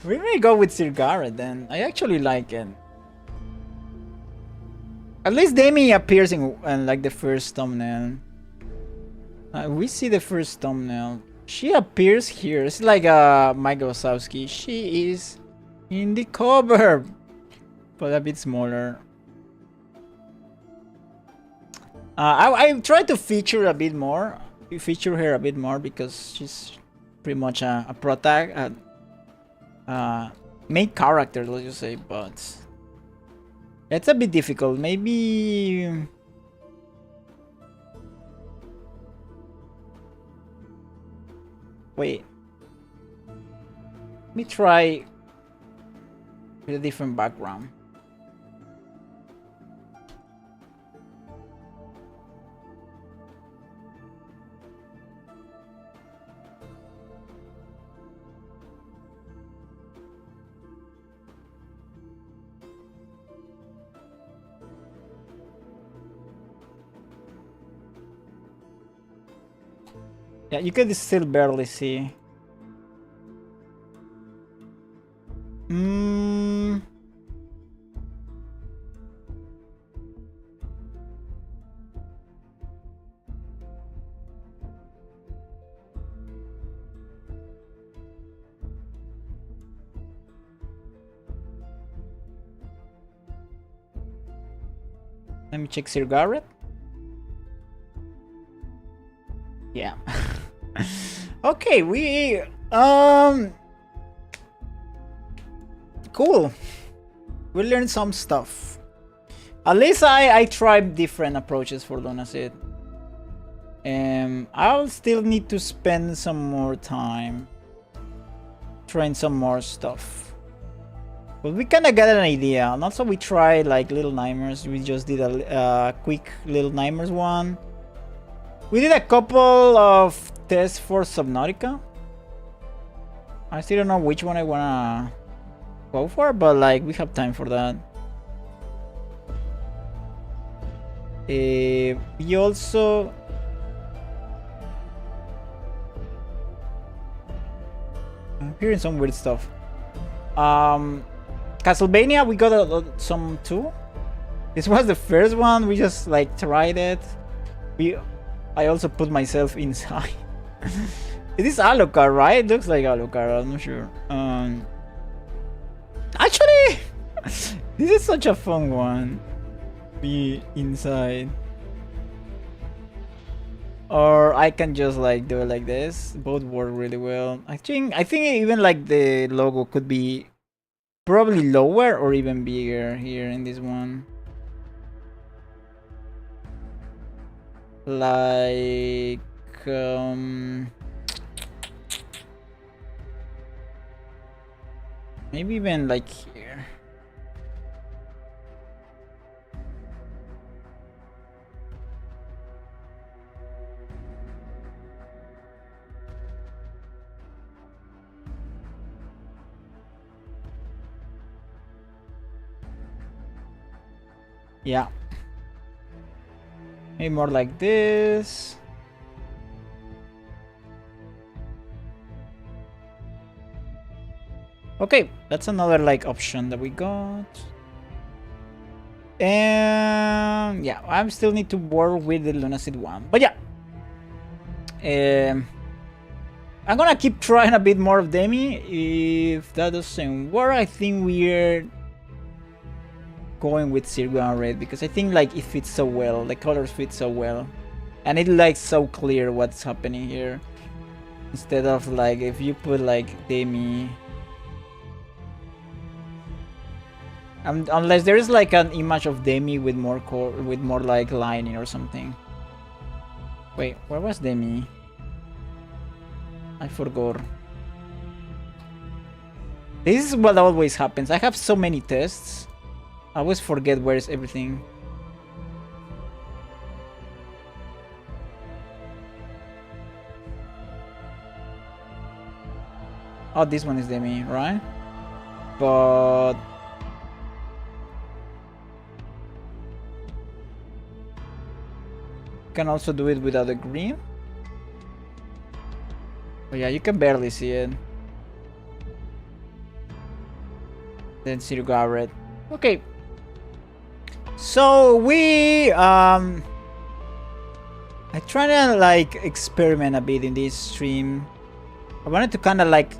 We may go with Sir Garrett then. I actually like it. At least Demi appears in like the first thumbnail. We see the first thumbnail. She appears here. It's like Mike Wazowski. She is in the cover, but a bit smaller. I tried to feature a bit more. Feature her a bit more because she's pretty much a protag, main character, let's just say. But it's a bit difficult. Maybe. Wait. Let me try with a different background. Yeah, you can still barely see. Let me check Sir Garrett. Yeah. Okay, we cool. We learned some stuff. At least I tried different approaches for Lunacid. I'll still need to spend some more time trying some more stuff. But we kinda got an idea. And also we tried like Little Nightmares. We just did a quick Little Nightmares one. We did a couple of tests for Subnautica. I still don't know which one I wanna go for, but like we have time for that. We also I'm hearing some weird stuff. Castlevania, we got some too. This was the first one. We just like tried it. I also put myself inside. It is Alucard, right? It looks like Alucard. I'm not sure. Actually, this is such a fun one. Be inside. Or I can just like do it like this. Both work really well. I think even like the logo could be probably lower or even bigger here in this one. Like maybe even like here. Yeah. Maybe more like this. Okay, that's another like option that we got. And yeah, I still need to work with the Lunaseed one. But yeah. I'm gonna keep trying a bit more of Demi. If that doesn't work, I think we're going with Circle and Red because I think like it fits so well. The colors fit so well, and it like so clear what's happening here. Instead of like if you put like Demi, unless there is like an image of Demi with more like lining or something. Wait, where was Demi? I forgot. This is what always happens. I have so many tests. I always forget where is everything. Oh, this one is Demi, right? But you can also do it without the green. Oh yeah, you can barely see it. Then Ciro Garrett. Okay. So we I try to like experiment a bit in this stream. I wanted to kind of like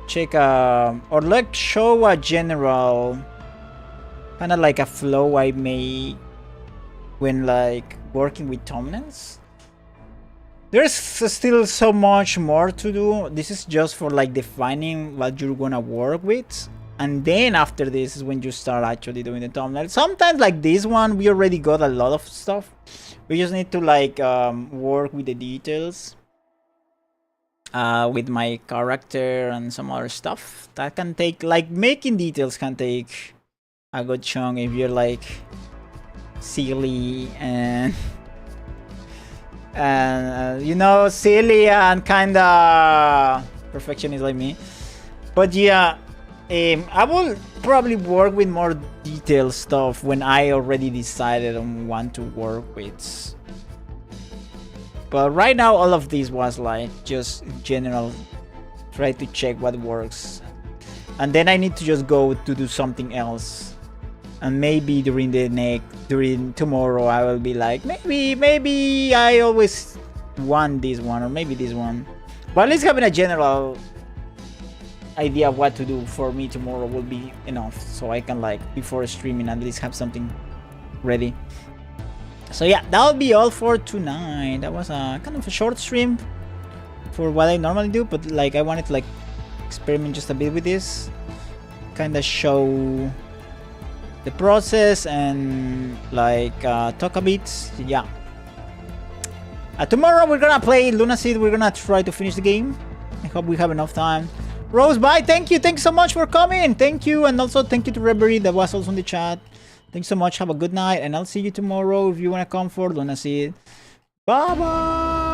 check or like show a general kind of like a flow I made when like working with thumbnails. There's still so much more to do. This is just for like defining what you're gonna work with. And then after this is when you start actually doing the thumbnail. Sometimes like this one, we already got a lot of stuff. We just need to like work with the details. With my character and some other stuff. That can take, like making details can take a good chunk if you're like silly and you know, silly and kinda perfectionist like me. But yeah, I will probably work with more detailed stuff when I already decided on what to work with. But right now, all of this was like just in general, try to check what works, and then I need to just go to do something else. And maybe during tomorrow, I will be like, maybe I always want this one, or maybe this one. But at least having a general idea of what to do for me tomorrow will be enough, so I can like before streaming at least have something ready. So yeah, that'll be all for tonight. That was a kind of a short stream for what I normally do, but like I wanted to like experiment just a bit with this, kind of show the process and like talk a bit. Yeah. Tomorrow we're gonna play Lunaseed. We're gonna try to finish the game. I hope we have enough time. Rose, bye. Thank you so much for coming. Thank you, and also thank you to Reverie that was also in the chat. Thanks so much. Have a good night, and I'll see you tomorrow if you wanna come for Lunaseed. Bye bye.